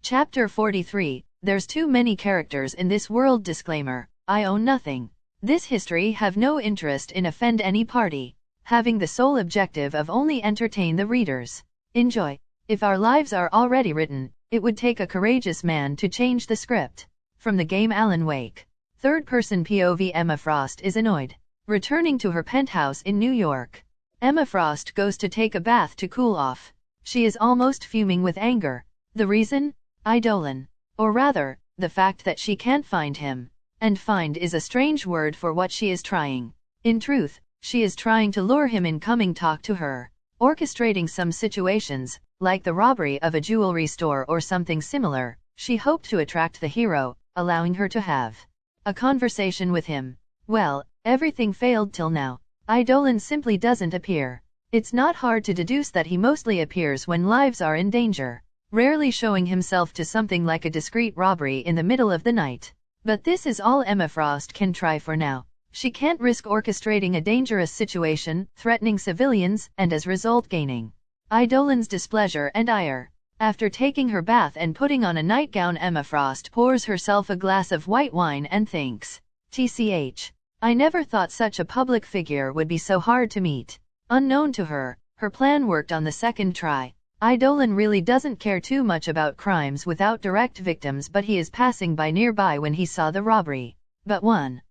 Chapter 43, There's too many characters in this world. Disclaimer, I own nothing. This history have no interest in offend any party, having the sole objective of only entertain the readers. Enjoy. If our lives are already written, it would take a courageous man to change the script. From the game Alan Wake. Third-person POV. Emma Frost is annoyed. Returning to her penthouse in New York, Emma Frost goes to take a bath to cool off. She is almost fuming with anger. The reason? Idolan. Or rather, the fact that she can't find him. And find is a strange word for what she is trying. In truth, she is trying to lure him in coming talk to her. Orchestrating some situations, like the robbery of a jewelry store or something similar. She hoped to attract the hero, allowing her to have a conversation with him. Well, everything failed till now. Idolan simply doesn't appear. It's not hard to deduce that he mostly appears when lives are in danger, rarely showing himself to something like a discreet robbery in the middle of the night. But this is all Emma Frost can try for now. She can't risk orchestrating a dangerous situation, threatening civilians, and as result gaining Idolan's displeasure and ire. After taking her bath and putting on a nightgown, Emma Frost pours herself a glass of white wine and thinks, TCH. I never thought such a public figure would be so hard to meet. Unknown to her, her plan worked on the second try. Idolan really doesn't care too much about crimes without direct victims, but he is passing by nearby when he saw the robbery. But one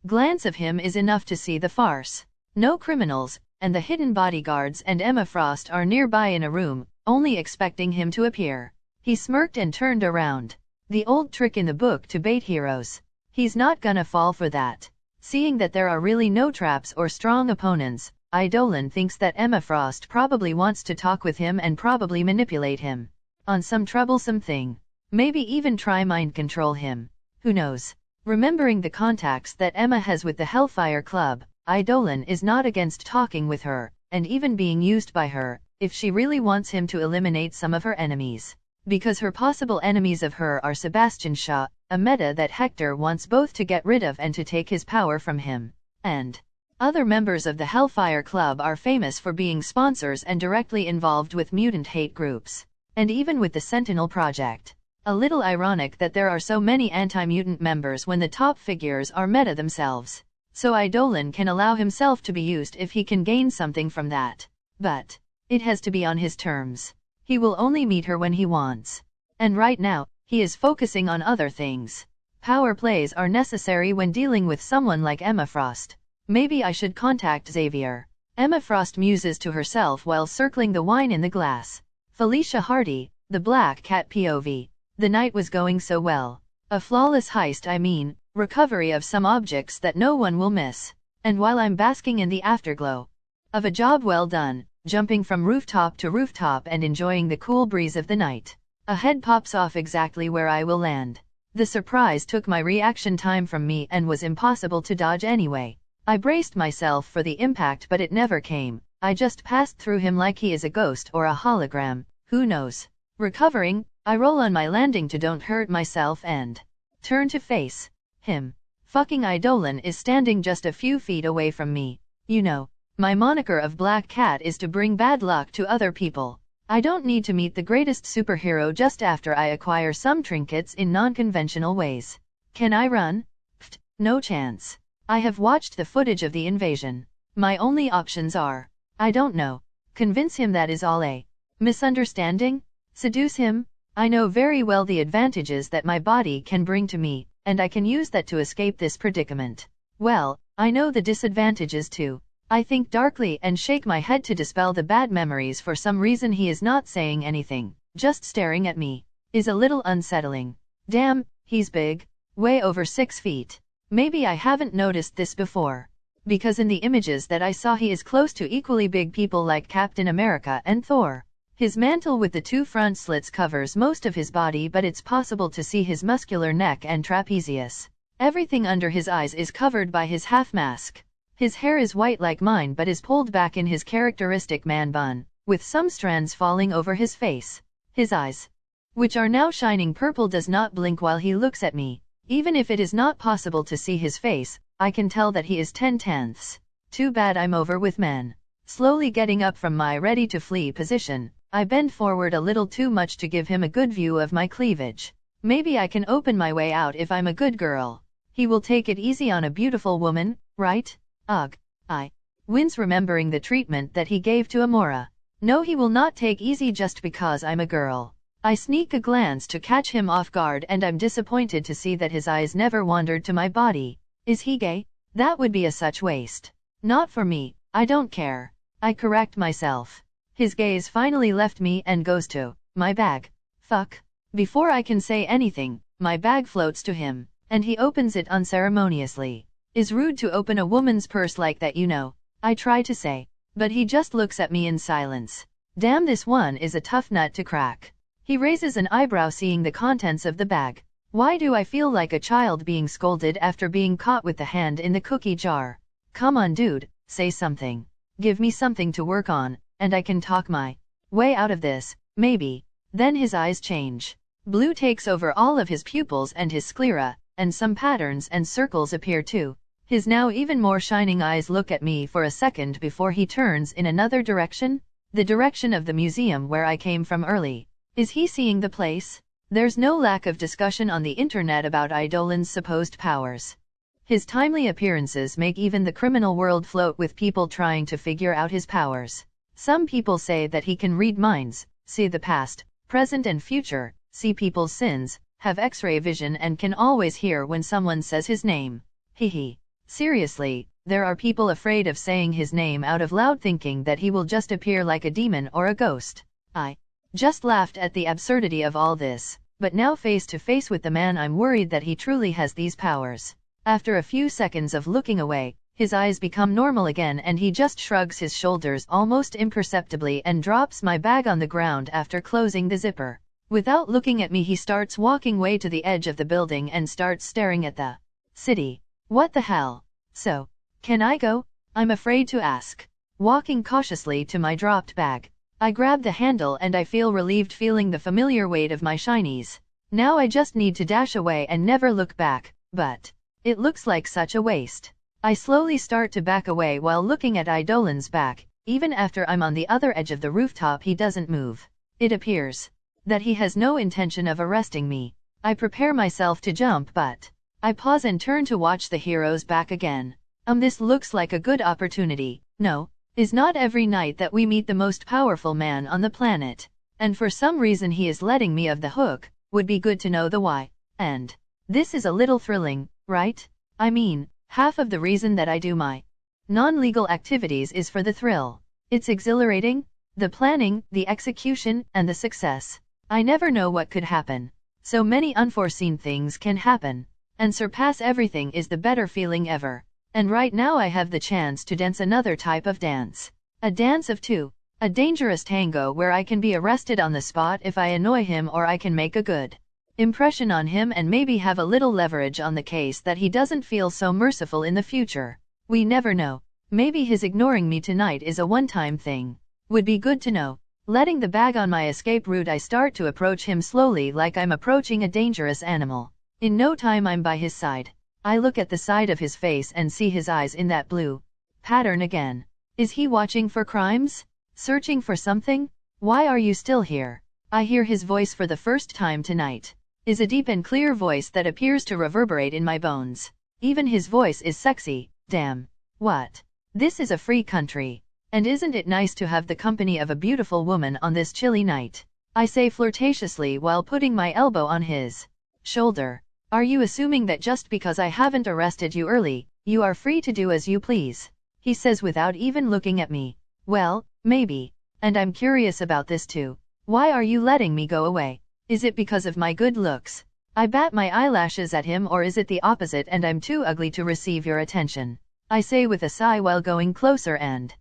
glance of him is enough to see the farce. No criminals, and the hidden bodyguards and Emma Frost are nearby in a room, only expecting him to appear. He smirked and turned around. The old trick in the book to bait heroes. He's not gonna fall for that. Seeing that there are really no traps or strong opponents, Idolan thinks that Emma Frost probably wants to talk with him and probably manipulate him on some troublesome thing. Maybe even try mind control him. Who knows? Remembering the contacts that Emma has with the Hellfire Club, Idolan is not against talking with her, and even being used by her, if she really wants him to eliminate some of her enemies. Because her possible enemies of her are Sebastian Shaw, a meta that Hector wants both to get rid of and to take his power from him. And other members of the Hellfire Club are famous for being sponsors and directly involved with mutant hate groups. And even with the Sentinel Project. A little ironic that there are so many anti-mutant members when the top figures are meta themselves. So Idolan can allow himself to be used if he can gain something from that. But it has to be on his terms. He will only meet her when he wants. And right now, he is focusing on other things. Power plays are necessary when dealing with someone like Emma Frost. Maybe I should contact Xavier. Emma Frost muses to herself while circling the wine in the glass. Felicia Hardy, the Black Cat POV. The night was going so well. A flawless heist, I mean, recovery of some objects that no one will miss. And while I'm basking in the afterglow of a job well done, jumping from rooftop to rooftop and enjoying the cool breeze of the night, a head pops off exactly where I will land. The surprise took my reaction time from me and was impossible to dodge anyway. I braced myself for the impact, but it never came. I just passed through him like he is a ghost or a hologram, who knows. Recovering, I roll on my landing to don't hurt myself and turn to face him. Fucking Idolan is standing just a few feet away from me. You know, my moniker of Black Cat is to bring bad luck to other people. I don't need to meet the greatest superhero just after I acquire some trinkets in non-conventional ways. Can I run? Pfft, no chance. I have watched the footage of the invasion. My only options are, I don't know. Convince him that is all a misunderstanding? Seduce him? I know very well the advantages that my body can bring to me, and I can use that to escape this predicament. Well, I know the disadvantages too. I think darkly and shake my head to dispel the bad memories. For some reason he is not saying anything, just staring at me. Is a little unsettling. Damn, he's big. Way over 6 feet. Maybe I haven't noticed this before. Because in the images that I saw he is close to equally big people like Captain America and Thor. His mantle with the 2 front slits covers most of his body, but it's possible to see his muscular neck and trapezius. Everything under his eyes is covered by his half mask. His hair is white like mine but is pulled back in his characteristic man bun, with some strands falling over his face. His eyes, which are now shining purple, does not blink while he looks at me. Even if it is not possible to see his face, I can tell that he is 10/10. Too bad I'm over with men. Slowly getting up from my ready-to-flee position, I bend forward a little too much to give him a good view of my cleavage. Maybe I can open my way out if I'm a good girl. He will take it easy on a beautiful woman, right? Ugh. I wince remembering the treatment that he gave to Amora. No, he will not take easy just because I'm a girl. I sneak a glance to catch him off guard and I'm disappointed to see that his eyes never wandered to my body. Is he gay? That would be a such waste. Not for me, I don't care. I correct myself. His gaze finally left me and goes to my bag. Fuck. Before I can say anything, my bag floats to him, and he opens it unceremoniously. Is rude to open a woman's purse like that, you know. I try to say, but he just looks at me in silence. Damn, this one is a tough nut to crack. He raises an eyebrow seeing the contents of the bag. Why do I feel like a child being scolded after being caught with the hand in the cookie jar? Come on dude, say something. Give me something to work on, and I can talk my way out of this, maybe. Then his eyes change. Blue takes over all of his pupils and his sclera, and some patterns and circles appear too. His now even more shining eyes look at me for a second before he turns in another direction, the direction of the museum where I came from early. Is he seeing the place? There's no lack of discussion on the internet about Idolan's supposed powers. His timely appearances make even the criminal world float with people trying to figure out his powers. Some people say that he can read minds, see the past, present and future, see people's sins, have X-ray vision and can always hear when someone says his name. Hehe. Seriously, there are people afraid of saying his name out of loud thinking that he will just appear like a demon or a ghost. I just laughed at the absurdity of all this, but now face to face with the man I'm worried that he truly has these powers. After a few seconds of looking away, his eyes become normal again and he just shrugs his shoulders almost imperceptibly and drops my bag on the ground after closing the zipper. Without looking at me he starts walking way to the edge of the building and starts staring at the city. What the hell? So, can I go? I'm afraid to ask. Walking cautiously to my dropped bag, I grab the handle and I feel relieved feeling the familiar weight of my shinies. Now I just need to dash away and never look back, but it looks like such a waste. I slowly start to back away while looking at Idolan's back. Even after I'm on the other edge of the rooftop he doesn't move. It appears that he has no intention of arresting me. I prepare myself to jump but I pause and turn to watch the hero's back again. This looks like a good opportunity. No, is not every night that we meet the most powerful man on the planet. And for some reason he is letting me off the hook. Would be good to know the why. And this is a little thrilling, right? I mean, half of the reason that I do my non-legal activities is for the thrill. It's exhilarating, the planning, the execution, and the success. I never know what could happen. So many unforeseen things can happen. And surpass everything is the better feeling ever. And right now I have the chance to dance another type of dance. A dance of two. A dangerous tango where I can be arrested on the spot if I annoy him or I can make a good impression on him and maybe have a little leverage on the case that he doesn't feel so merciful in the future. We never know. Maybe his ignoring me tonight is a one-time thing. Would be good to know. Letting the bag on my escape route I start to approach him slowly like I'm approaching a dangerous animal. In no time I'm by his side. I look at the side of his face and see his eyes in that blue pattern again. Is he watching for crimes? Searching for something? Why are you still here? I hear his voice for the first time tonight. Is a deep and clear voice that appears to reverberate in my bones. Even his voice is sexy. Damn. What? This is a free country. And isn't it nice to have the company of a beautiful woman on this chilly night? I say flirtatiously while putting my elbow on his shoulder. Are you assuming that just because I haven't arrested you early, you are free to do as you please? He says without even looking at me. Well, maybe. And I'm curious about this too. Why are you letting me go away? Is it because of my good looks? I bat my eyelashes at him, or is it the opposite and I'm too ugly to receive your attention? I say with a sigh while going closer and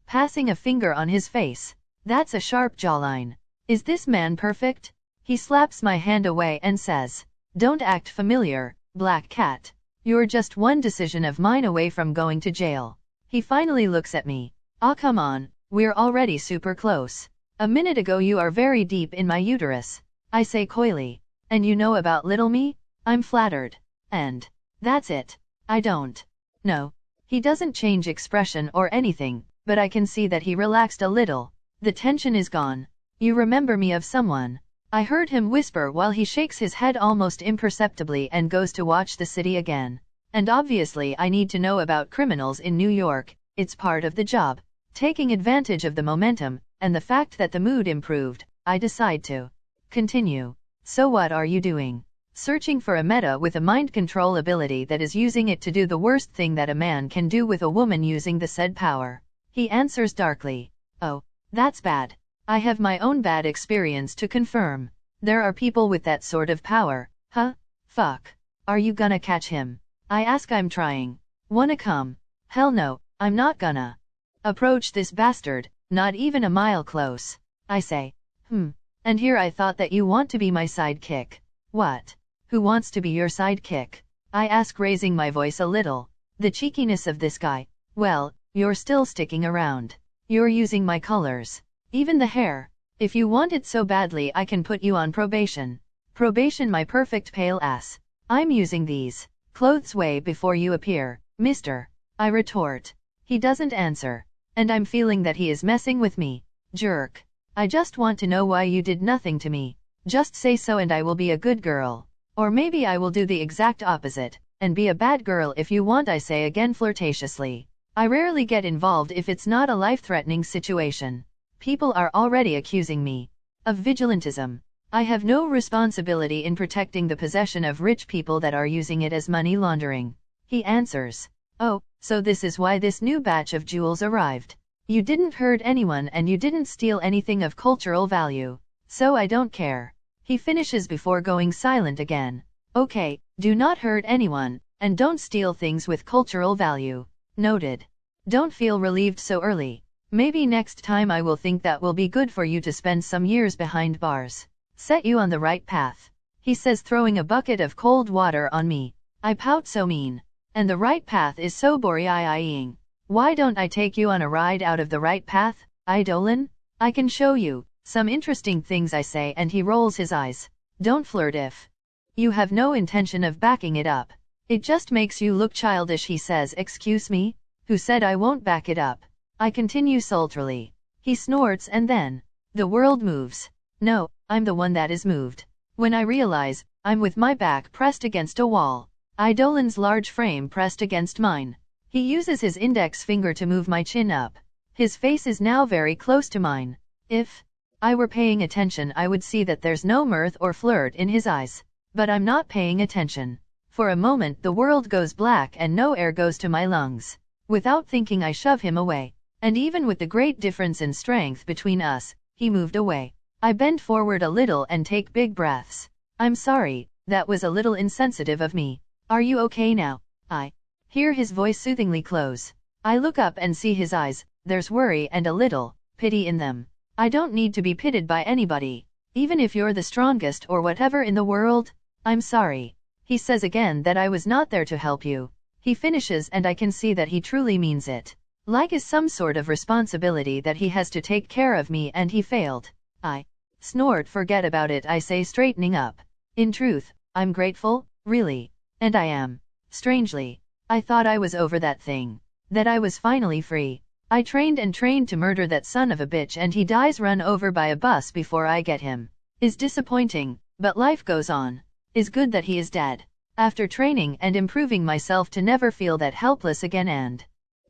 passing a finger on his face. That's a sharp jawline. Is this man perfect? He slaps my hand away and says, "Don't act familiar, black cat. You're just one decision of mine away from going to jail." He finally looks at me. "Ah, come on, we're already super close. A minute ago you are very deep in my uterus," I say coyly. "And you know about little me?" I'm flattered. And that's it. I don't know. He doesn't change expression or anything, but I can see that he relaxed a little. The tension is gone. You remember me of someone? I heard him whisper while he shakes his head almost imperceptibly and goes to watch the city again. And obviously I need to know about criminals in New York, it's part of the job. Taking advantage of the momentum, and the fact that the mood improved, I decide to continue. So what are you doing? Searching for a meta with a mind control ability that is using it to do the worst thing that a man can do with a woman using the said power. He answers darkly. Oh, that's bad. I have my own bad experience to confirm. There are people with that sort of power, huh? Fuck. Are you gonna catch him? I ask. I'm trying. Wanna come? Hell no, I'm not gonna approach this bastard, not even a mile close. I say. And here I thought that you want to be my sidekick. What? Who wants to be your sidekick? I ask, raising my voice a little. The cheekiness of this guy. Well, you're still sticking around. You're using my colors. Even the hair. If you want it so badly I can put you on probation. Probation, my perfect pale ass. I'm using these clothes way before you appear, mister. I retort. He doesn't answer. And I'm feeling that he is messing with me. Jerk. I just want to know why you did nothing to me. Just say so and I will be a good girl. Or maybe I will do the exact opposite, and be a bad girl if you want, I say again flirtatiously. I rarely get involved if it's not a life-threatening situation. People are already accusing me of vigilantism. I have no responsibility in protecting the possession of rich people that are using it as money laundering. He answers. Oh, so this is why this new batch of jewels arrived. You didn't hurt anyone and you didn't steal anything of cultural value. So I don't care. He finishes before going silent again. Okay, do not hurt anyone, and don't steal things with cultural value. Noted. Don't feel relieved so early. Maybe next time I will think that will be good for you to spend some years behind bars. Set you on the right path. He says, throwing a bucket of cold water on me. I pout, so mean. And the right path is so boring. Why don't I take you on a ride out of the right path, Idolan? I can show you some interesting things, I say, and he rolls his eyes. Don't flirt if you have no intention of backing it up. It just makes you look childish, he says. Excuse me? Who said I won't back it up? I continue sultrily. He snorts and then the world moves. No, I'm the one that is moved. When I realize, I'm with my back pressed against a wall. Idolan's large frame pressed against mine. He uses his index finger to move my chin up. His face is now very close to mine. If I were paying attention I would see that there's no mirth or flirt in his eyes. But I'm not paying attention. For a moment the world goes black and no air goes to my lungs. Without thinking I shove him away. And even with the great difference in strength between us, he moved away. I bend forward a little and take big breaths. I'm sorry, that was a little insensitive of me. Are you okay now? I hear his voice soothingly close. I look up and see his eyes. There's worry and a little pity in them. I don't need to be pitied by anybody. Even if you're the strongest or whatever in the world. I'm sorry. He says again that I was not there to help you. He finishes and I can see that he truly means it. Like is some sort of responsibility that he has to take care of me and he failed. I snort. Forget about it, I say, straightening up. In truth, I'm grateful, really. And I am. Strangely. I thought I was over that thing. That I was finally free. I trained and trained to murder that son of a bitch and he dies run over by a bus before I get him. Is disappointing, but life goes on. Is good that he is dead. After training and improving myself to never feel that helpless again, and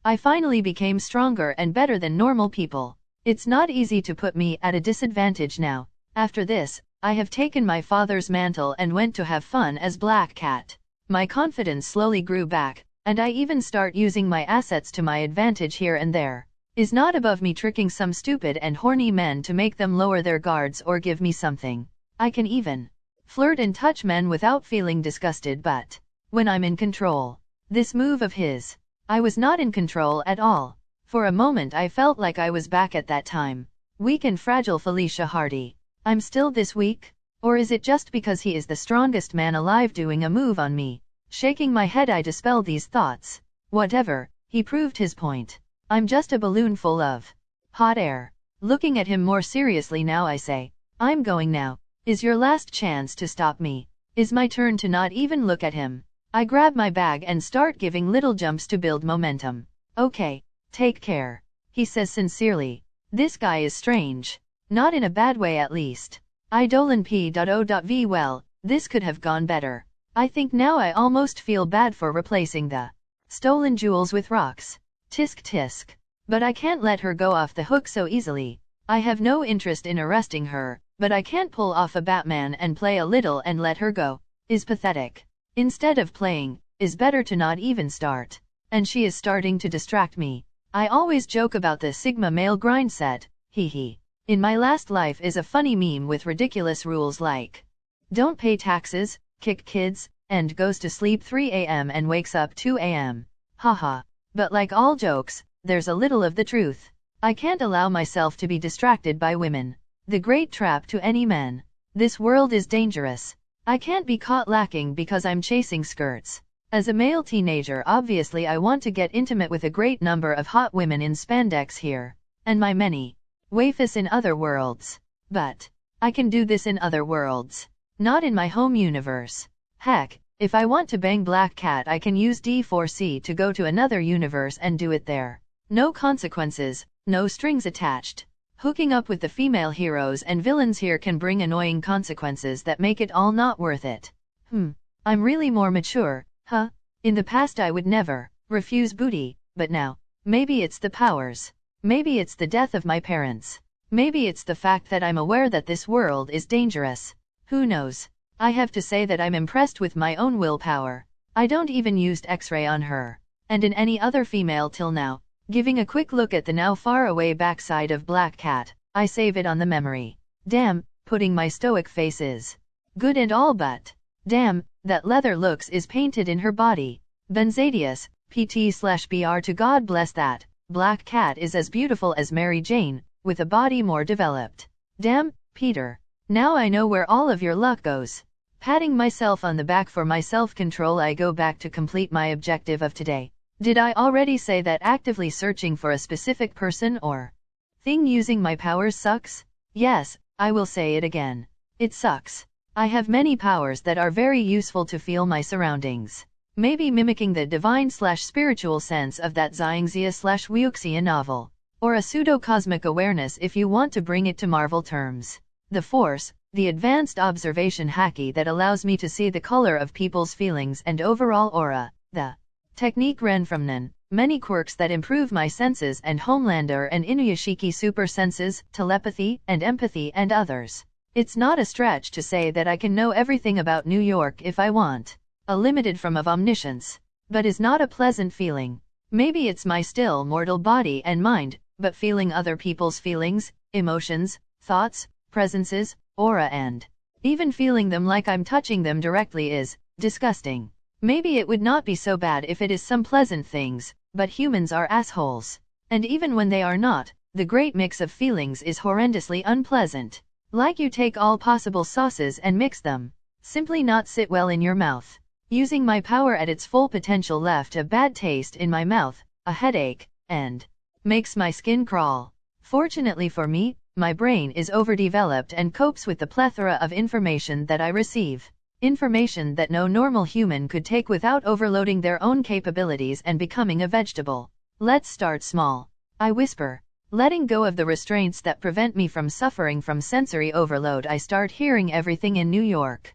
I finally became stronger and better than normal people. It's not easy to put me at a disadvantage now. After this, I have taken my father's mantle and went to have fun as Black Cat. My confidence slowly grew back, and I even start using my assets to my advantage here and there. Is not above me tricking some stupid and horny men to make them lower their guards or give me something. I can even flirt and touch men without feeling disgusted, but when I'm in control. This move of his. I was not in control at all. For a moment I felt like I was back at that time. Weak and fragile Felicia Hardy. I'm still this weak? Or is it just because he is the strongest man alive doing a move on me? Shaking my head I dispel these thoughts. Whatever, he proved his point. I'm just a balloon full of hot air. Looking at him more seriously now I say, I'm going now. Is your last chance to stop me. Is my turn to not even look at him. I grab my bag and start giving little jumps to build momentum. Okay, take care. He says sincerely. This guy is strange. Not in a bad way at least. Idolan p.o.v. Well, this could have gone better. I think now I almost feel bad for replacing the stolen jewels with rocks. Tisk tisk. But I can't let her go off the hook so easily. I have no interest in arresting her, but I can't pull off a Batman and play a little and let her go. Is pathetic. Instead of playing, is better to not even start. And she is starting to distract me. I always joke about the Sigma male grind set, hee. In my last life is a funny meme with ridiculous rules like don't pay taxes, kick kids, and goes to sleep 3 a.m. and wakes up 2 a.m. Haha. But like all jokes, there's a little of the truth. I can't allow myself to be distracted by women. The great trap to any man. This world is dangerous. I can't be caught lacking because I'm chasing skirts. As a male teenager, obviously I want to get intimate with a great number of hot women in spandex here, and my many waifus in other worlds. But I can do this in other worlds. Not in my home universe. Heck, if I want to bang Black Cat I can use D4C to go to another universe and do it there. No consequences, no strings attached. Hooking up with the female heroes and villains here can bring annoying consequences that make it all not worth it. I'm really more mature, huh? In the past I would never refuse booty, but now, maybe it's the powers. Maybe it's the death of my parents. Maybe it's the fact that I'm aware that this world is dangerous. Who knows? I have to say that I'm impressed with my own willpower. I don't even used X-ray on her. And in any other female till now. Giving a quick look at the now far away backside of Black Cat, I save it on the memory. Damn, putting my stoic face is good and all but. Damn, that leather looks is painted in her body. Benzadius, PT/BR to God bless that. Black Cat is as beautiful as Mary Jane, with a body more developed. Damn, Peter. Now I know where all of your luck goes. Patting myself on the back for my self-control, I go back to complete my objective of today. Did I already say that actively searching for a specific person or thing using my powers sucks? Yes, I will say it again. It sucks. I have many powers that are very useful to feel my surroundings. Maybe mimicking the divine/spiritual sense of that Xiangxia/Wuxia novel. Or a pseudo-cosmic awareness if you want to bring it to Marvel terms. The Force, the advanced observation haki that allows me to see the color of people's feelings and overall aura. The technique Renfromnen, many quirks that improve my senses and Homelander and Inuyashiki super senses, telepathy and empathy and others. It's not a stretch to say that I can know everything about New York if I want. A limited form of omniscience. But is not a pleasant feeling. Maybe it's my still mortal body and mind, but feeling other people's feelings, emotions, thoughts, presences, aura and even feeling them like I'm touching them directly is disgusting. Maybe it would not be so bad if it is some pleasant things, but humans are assholes. And even when they are not, the great mix of feelings is horrendously unpleasant. Like you take all possible sauces and mix them. Simply not sit well in your mouth. Using my power at its full potential left a bad taste in my mouth, a headache, and makes my skin crawl. Fortunately for me, my brain is overdeveloped and copes with the plethora of information that I receive. Information that no normal human could take without overloading their own capabilities and becoming a vegetable. Let's start small. I whisper. Letting go of the restraints that prevent me from suffering from sensory overload, I start hearing everything in New York.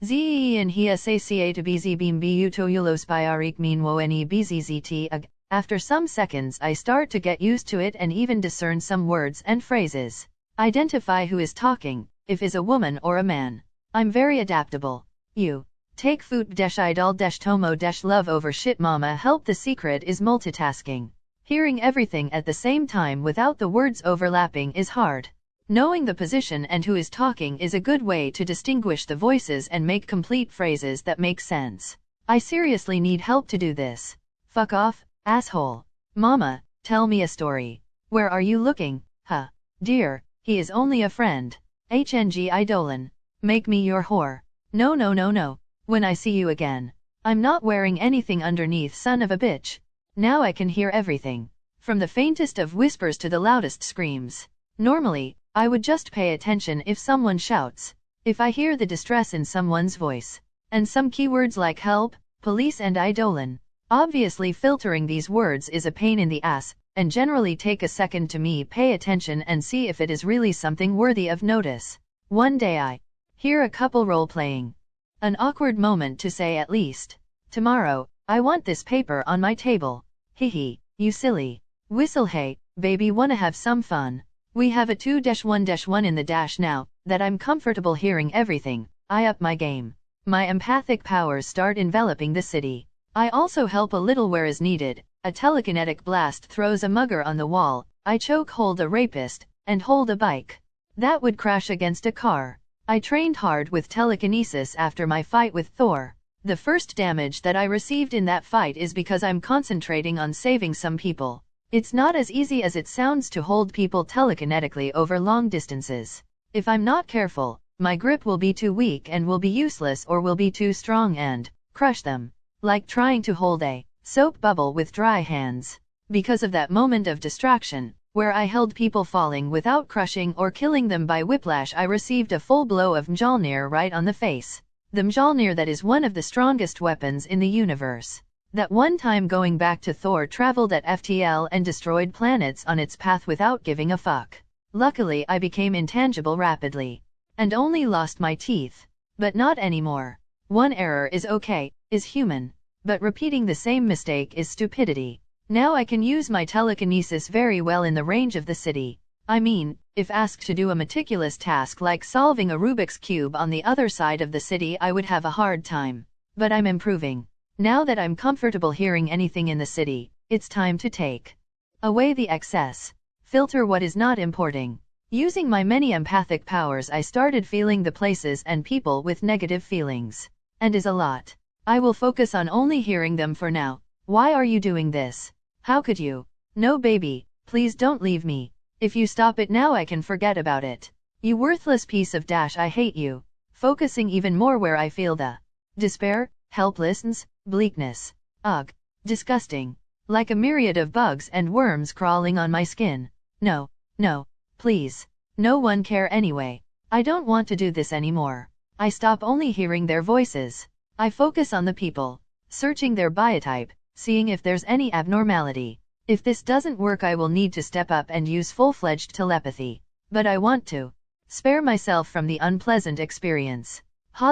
Zeen hia saca to bz beam bu to yulos byarik meanwo ne bzzt ag. After some seconds I start to get used to it and even discern some words and phrases. Identify who is talking, if is a woman or a man. I'm very adaptable. You. Take foot idol tomo love over shit mama help. The secret is multitasking. Hearing everything at the same time without the words overlapping is hard. Knowing the position and who is talking is a good way to distinguish the voices and make complete phrases that make sense. I seriously need help to do this. Fuck off, asshole. Mama, tell me a story. Where are you looking? Huh. Dear, he is only a friend. HNG Idolan. Make me your whore. No. When I see you again. I'm not wearing anything underneath, son of a bitch. Now I can hear everything. From the faintest of whispers to the loudest screams. Normally, I would just pay attention if someone shouts. If I hear the distress in someone's voice. And some keywords like help, police and Idolan. Obviously filtering these words is a pain in the ass, and generally take a second to pay attention and see if it is really something worthy of notice. One day I hear a couple role-playing. An awkward moment to say at least. Tomorrow, I want this paper on my table. Hehe, you silly. Whistle hey, baby wanna have some fun. We have a 2-1-1 in the dash now, that I'm comfortable hearing everything. I up my game. My empathic powers start enveloping the city. I also help a little where is needed. A telekinetic blast throws a mugger on the wall. I choke hold a rapist, and hold a bike that would crash against a car. I trained hard with telekinesis after my fight with Thor. The first damage that I received in that fight is because I'm concentrating on saving some people. It's not as easy as it sounds to hold people telekinetically over long distances. If I'm not careful, my grip will be too weak and will be useless, or will be too strong and crush them. Like trying to hold a soap bubble with dry hands. Because of that moment of distraction, where I held people falling without crushing or killing them by whiplash, I received a full blow of Mjolnir right on the face. The Mjolnir that is one of the strongest weapons in the universe. That one time going back to Thor traveled at FTL and destroyed planets on its path without giving a fuck. Luckily I became intangible rapidly. And only lost my teeth. But not anymore. One error is okay, is human. But repeating the same mistake is stupidity. Now I can use my telekinesis very well in the range of the city. I mean, if asked to do a meticulous task like solving a Rubik's Cube on the other side of the city, I would have a hard time. But I'm improving. Now that I'm comfortable hearing anything in the city, it's time to take away the excess. Filter what is not importing. Using my many empathic powers, I started feeling the places and people with negative feelings. And is a lot. I will focus on only hearing them for now. Why are you doing this? How could you? No baby, please don't leave me. If you stop it now I can forget about it. You worthless piece of dash, I hate you. Focusing even more where I feel the despair, helplessness, bleakness. Ugh. Disgusting. Like a myriad of bugs and worms crawling on my skin. No. No. Please. No one care anyway. I don't want to do this anymore. I stop only hearing their voices. I focus on the people. Searching their biotype, seeing if there's any abnormality. If this doesn't work I will need to step up and use full-fledged telepathy. But I want to spare myself from the unpleasant experience.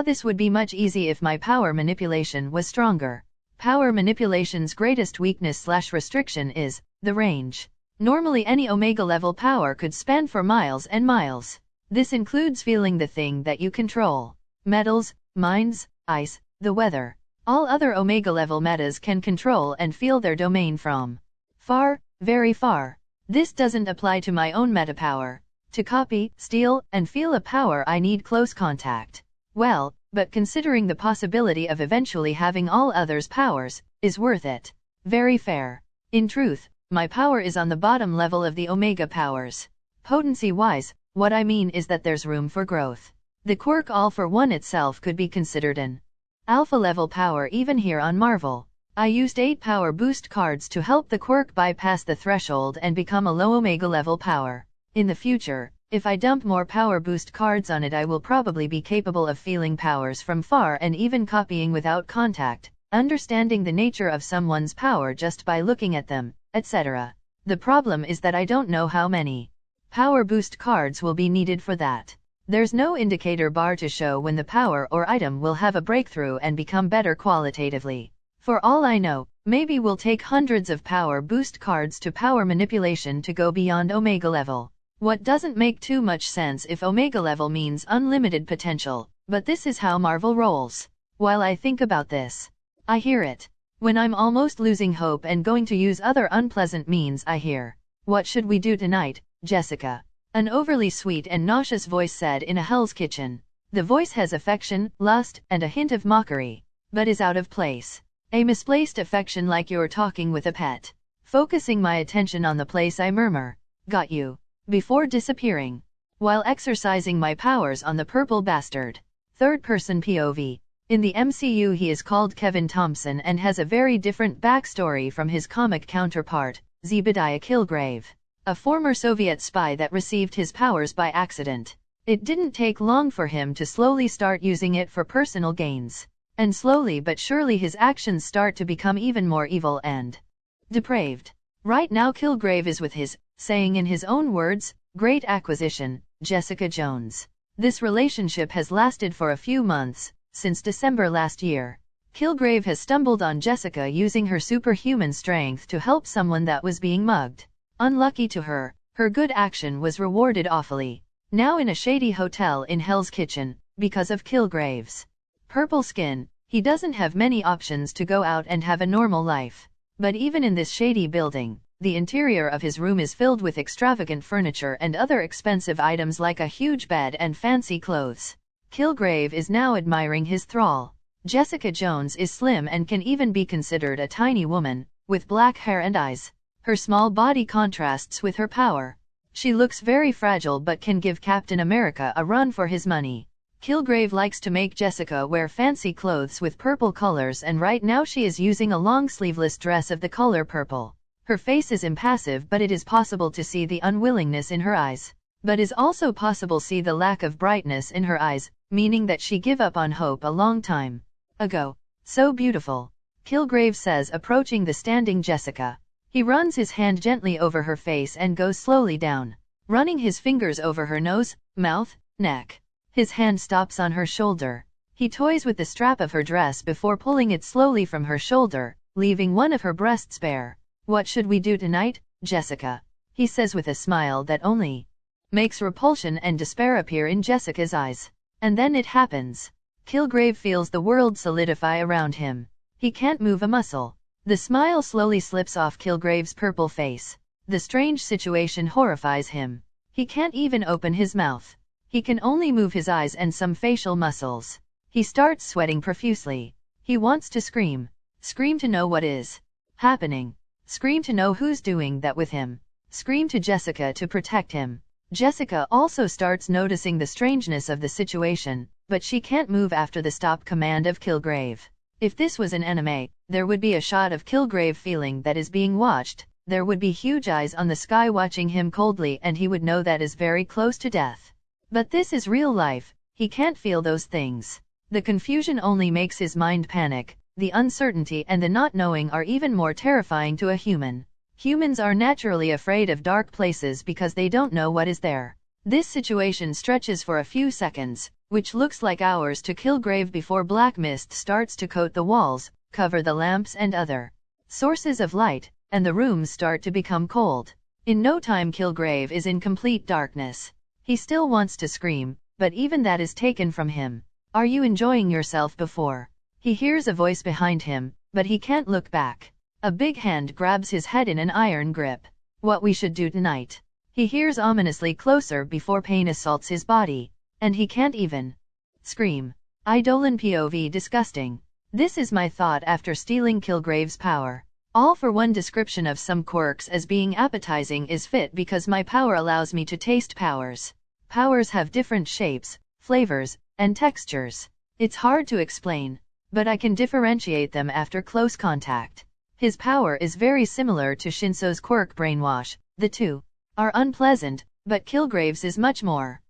This would be much easier if my power manipulation was stronger. Power manipulation's greatest weakness/restriction is the range. Normally any Omega level power could span for miles and miles. This includes feeling the thing that you control. Metals, mines, ice, the weather. All other Omega level metas can control and feel their domain from far, very far. This doesn't apply to my own meta power. To copy, steal, and feel a power I need close contact. Well, but considering the possibility of eventually having all others' powers, is worth it. Very fair. In truth, my power is on the bottom level of the Omega powers. Potency-wise, what I mean is that there's room for growth. The quirk All for One itself could be considered an alpha level power even here on Marvel. I used 8 power boost cards to help the quirk bypass the threshold and become a low Omega level power. In the future, if I dump more power boost cards on it I will probably be capable of feeling powers from far and even copying without contact, understanding the nature of someone's power just by looking at them, etc. The problem is that I don't know how many power boost cards will be needed for that. There's no indicator bar to show when the power or item will have a breakthrough and become better qualitatively. For all I know, maybe we'll take hundreds of power boost cards to power manipulation to go beyond Omega level. What doesn't make too much sense if Omega level means unlimited potential, but this is how Marvel rolls. While I think about this, I hear it. When I'm almost losing hope and going to use other unpleasant means I hear, "What should we do tonight, Jessica?" An overly sweet and nauseous voice said in a Hell's Kitchen. The voice has affection, lust, and a hint of mockery, but is out of place. A misplaced affection like you're talking with a pet. Focusing my attention on the place I murmur, "Got you," before disappearing. While exercising my powers on the purple bastard. Third-person POV. In the MCU he is called Kevin Thompson and has a very different backstory from his comic counterpart, Zebediah Killgrave, a former Soviet spy that received his powers by accident. It didn't take long for him to slowly start using it for personal gains. And slowly but surely his actions start to become even more evil and depraved. Right now Killgrave is with his, saying in his own words, great acquisition, Jessica Jones. This relationship has lasted for a few months, since December last year. Killgrave has stumbled on Jessica using her superhuman strength to help someone that was being mugged. Unlucky to her, her good action was rewarded awfully. Now in a shady hotel in Hell's Kitchen, because of Killgrave's purple skin, he doesn't have many options to go out and have a normal life. But even in this shady building, the interior of his room is filled with extravagant furniture and other expensive items like a huge bed and fancy clothes. Killgrave is now admiring his thrall. Jessica Jones is slim and can even be considered a tiny woman, with black hair and eyes. Her small body contrasts with her power. She looks very fragile but can give Captain America a run for his money. Killgrave likes to make Jessica wear fancy clothes with purple colors, and right now she is using a long sleeveless dress of the color purple. Her face is impassive, but it is possible to see the unwillingness in her eyes. But is also possible to see the lack of brightness in her eyes, meaning that she gave up on hope a long time ago. So beautiful, Killgrave says, approaching the standing Jessica. He runs his hand gently over her face and goes slowly down, running his fingers over her nose, mouth, neck. His hand stops on her shoulder. He toys with the strap of her dress before pulling it slowly from her shoulder, leaving one of her breasts bare. What should we do tonight, Jessica? He says with a smile that only makes repulsion and despair appear in Jessica's eyes. And then it happens. Killgrave feels the world solidify around him. He can't move a muscle. The smile slowly slips off Killgrave's purple face. The strange situation horrifies him. He can't even open his mouth. He can only move his eyes and some facial muscles. He starts sweating profusely. He wants to scream. Scream to know what is happening. Scream to know who's doing that with him. Scream to Jessica to protect him. Jessica also starts noticing the strangeness of the situation, but she can't move after the stop command of Killgrave. If this was an anime, there would be a shot of Killgrave feeling that is being watched. There would be huge eyes on the sky watching him coldly, and he would know that is very close to death. But this is real life. He can't feel those things. The confusion only makes his mind panic. The uncertainty and the not knowing are even more terrifying to a human. Humans are naturally afraid of dark places because they don't know what is there. This situation stretches for a few seconds, which looks like hours to Killgrave, before black mist starts to coat the walls, cover the lamps and other sources of light, and the rooms start to become cold. In no time Killgrave is in complete darkness. He still wants to scream, but even that is taken from him. Are you enjoying yourself before? He hears a voice behind him, but he can't look back. A big hand grabs his head in an iron grip. What we should do tonight? He hears ominously closer before pain assaults his body, and he can't even scream. Idolan POV disgusting. This is my thought after stealing Killgrave's power. All for one description of some quirks as being appetizing is fit because my power allows me to taste powers. Powers have different shapes, flavors, and textures. It's hard to explain, but I can differentiate them after close contact. His power is very similar to Shinso's quirk Brainwash. The two are unpleasant, but Killgrave's is much more.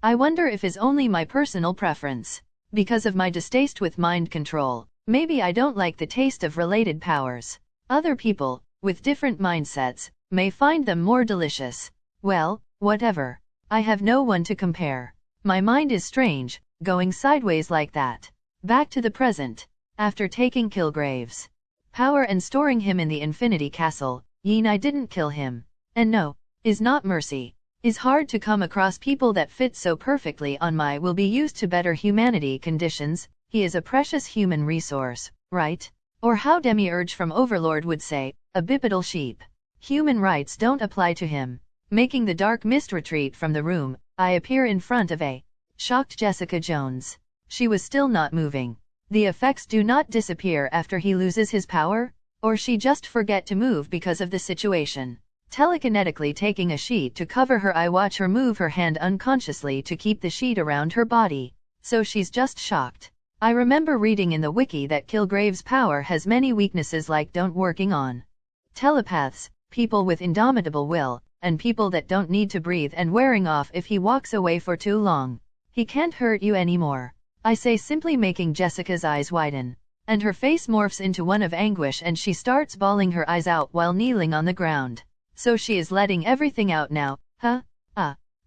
I wonder if it's only my personal preference. Because of my distaste with mind control, maybe I don't like the taste of related powers. Other people, with different mindsets, may find them more delicious. Well, whatever. I have no one to compare. My mind is strange, going sideways like that. Back to the present. After taking Killgrave's power and storing him in the Infinity Castle, I didn't kill him. And no, is not mercy. Is hard to come across people that fit so perfectly on my will be used to better humanity conditions. He is a precious human resource, right? Or how Demiurge from Overlord would say, a bipedal sheep. Human rights don't apply to him. Making the dark mist retreat from the room, I appear in front of a shocked Jessica Jones. She was still not moving. The effects do not disappear after he loses his power, or she just forget to move because of the situation. Telekinetically taking a sheet to cover her, I watch her move her hand unconsciously to keep the sheet around her body. So she's just shocked. I remember reading in the wiki that Killgrave's power has many weaknesses, like don't working on telepaths, people with indomitable will, and people that don't need to breathe, and wearing off if he walks away for too long. He can't hurt you anymore. I say, simply making Jessica's eyes widen. and her face morphs into one of anguish and she starts bawling her eyes out while kneeling on the ground. So she is letting everything out now, huh?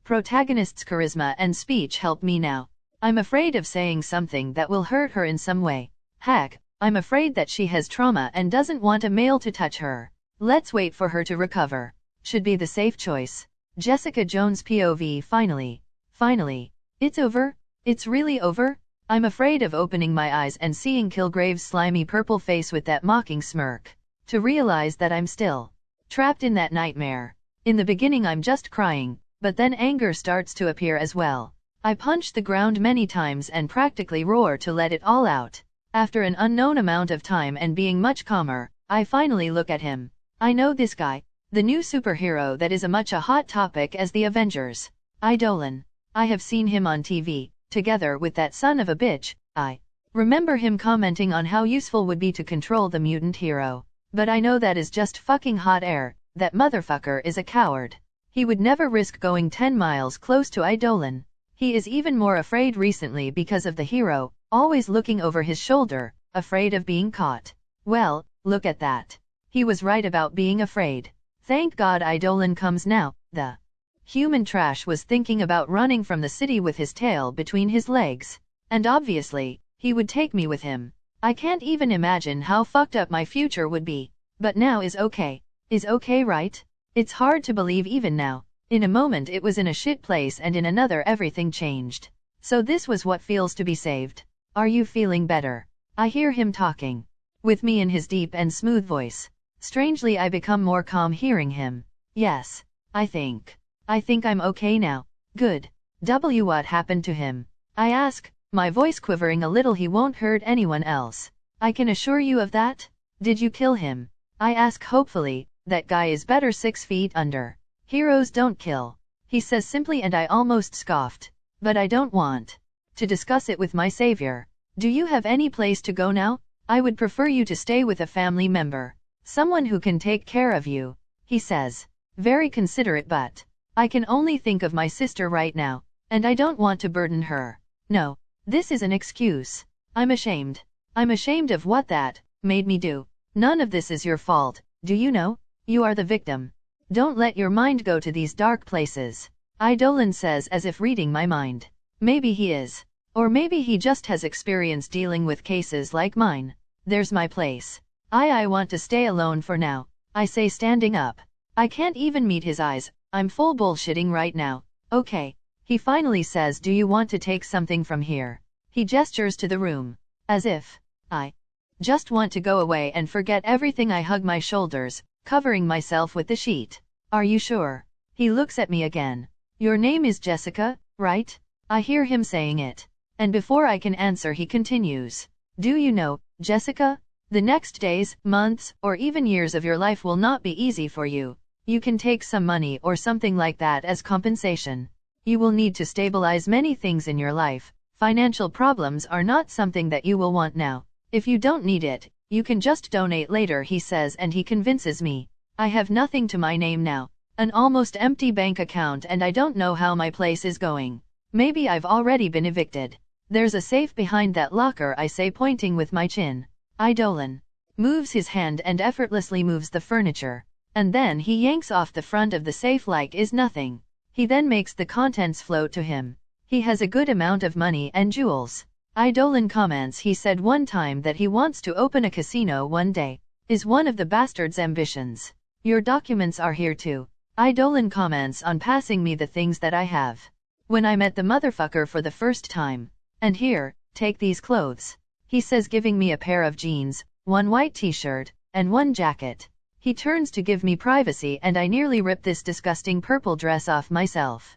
Protagonist's charisma and speech help me now. I'm afraid of saying something that will hurt her in some way. Heck, I'm afraid that she has trauma and doesn't want a male to touch her. Let's wait for her to recover. Should be the safe choice. Jessica Jones POV. Finally. It's over? It's really over? I'm afraid of opening my eyes and seeing Killgrave's slimy purple face with that mocking smirk. To realize that I'm still trapped in that nightmare. In the beginning I'm just crying, but then anger starts to appear as well. I punch the ground many times and practically roar to let it all out. After an unknown amount of time and being much calmer, I finally look at him. I know this guy. The new superhero that is much a hot topic as the Avengers. Idolan. I have seen him on TV, together with that son of a bitch. I remember him commenting on how useful would be to control the mutant hero. But I know that is just fucking hot air. That motherfucker is a coward. He would never risk going 10 miles close to Idolan. He is even more afraid recently because of the hero, always looking over his shoulder, afraid of being caught. Well, look at that. He was right about being afraid. Thank God Idolan comes now. The human trash was thinking about running from the city with his tail between his legs. And obviously, he would take me with him. I can't even imagine how fucked up my future would be. But now is okay. Is okay, right? It's hard to believe even now. In a moment it was in a shit place and in another everything changed. So this was what feels to be saved. Are you feeling better? I hear him talking with me in his deep and smooth voice. Strangely I become more calm hearing him. Yes. I think I'm okay now. Good. What happened to him? I ask, my voice quivering a little. He won't hurt anyone else. I can assure you of that. Did you kill him? I ask hopefully. That guy is better 6 feet under. Heroes don't kill. He says simply and I almost scoffed. But I don't want to discuss it with my savior. Do you have any place to go now? I would prefer you to stay with a family member. Someone who can take care of you. He says. Very considerate, but I can only think of my sister right now. And I don't want to burden her. No. This is an excuse. I'm ashamed. I'm ashamed of what that made me do. None of this is your fault, do you know? You are the victim. Don't let your mind go to these dark places. Idolan says as if reading my mind. Maybe he is. Or maybe he just has experience dealing with cases like mine. There's my place. I want to stay alone for now. I say standing up. I can't even meet his eyes. I'm full bullshitting right now. Okay. He finally says, do you want to take something from here? He gestures to the room. As if I just want to go away and forget everything. I hug my shoulders, covering myself with the sheet. Are you sure? He looks at me again. Your name is Jessica, right? I hear him saying it. And before I can answer he continues. Do you know, Jessica? The next days, months, or even years of your life will not be easy for you. You can take some money or something like that as compensation. You will need to stabilize many things in your life. Financial problems are not something that you will want now. If you don't need it, you can just donate later, he says, and he convinces me. I have nothing to my name now. An almost empty bank account, and I don't know how my place is going. Maybe I've already been evicted. There's a safe behind that locker, I say, pointing with my chin. Idolan moves his hand and effortlessly moves the furniture. And then he yanks off the front of the safe like is nothing. He then makes the contents float to him. He has a good amount of money and jewels. Idolan comments he said one time that he wants to open a casino one day. Is one of the bastard's ambitions. Your documents are here too. Idolan comments on passing me the things that I have. When I met the motherfucker for the first time. And here, take these clothes. He says, giving me a pair of jeans, one white t-shirt, and one jacket. He turns to give me privacy and I nearly rip this disgusting purple dress off myself.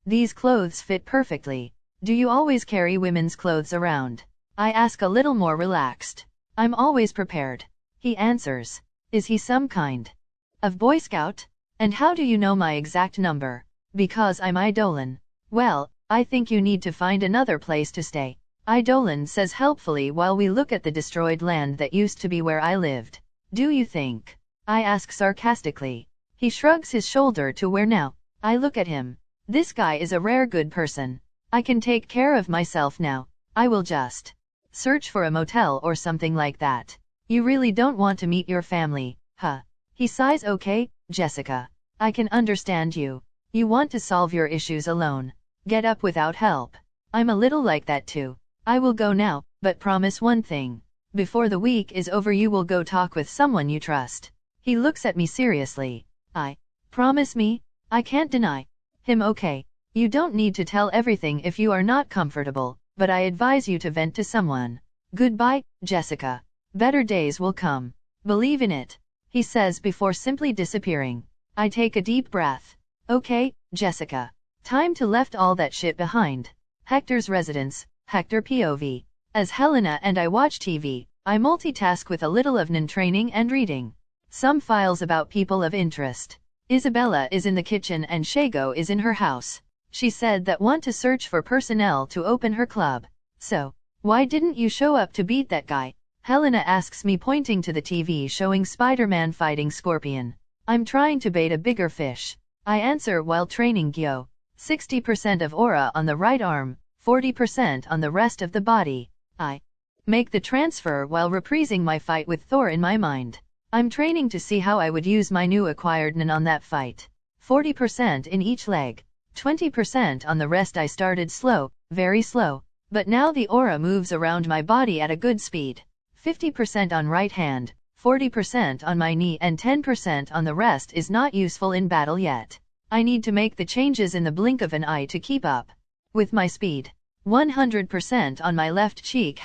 These clothes fit perfectly. Do you always carry women's clothes around? I ask a little more relaxed. I'm always prepared. He answers. Is he some kind of Boy Scout? And how do you know my exact number? Because I'm Idolan. Well, I think you need to find another place to stay. Idolan says helpfully while we look at the destroyed land that used to be where I lived. Do you think? I ask sarcastically. He shrugs his shoulder to where now. I look at him. This guy is a rare good person. I can take care of myself now. I will just Search for a motel or something like that. You really don't want to meet your family, huh? He sighs. Okay, Jessica. I can understand you. You want to solve your issues alone. Get up without help. I'm a little like that too. I will go now, but promise one thing. Before the week is over you will go talk with someone you trust. He looks at me seriously. I promise me? I can't deny him. Okay. You don't need to tell everything if you are not comfortable, but I advise you to vent to someone. Goodbye, Jessica. Better days will come. Believe in it. He says before simply disappearing. I take a deep breath. Okay, Jessica. Time to left all that shit behind. Hector's residence, Hector POV. As Helena and I watch TV, I multitask with a little of NN training and reading some files about people of interest. Isabella is in the kitchen and Shago is in her house. She said that want to search for personnel to open her club. So, why didn't you show up to beat that guy? Helena asks me pointing to the TV showing Spider-Man fighting Scorpion. I'm trying to bait a bigger fish. I answer while training Gyo. 60% of aura on the right arm, 40% on the rest of the body. I make the transfer while reprising my fight with Thor in my mind. I'm training to see how I would use my new acquired NN on that fight. 40% in each leg. 20% on the rest. I started slow, very slow, but now the aura moves around my body at a good speed. 50% on right hand, 40% on my knee and 10% on the rest is not useful in battle yet. I need to make the changes in the blink of an eye to keep up with my speed. 100% on my left cheek.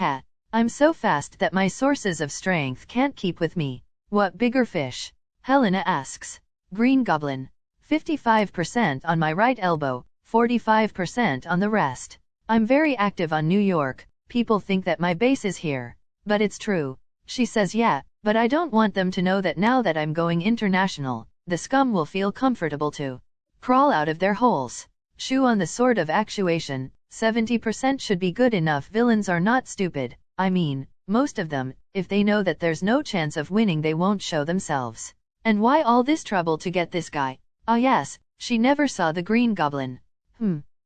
I'm so fast that my sources of strength can't keep with me. What bigger fish? Helena asks. Green Goblin. 55% on my right elbow, 45% on the rest. I'm very active on New York. People think that my base is here. But it's true. She says yeah, but I don't want them to know that now that I'm going international, the scum will feel comfortable to crawl out of their holes. Shoe on the sword of actuation, 70% should be good enough. Villains are not stupid. I mean, most of them, if they know that there's no chance of winning they won't show themselves. And why all this trouble to get this guy? Ah yes, she never saw the Green Goblin.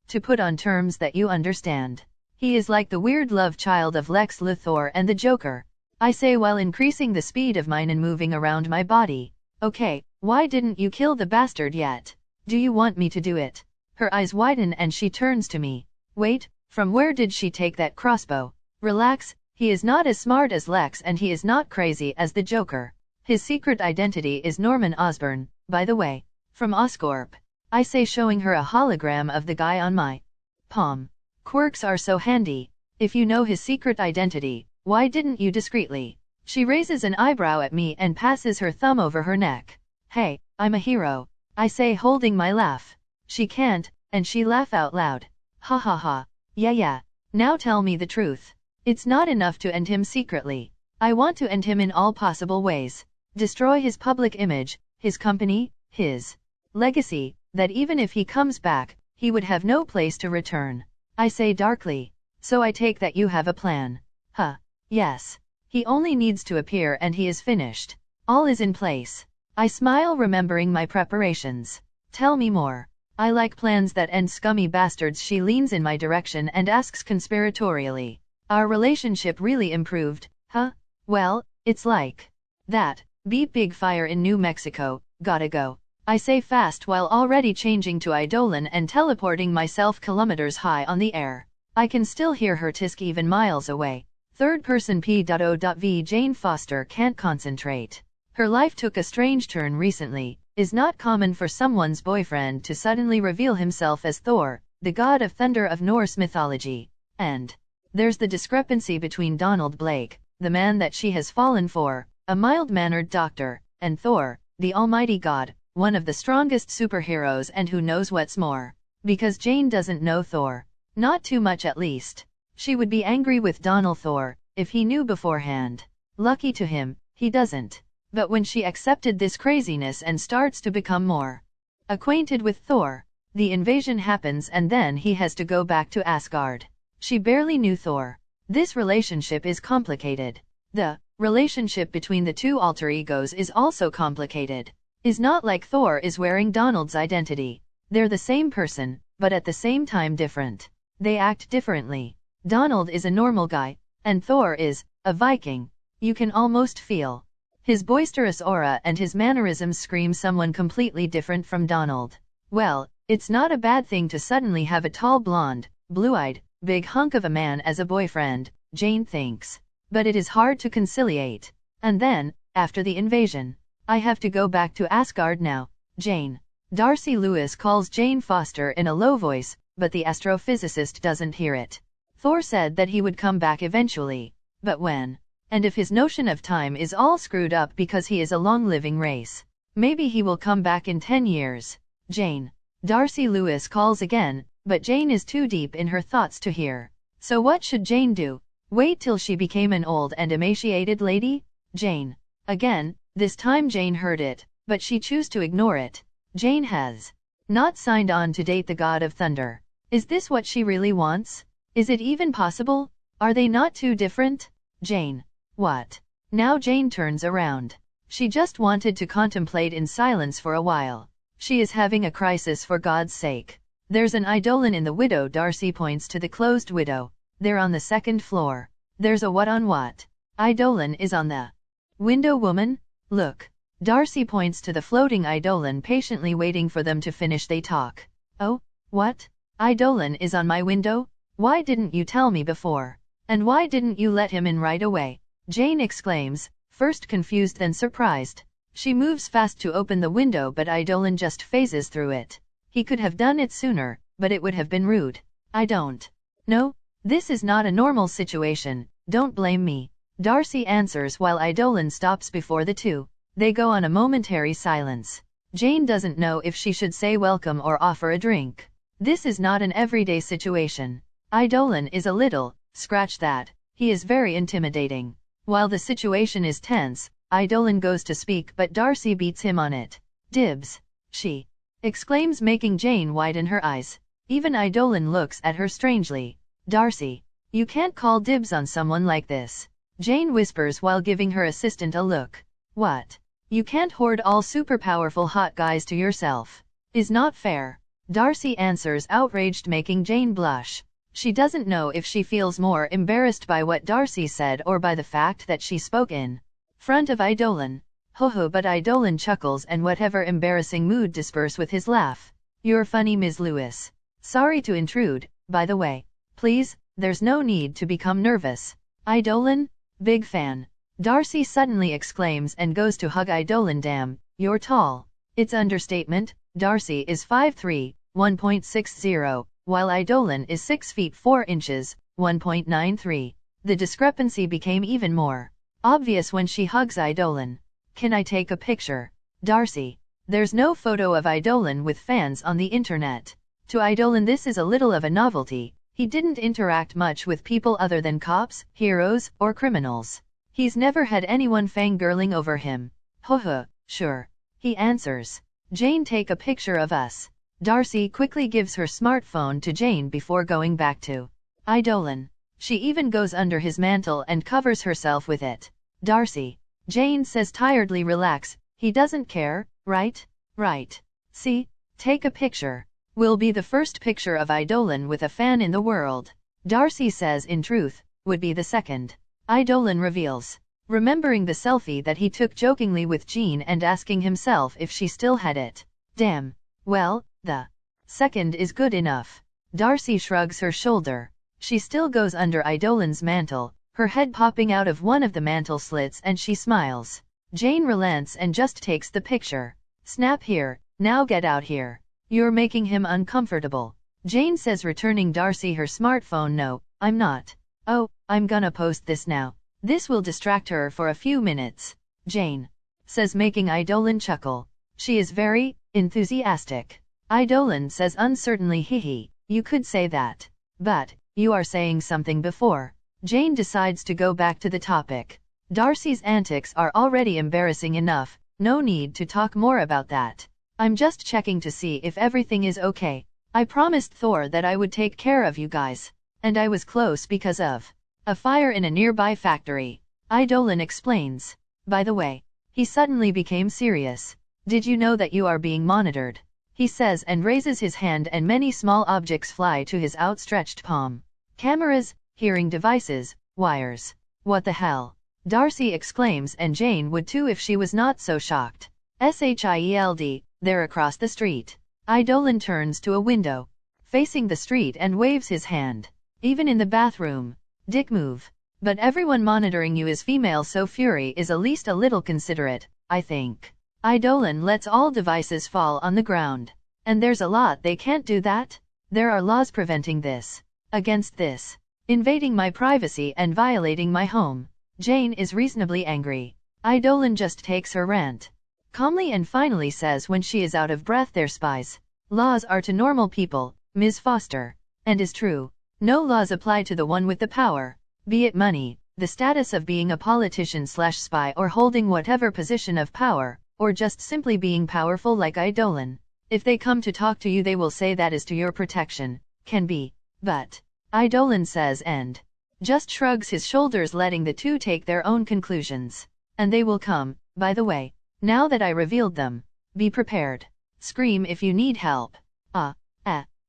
To put on terms that you understand. He is like the weird love child of Lex Luthor and the Joker. I say while increasing the speed of mine and moving around my body. Okay, why didn't you kill the bastard yet? Do you want me to do it? Her eyes widen and she turns to me. Wait, from where did she take that crossbow? Relax, he is not as smart as Lex and he is not crazy as the Joker. His secret identity is Norman Osborn, by the way. From Oscorp. I say showing her a hologram of the guy on my palm. Quirks are so handy. If you know his secret identity, why didn't you discreetly? She raises an eyebrow at me and passes her thumb over her neck. Hey, I'm a hero. I say holding my laugh. She can't, and she laugh out loud. Ha ha ha. Yeah. Now tell me the truth. It's not enough to end him secretly. I want to end him in all possible ways. Destroy his public image, his company, his legacy, that even if he comes back, he would have no place to return. I say darkly. So I take that you have a plan. Huh. Yes. He only needs to appear and he is finished. All is in place. I smile remembering my preparations. Tell me more. I like plans that end scummy bastards. She leans in my direction and asks conspiratorially. Our relationship really improved, huh? Well, it's like that. Beep big fire in New Mexico, gotta go. I say fast while already changing to Idolan and teleporting myself kilometers high on the air. I can still hear her tisk even miles away. Third person P.O.V. Jane Foster can't concentrate. Her life took a strange turn recently. Is not common for someone's boyfriend to suddenly reveal himself as Thor, the god of thunder of Norse mythology. And there's the discrepancy between Donald Blake, the man that she has fallen for, a mild-mannered doctor, and Thor, the almighty god, one of the strongest superheroes and who knows what's more. Because Jane doesn't know Thor. Not too much at least. She would be angry with Donald Thor, if he knew beforehand. Lucky to him, he doesn't. But when she accepted this craziness and starts to become more acquainted with Thor, the invasion happens and then he has to go back to Asgard. She barely knew Thor. This relationship is complicated. The relationship between the two alter egos is also complicated. Is not like Thor is wearing Donald's identity. They're the same person, but at the same time different. They act differently. Donald is a normal guy, And Thor is a Viking. You can almost feel his boisterous aura, and his mannerisms scream someone completely different from Donald. Well, it's not a bad thing to suddenly have a tall blonde, blue-eyed, big hunk of a man as a boyfriend, Jane thinks. But it is hard to conciliate. And then, after the invasion, I have to go back to Asgard now, Jane. Darcy Lewis calls Jane Foster in a low voice, but the astrophysicist doesn't hear it. Thor said that he would come back eventually. But when? And if his notion of time is all screwed up because he is a long-living race, maybe he will come back in 10 years. Jane. Darcy Lewis calls again, but Jane is too deep in her thoughts to hear. So what should Jane do? Wait till she became an old and emaciated lady? Jane. Again, this time Jane heard it, but she chose to ignore it. Jane has not signed on to date the God of Thunder. Is this what she really wants? Is it even possible? Are they not too different? Jane. What? Now Jane turns around. She just wanted to contemplate in silence for a while. She is having a crisis, for God's sake. There's an Idolan in the widow. Darcy points to the closed widow. They're on the 2nd floor. There's a what on what? Idolan is on the window, woman. Look. Darcy points to the floating Idolan, patiently waiting for them to finish. They talk. Oh, what? Idolan is on my window? Why didn't you tell me before? And why didn't you let him in right away? Jane exclaims, first confused then surprised. She moves fast to open the window, but Idolan just phases through it. He could have done it sooner, but it would have been rude. I don't know. This is not a normal situation. Don't blame me. Darcy answers while Idolan stops before the two. They go on a momentary silence. Jane doesn't know if she should say welcome or offer a drink. This is not an everyday situation. Idolan is a little, scratch that, he is very intimidating. While the situation is tense, Idolan goes to speak, but Darcy beats him on it. Dibs. She exclaims, making Jane widen her eyes. Even Idolan looks at her strangely. Darcy, you can't call dibs on someone like this. Jane whispers while giving her assistant a look. What? You can't hoard all super powerful hot guys to yourself. Is not fair. Darcy answers, outraged, making Jane blush. She doesn't know if she feels more embarrassed by what Darcy said or by the fact that she spoke in front of Idolan. Ho ho, but Idolan chuckles and whatever embarrassing mood disperse with his laugh. You're funny, Ms. Lewis. Sorry to intrude, by the way. Please, there's no need to become nervous. Idolan? Big fan. Darcy suddenly exclaims and goes to hug Idolan. Damn, you're tall. It's understatement. Darcy is 5'3", 1.60. While Idolan is 6 feet 4 inches, 1.93. The discrepancy became even more obvious when she hugs Idolan. Can I take a picture? Darcy. There's no photo of Idolan with fans on the internet. To Idolan this is a little of a novelty. He didn't interact much with people other than cops, heroes, or criminals. He's never had anyone fangirling over him. Ho, sure. He answers. Jane, take a picture of us. Darcy quickly gives her smartphone to Jane before going back to Idolan. She even goes under his mantle and covers herself with it. Darcy. Jane says tiredly, relax, he doesn't care, right? Right. See? Take a picture. Will be the first picture of Idolan with a fan in the world. Darcy says in truth, would be the second. Idolan reveals, remembering the selfie that he took jokingly with Jean and asking himself if she still had it. Damn. Well, the second is good enough. Darcy shrugs her shoulder. She still goes under Idolan's mantle, her head popping out of one of the mantle slits, and she smiles. Jane relents and just takes the picture. Snap here, now get out here. You're making him uncomfortable. Jane says, returning Darcy her smartphone. No, I'm not. Oh, I'm gonna post this now. This will distract her for a few minutes. Jane says, making Idolan chuckle. She is very enthusiastic. Idolan says uncertainly, hee, you could say that. But, you are saying something before. Jane decides to go back to the topic. Darcy's antics are already embarrassing enough, no need to talk more about that. I'm just checking to see if everything is okay. I promised Thor that I would take care of you guys. And I was close because of a fire in a nearby factory. Idolan explains. By the way, he suddenly became serious. Did you know that you are being monitored? He says and raises his hand, and many small objects fly to his outstretched palm. Cameras, hearing devices, Wires. What the hell? Darcy exclaims, and Jane would too if she was not so shocked. SHIELD, there across the street. Idolan turns to a window, facing the street, and waves his hand. Even in the bathroom. Dick move. But everyone monitoring you is female, so Fury is at least a little considerate, I think. Idolan lets all devices fall on the ground. And there's a lot they can't do that. There are laws preventing this. Against this. Invading my privacy and violating my home. Jane is reasonably angry. Idolan just takes her rant calmly and finally says when she is out of breath, "They're spies. Laws are to normal people, Ms. Foster." And is true. No laws apply to the one with the power. Be it money, the status of being a politician/spy, or holding whatever position of power, or just simply being powerful like Idolan. If they come to talk to you, they will say that is to your protection. Can be. But Idolan says and just shrugs his shoulders, letting the two take their own conclusions. And they will come, by the way, now that I revealed them. Be prepared. Scream if you need help.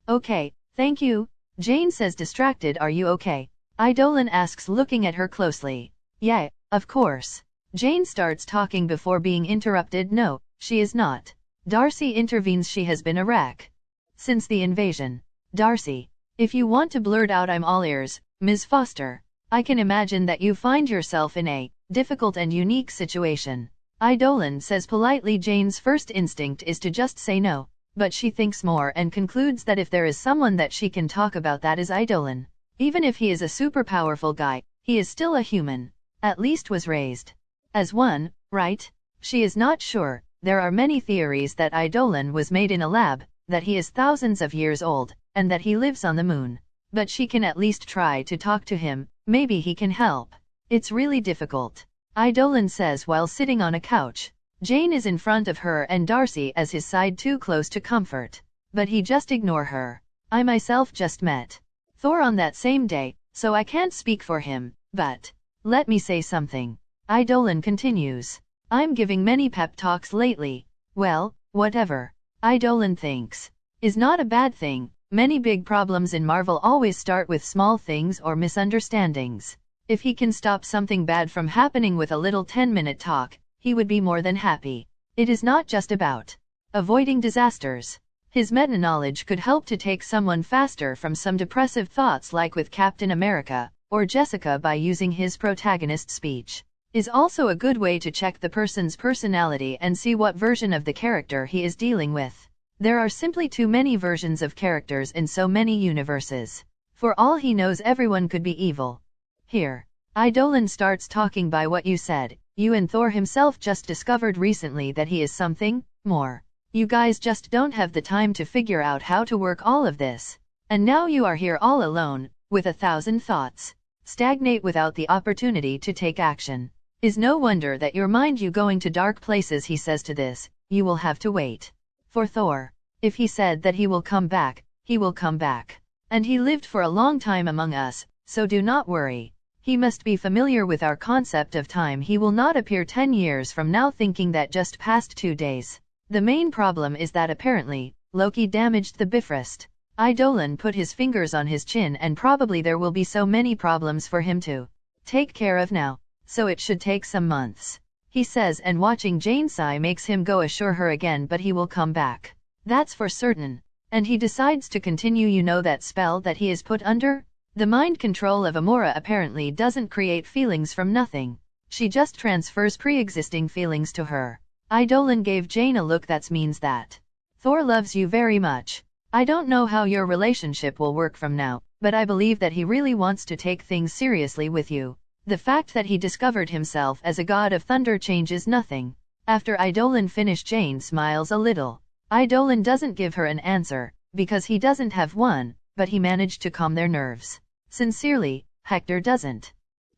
Okay, thank you, Jane says, distracted. Are you okay? Idolan asks, looking at her closely. Yeah, of course. Jane starts talking before being interrupted. No, she is not. Darcy intervenes. She has been a wreck since the invasion. Darcy, if you want to blurt out, I'm all ears, Ms. Foster. I can imagine that you find yourself in a difficult and unique situation. Idolan says politely. Jane's first instinct is to just say no, but she thinks more and concludes that if there is someone that she can talk about, that is Idolan. Even if he is a super powerful guy, he is still a human. At least was raised as one, right? She is not sure. There are many theories that Idolan was made in a lab, that he is thousands of years old, and that he lives on the moon. But she can at least try to talk to him. Maybe he can help. It's really difficult, Idolan says while sitting on a couch. Jane is in front of her and Darcy as his side, too close to comfort. But he just ignore her. I myself just met Thor on that same day, so I can't speak for him, but let me say something. Idolan continues. I'm giving many pep talks lately. Well, whatever Idolan thinks is not a bad thing. Many big problems in Marvel always start with small things or misunderstandings. If he can stop something bad from happening with a little 10-minute talk, he would be more than happy. It is not just about avoiding disasters. His meta-knowledge could help to take someone faster from some depressive thoughts, like with Captain America or Jessica, by using his protagonist speech. Is also a good way to check the person's personality and see what version of the character he is dealing with. There are simply too many versions of characters in so many universes. For all he knows, everyone could be evil. Here, Idolan starts talking. By what you said, you and Thor himself just discovered recently that he is something more. You guys just don't have the time to figure out how to work all of this. And now you are here all alone, with 1,000 thoughts. Stagnate without the opportunity to take action. Is no wonder that your mind you going to dark places. He says to this, you will have to wait for Thor. If he said that he will come back, he will come back. And he lived for a long time among us, so do not worry. He must be familiar with our concept of time. He will not appear 10 years from now thinking that just passed 2 days. The main problem is that apparently, Loki damaged the Bifrost. Idolan put his fingers on his chin, and probably there will be so many problems for him to take care of now, so it should take some months. He says, and watching Jane sigh makes him go, assure her again, but he will come back. That's for certain. And he decides to continue. You know that spell that he is put under? The mind control of Amora apparently doesn't create feelings from nothing. She just transfers pre-existing feelings to her. Idolan gave Jane a look that means that Thor loves you very much. I don't know how your relationship will work from now, but I believe that he really wants to take things seriously with you. The fact that he discovered himself as a god of thunder changes nothing. After Idolan finished, Jane smiles a little. Idolan doesn't give her an answer, because he doesn't have one, but he managed to calm their nerves. Sincerely, Hector doesn't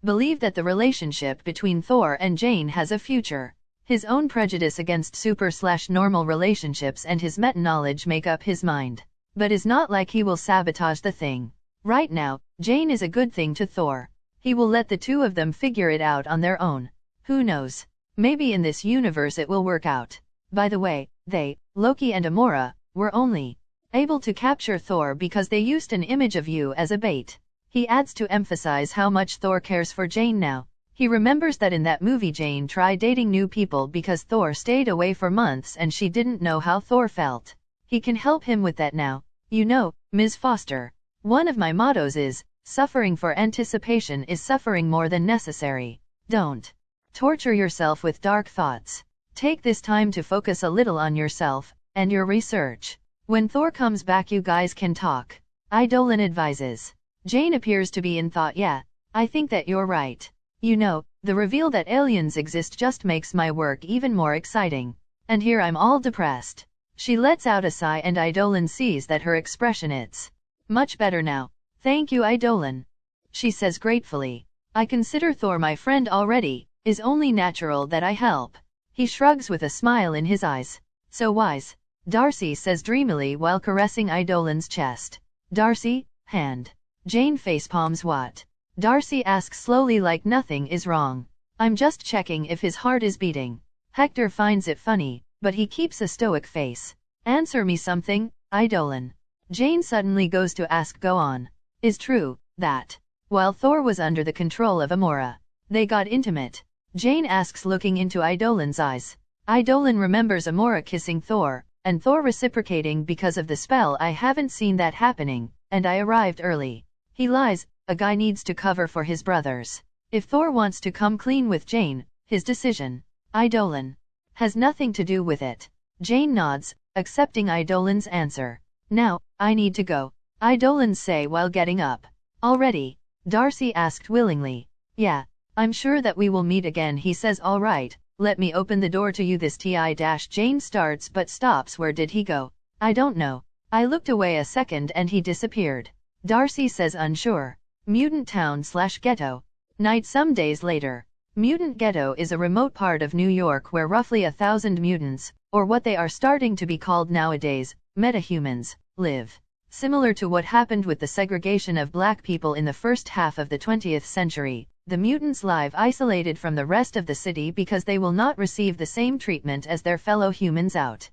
believe that the relationship between Thor and Jane has a future. His own prejudice against super/normal relationships and his meta-knowledge make up his mind. But is not like he will sabotage the thing. Right now, Jane is a good thing to Thor. He will let the two of them figure it out on their own. Who knows? Maybe in this universe it will work out. By the way, they, Loki and Amora, were only able to capture Thor because they used an image of you as a bait. He adds to emphasize how much Thor cares for Jane now. He remembers that in that movie Jane tried dating new people because Thor stayed away for months and she didn't know how Thor felt. He can help him with that now. You know, Ms. Foster, one of my mottos is, suffering for anticipation is suffering more than necessary. Don't torture yourself with dark thoughts. Take this time to focus a little on yourself and your research. When Thor comes back you guys can talk. Idolan advises. Jane appears to be in thought. Yeah, I think that you're right. You know, the reveal that aliens exist just makes my work even more exciting. And here I'm all depressed. She lets out a sigh and Idolan sees that her expression it's much better now. Thank you, Idolan. She says gratefully. I consider Thor my friend already. Is only natural that I help. He shrugs with a smile in his eyes. So wise. Darcy says dreamily while caressing Idolan's chest. Darcy, hand. Jane facepalms. What? Darcy asks slowly like nothing is wrong. I'm just checking if his heart is beating. Hector finds it funny, but he keeps a stoic face. Answer me something, Idolan. Jane suddenly goes to ask. Go on. Is true that, while Thor was under the control of Amora, they got intimate? Jane asks looking into Idolan's eyes. Idolan remembers Amora kissing Thor, and Thor reciprocating because of the spell. I haven't seen that happening, and I arrived early. He lies. A guy needs to cover for his brothers. If Thor wants to come clean with Jane, his decision. Idolan has nothing to do with it. Jane nods, accepting Idolan's answer. Now, I need to go. Idolan say while getting up. Already? Darcy asked willingly. Yeah, I'm sure that we will meet again. He says all right, let me open the door to you this Jane starts but stops. Where did he go? I don't know. I looked away a second and he disappeared. Darcy says unsure. Mutant town/ghetto. Night. Some days later. Mutant Ghetto is a remote part of New York where roughly 1,000 mutants, or what they are starting to be called nowadays, metahumans, live. Similar to what happened with the segregation of black people in the first half of the 20th century, the mutants live isolated from the rest of the city because they will not receive the same treatment as their fellow humans out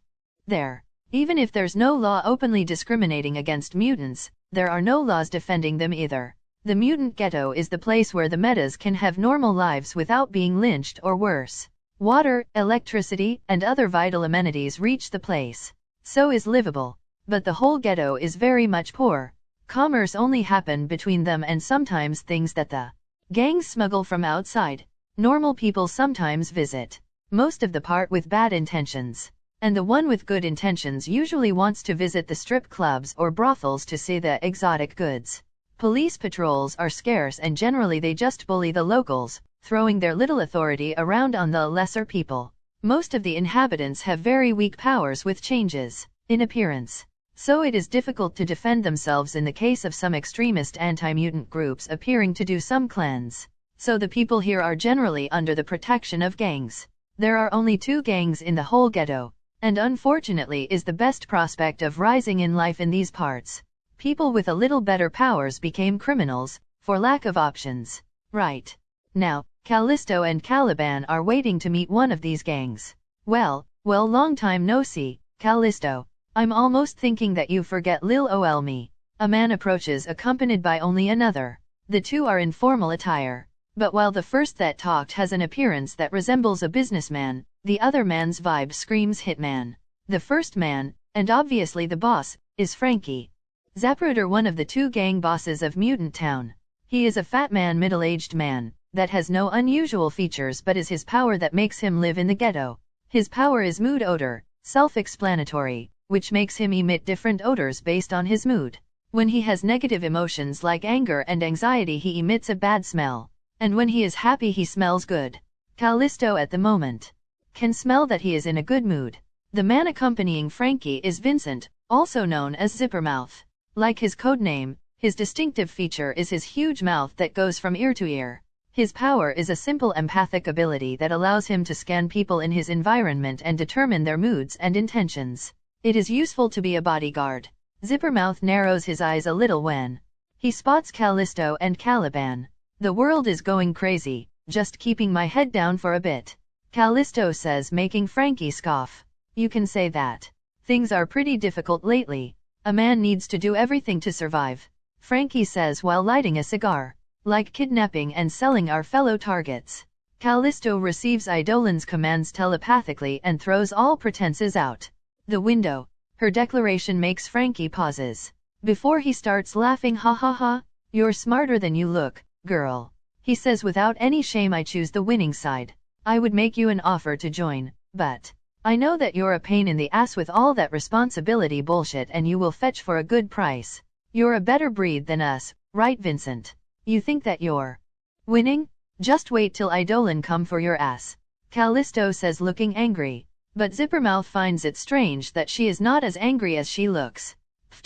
there. Even if there's no law openly discriminating against mutants, there are no laws defending them either. The mutant ghetto is the place where the metas can have normal lives without being lynched or worse. Water, electricity, and other vital amenities reach the place. So is livable. But the whole ghetto is very much poor. Commerce only happen between them and sometimes things that the gangs smuggle from outside. Normal people sometimes visit. Most of the part with bad intentions. And the one with good intentions usually wants to visit the strip clubs or brothels to see the exotic goods. Police patrols are scarce and generally they just bully the locals, throwing their little authority around on the lesser people. Most of the inhabitants have very weak powers with changes in appearance. So it is difficult to defend themselves in the case of some extremist anti-mutant groups appearing to do some cleanse. So the people here are generally under the protection of gangs. There are only 2 gangs in the whole ghetto, and unfortunately is the best prospect of rising in life in these parts. People with a little better powers became criminals, for lack of options. Right now, Callisto and Caliban are waiting to meet one of these gangs. Well, long time no see, Callisto. I'm almost thinking that you forget Lil ol me. A man approaches accompanied by only another. The two are in formal attire. But while the first that talked has an appearance that resembles a businessman, the other man's vibe screams hitman. The first man, and obviously the boss, is Frankie Zapruder, one of the 2 gang bosses of Mutant Town. He is a fat man, middle-aged man, that has no unusual features but is his power that makes him live in the ghetto. His power is mood odor, self-explanatory, which makes him emit different odors based on his mood. When he has negative emotions like anger and anxiety he emits a bad smell. And when he is happy he smells good. Callisto at the moment can smell that he is in a good mood. The man accompanying Frankie is Vincent, also known as Zippermouth. Like his codename, his distinctive feature is his huge mouth that goes from ear to ear. His power is a simple empathic ability that allows him to scan people in his environment and determine their moods and intentions. It is useful to be a bodyguard. Zippermouth narrows his eyes a little when he spots Callisto and Caliban. The world is going crazy, just keeping my head down for a bit. Callisto says, making Frankie scoff. You can say that. Things are pretty difficult lately. A man needs to do everything to survive. Frankie says while lighting a cigar. Like kidnapping and selling our fellow targets. Callisto receives Idolan's commands telepathically and throws all pretenses out the window. Her declaration makes Frankie pauses. Before he starts laughing, ha ha ha, you're smarter than you look, girl. He says without any shame, I choose the winning side. I would make you an offer to join, but I know that you're a pain in the ass with all that responsibility bullshit and you will fetch for a good price. You're a better breed than us, right Vincent? You think that you're winning? Just wait till Idolan come for your ass. Callisto says looking angry, but Zippermouth finds it strange that she is not as angry as she looks.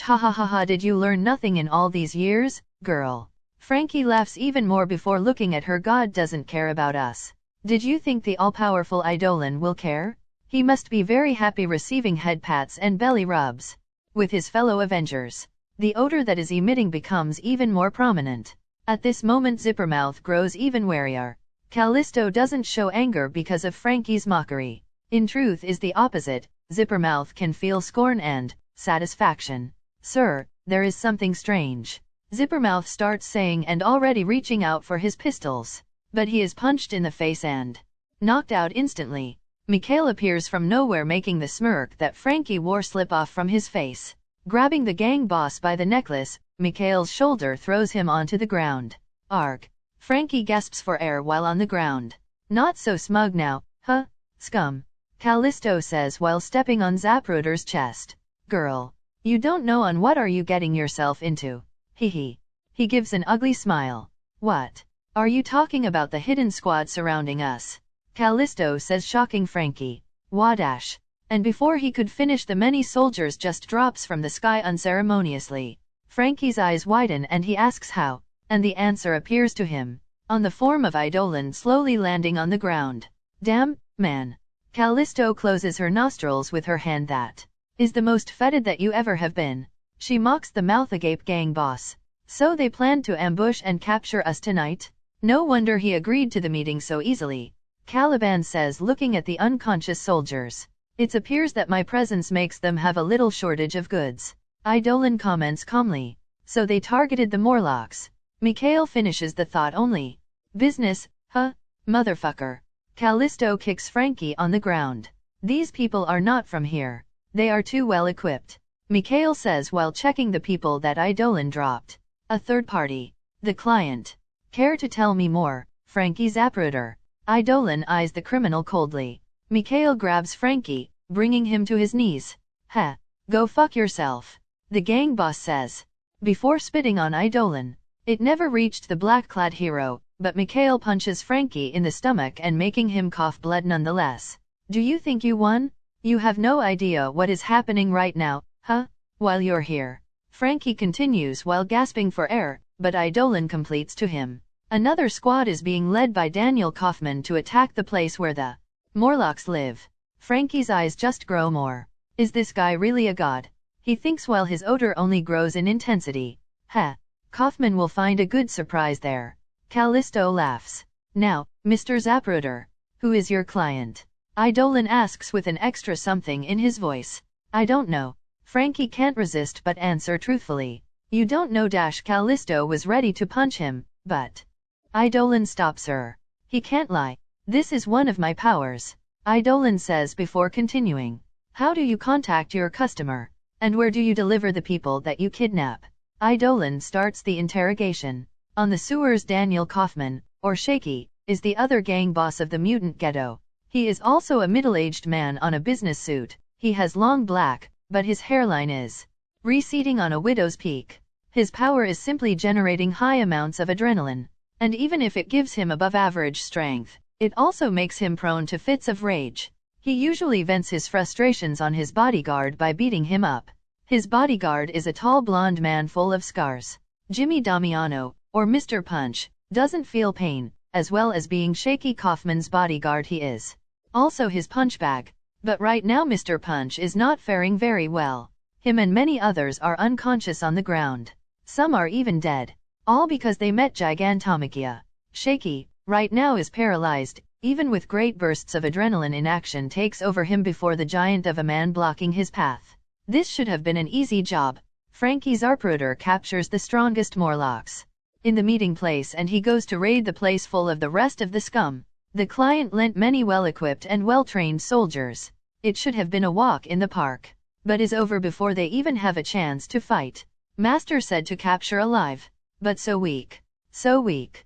Ha ha ha ha, did you learn nothing in all these years, girl? Frankie laughs even more before looking at her. God doesn't care about us. Did you think the all-powerful Idolan will care? He must be very happy receiving head pats and belly rubs with his fellow Avengers. The odor that is emitting becomes even more prominent. At this moment Zippermouth grows even warier. Callisto doesn't show anger because of Frankie's mockery. In truth is the opposite. Zippermouth can feel scorn and satisfaction. Sir, there is something strange. Zippermouth starts saying and already reaching out for his pistols. But he is punched in the face and knocked out instantly. Mikhail appears from nowhere, making the smirk that Frankie wore slip off from his face. Grabbing the gang boss by the necklace, Mikhail's shoulder throws him onto the ground. Arg. Frankie gasps for air while on the ground. Not so smug now, huh, scum? Callisto says while stepping on Zapruder's chest. Girl. You don't know on what are you getting yourself into. Hee. He gives an ugly smile. What? Are you talking about the hidden squad surrounding us? Callisto says, shocking Frankie. Wadash. And before he could finish, the many soldiers just drops from the sky unceremoniously. Frankie's eyes widen and he asks how, and the answer appears to him on the form of Idolan slowly landing on the ground. Damn, man. Callisto closes her nostrils with her hand. That is the most fetid that you ever have been. She mocks the mouth agape gang boss. So they planned to ambush and capture us tonight? No wonder he agreed to the meeting so easily. Caliban says, looking at the unconscious soldiers. It appears that my presence makes them have a little shortage of goods. Idolan comments calmly. So they targeted the Morlocks. Mikhail finishes the thought only. Business, huh? Motherfucker. Callisto kicks Frankie on the ground. These people are not from here. They are too well equipped. Mikhail says while checking the people that Idolan dropped. A third party. The client. Care to tell me more, Frankie Zapruder? Idolan eyes the criminal coldly. Mikhail grabs Frankie, bringing him to his knees. Heh. Go fuck yourself. The gang boss says. Before spitting on Idolan. It never reached the black-clad hero, but Mikhail punches Frankie in the stomach and making him cough blood nonetheless. Do you think you won? You have no idea what is happening right now, huh? While you're here. Frankie continues while gasping for air, but Idolan completes to him. Another squad is being led by Daniel Kaufman to attack the place where the Morlocks live. Frankie's eyes just grow more. Is this guy really a god? He thinks while his odor only grows in intensity. Heh. Kaufman will find a good surprise there. Callisto laughs. Now, Mr. Zapruder, who is your client? Idolan asks with an extra something in his voice. I don't know. Frankie can't resist but answer truthfully. You don't know. Callisto was ready to punch him, but Idolan stops her. He can't lie. This is one of my powers. Idolan says before continuing. How do you contact your customer? And where do you deliver the people that you kidnap? Idolan starts the interrogation. On the sewers, Daniel Kaufman, or Shaky, is the other gang boss of the mutant ghetto. He is also a middle-aged man on a business suit. He has long black, but his hairline is receding on a widow's peak. His power is simply generating high amounts of adrenaline. And even if it gives him above-average strength, it also makes him prone to fits of rage. He usually vents his frustrations on his bodyguard by beating him up. His bodyguard is a tall blonde man full of scars. Jimmy Damiano, or Mr. Punch, doesn't feel pain, as well as being Shaky Kaufman's bodyguard he is also his punch bag. But right now Mr. Punch is not faring very well. Him and many others are unconscious on the ground. Some are even dead. All because they met Gigantomachia. Shaky, right now is paralyzed, even with great bursts of adrenaline in action takes over him before the giant of a man blocking his path. This should have been an easy job. Frankie Zarpruder captures the strongest Morlocks in the meeting place and he goes to raid the place full of the rest of the scum. The client lent many well-equipped and well-trained soldiers. It should have been a walk in the park, but is over before they even have a chance to fight. Master said to capture alive, but so weak. So weak.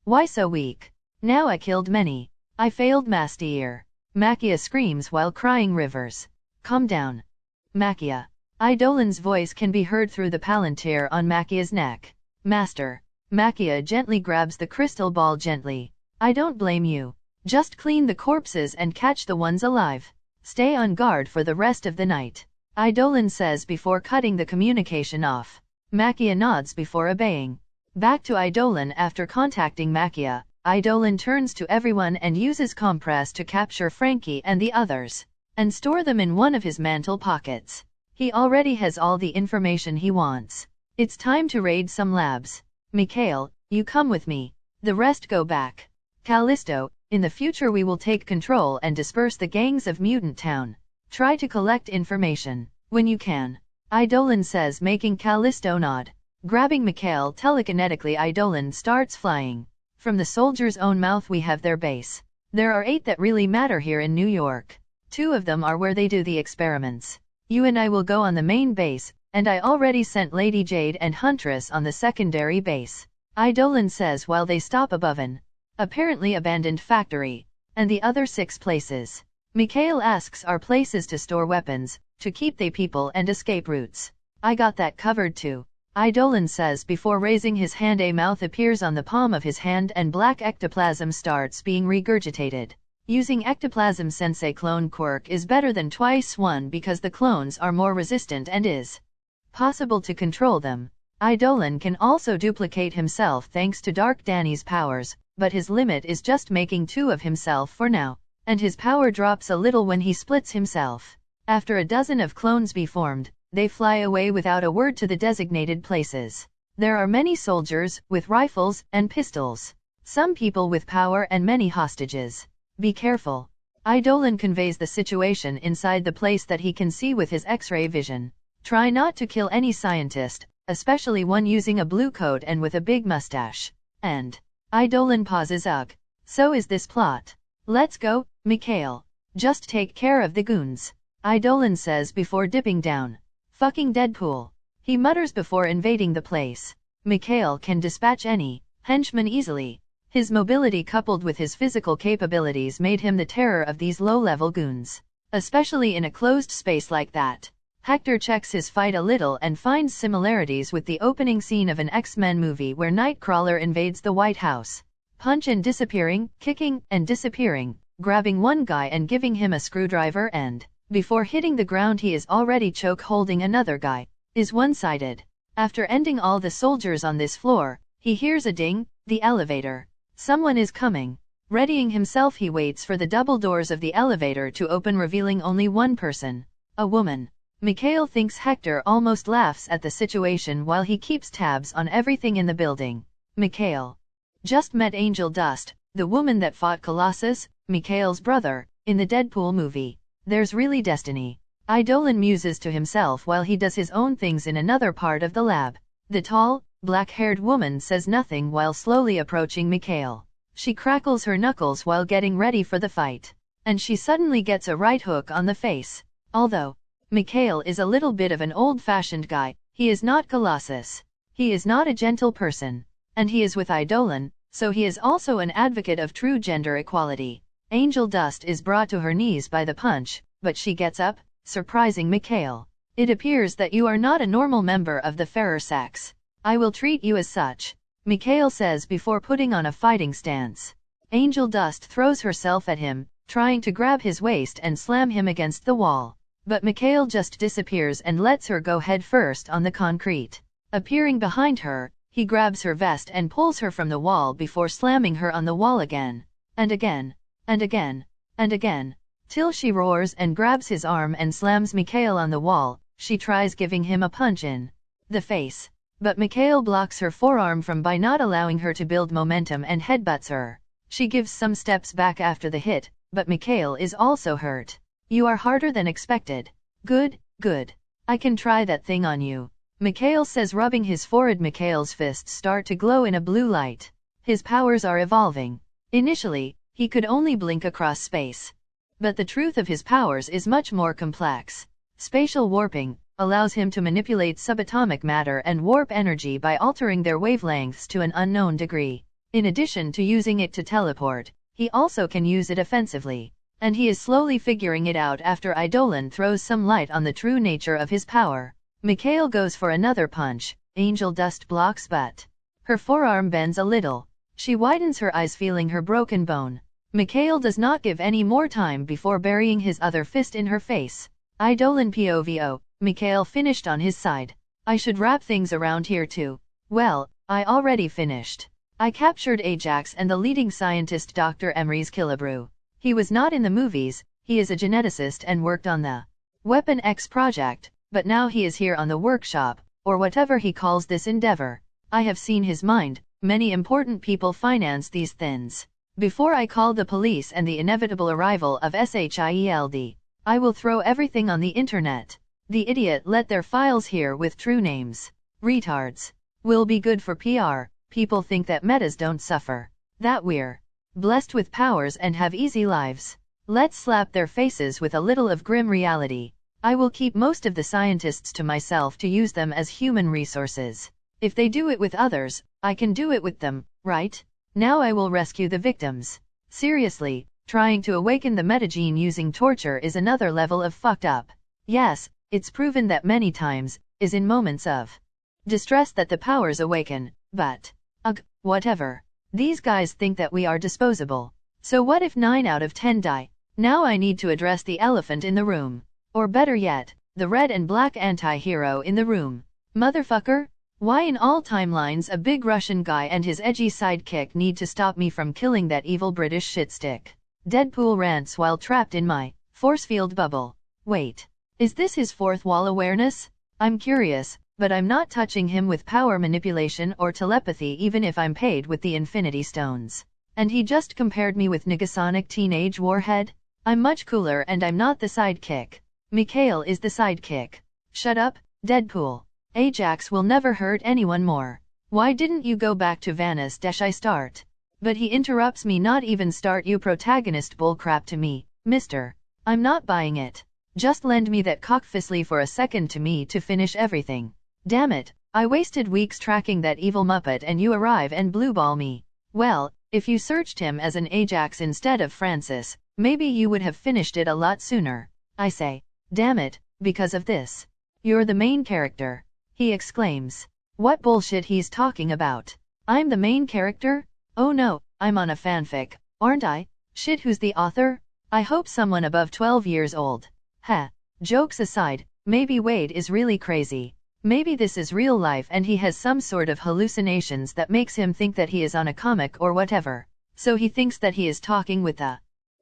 Why so weak? Now I killed many. I failed Master. Makia screams while crying rivers. Calm down. Makia. Idolan's voice can be heard through the palantir on Makia's neck. Master. Makia gently grabs the crystal ball gently. I don't blame you. Just clean the corpses and catch the ones alive. Stay on guard for the rest of the night. Idolan says before cutting the communication off. Makia nods before obeying. Back to Idolan after contacting Makia. Idolan turns to everyone and uses compress to capture Frankie and the others, and store them in one of his mantle pockets. He already has all the information he wants. It's time to raid some labs. Mikhail, you come with me. The rest go back. Callisto, in the future we will take control and disperse the gangs of Mutant Town. Try to collect information, when you can. Idolan says making Callisto nod. Grabbing Mikhail telekinetically Idolan starts flying. From the soldier's own mouth we have their base. There are 8 that really matter here in New York. 2 of them are where they do the experiments. You and I will go on the main base, and I already sent Lady Jade and Huntress on the secondary base. Idolan says while they stop above an apparently abandoned factory, and the other 6 places. Mikhail asks are places to store weapons, to keep the people and escape routes. I got that covered too. Idolan says before raising his hand. A mouth appears on the palm of his hand and black ectoplasm starts being regurgitated. Using ectoplasm sensei clone quirk is better than twice one because the clones are more resistant and is possible to control them. Idolan can also duplicate himself thanks to Dark Danny's powers, but his limit is just making 2 of himself for now, and his power drops a little when he splits himself. After a dozen of clones be formed, they fly away without a word to the designated places. There are many soldiers, with rifles and pistols. Some people with power and many hostages. Be careful. Idolan conveys the situation inside the place that he can see with his X-ray vision. Try not to kill any scientist, especially one using a blue coat and with a big mustache. And Idolan pauses. Ugh. So is this plot. Let's go, Mikhail. Just take care of the goons. Idolan says before dipping down. Fucking Deadpool. He mutters before invading the place. Mikhail can dispatch any henchman easily. His mobility coupled with his physical capabilities made him the terror of these low-level goons, especially in a closed space like that. Hector checks his fight a little and finds similarities with the opening scene of an X-Men movie where Nightcrawler invades the White House. Punch and disappearing, kicking and disappearing, grabbing one guy and giving him a screwdriver and, before hitting the ground he is already choke holding another guy, is one-sided. After ending all the soldiers on this floor, he hears a ding, the elevator. Someone is coming. Readying himself he waits for the double doors of the elevator to open revealing only one person. A woman. Mikhail thinks Hector almost laughs at the situation while he keeps tabs on everything in the building. Mikhail just met Angel Dust, the woman that fought Colossus, Mikhail's brother, in the Deadpool movie. There's really destiny. Idolan muses to himself while he does his own things in another part of the lab. The tall, black-haired woman says nothing while slowly approaching Mikhail. She crackles her knuckles while getting ready for the fight. And she suddenly gets a right hook on the face. Although Mikhail is a little bit of an old-fashioned guy, he is not Colossus. He is not a gentle person. And he is with Idolan, so he is also an advocate of true gender equality. Angel Dust is brought to her knees by the punch, but she gets up, surprising Mikhail. It appears that you are not a normal member of the fairer sex. I will treat you as such, Mikhail says before putting on a fighting stance. Angel Dust throws herself at him, trying to grab his waist and slam him against the wall. But Mikhail just disappears and lets her go head first on the concrete. Appearing behind her, he grabs her vest and pulls her from the wall before slamming her on the wall again. And again. And again. And again. Till she roars and grabs his arm and slams Mikhail on the wall. She tries giving him a punch in the face. But Mikhail blocks her forearm by not allowing her to build momentum and headbutts her. She gives some steps back after the hit, but Mikhail is also hurt. You are harder than expected. Good, good. I can try that thing on you, Mikhail says, rubbing his forehead. Mikhail's fists start to glow in a blue light. His powers are evolving. Initially, he could only blink across space. But the truth of his powers is much more complex. Spatial warping allows him to manipulate subatomic matter and warp energy by altering their wavelengths to an unknown degree. In addition to using it to teleport, he also can use it offensively. And he is slowly figuring it out after Idolan throws some light on the true nature of his power. Mikhail goes for another punch. Angel Dust blocks, but her forearm bends a little. She widens her eyes, feeling her broken bone. Mikhail does not give any more time before burying his other fist in her face. Idolan POVO, Mikhail finished on his side. I should wrap things around here too. Well, I already finished. I captured Ajax and the leading scientist Dr. Emery's Killgrave. He was not in the movies, he is a geneticist and worked on the Weapon X project, but now he is here on the workshop, or whatever he calls this endeavor. I have seen his mind. Many important people finance these things. Before I call the police and the inevitable arrival of SHIELD, I will throw everything on the internet. The idiot let their files here with true names. Retards. Will be good for PR. People think that metas don't suffer. That we're blessed with powers and have easy lives. Let's slap their faces with a little of grim reality. I will keep most of the scientists to myself to use them as human resources. If they do it with others, I can do it with them, right? Now I will rescue the victims. Seriously, trying to awaken the metagene using torture is another level of fucked up. Yes, it's proven that many times, is in moments of distress that the powers awaken, but ugh, whatever. These guys think that we are disposable. So what if 9 out of 10 die? Now I need to address the elephant in the room. Or better yet, the red and black anti-hero in the room. Motherfucker? Why in all timelines a big Russian guy and his edgy sidekick need to stop me from killing that evil British shitstick? Deadpool rants while trapped in my force field bubble. Wait. Is this his fourth wall awareness? I'm curious, but I'm not touching him with power manipulation or telepathy even if I'm paid with the Infinity Stones. And he just compared me with Negasonic Teenage Warhead? I'm much cooler and I'm not the sidekick. Mikhail is the sidekick. Shut up, Deadpool. Ajax will never hurt anyone more. Why didn't you go back to Venice? I start. But he interrupts me. Not even start, you protagonist bullcrap to me, mister. I'm not buying it. Just lend me that cockfistly for a second to me to finish everything. Damn it, I wasted weeks tracking that evil Muppet and you arrive and blueball me. Well, if you searched him as an Ajax instead of Francis, maybe you would have finished it a lot sooner. I say, damn it, because of this. You're the main character. He exclaims. What bullshit he's talking about? I'm the main character? Oh no, I'm on a fanfic, aren't I? Shit, who's the author? I hope someone above 12 years old. Heh. Jokes aside, maybe Wade is really crazy. Maybe this is real life and he has some sort of hallucinations that makes him think that he is on a comic or whatever. So he thinks that he is talking with the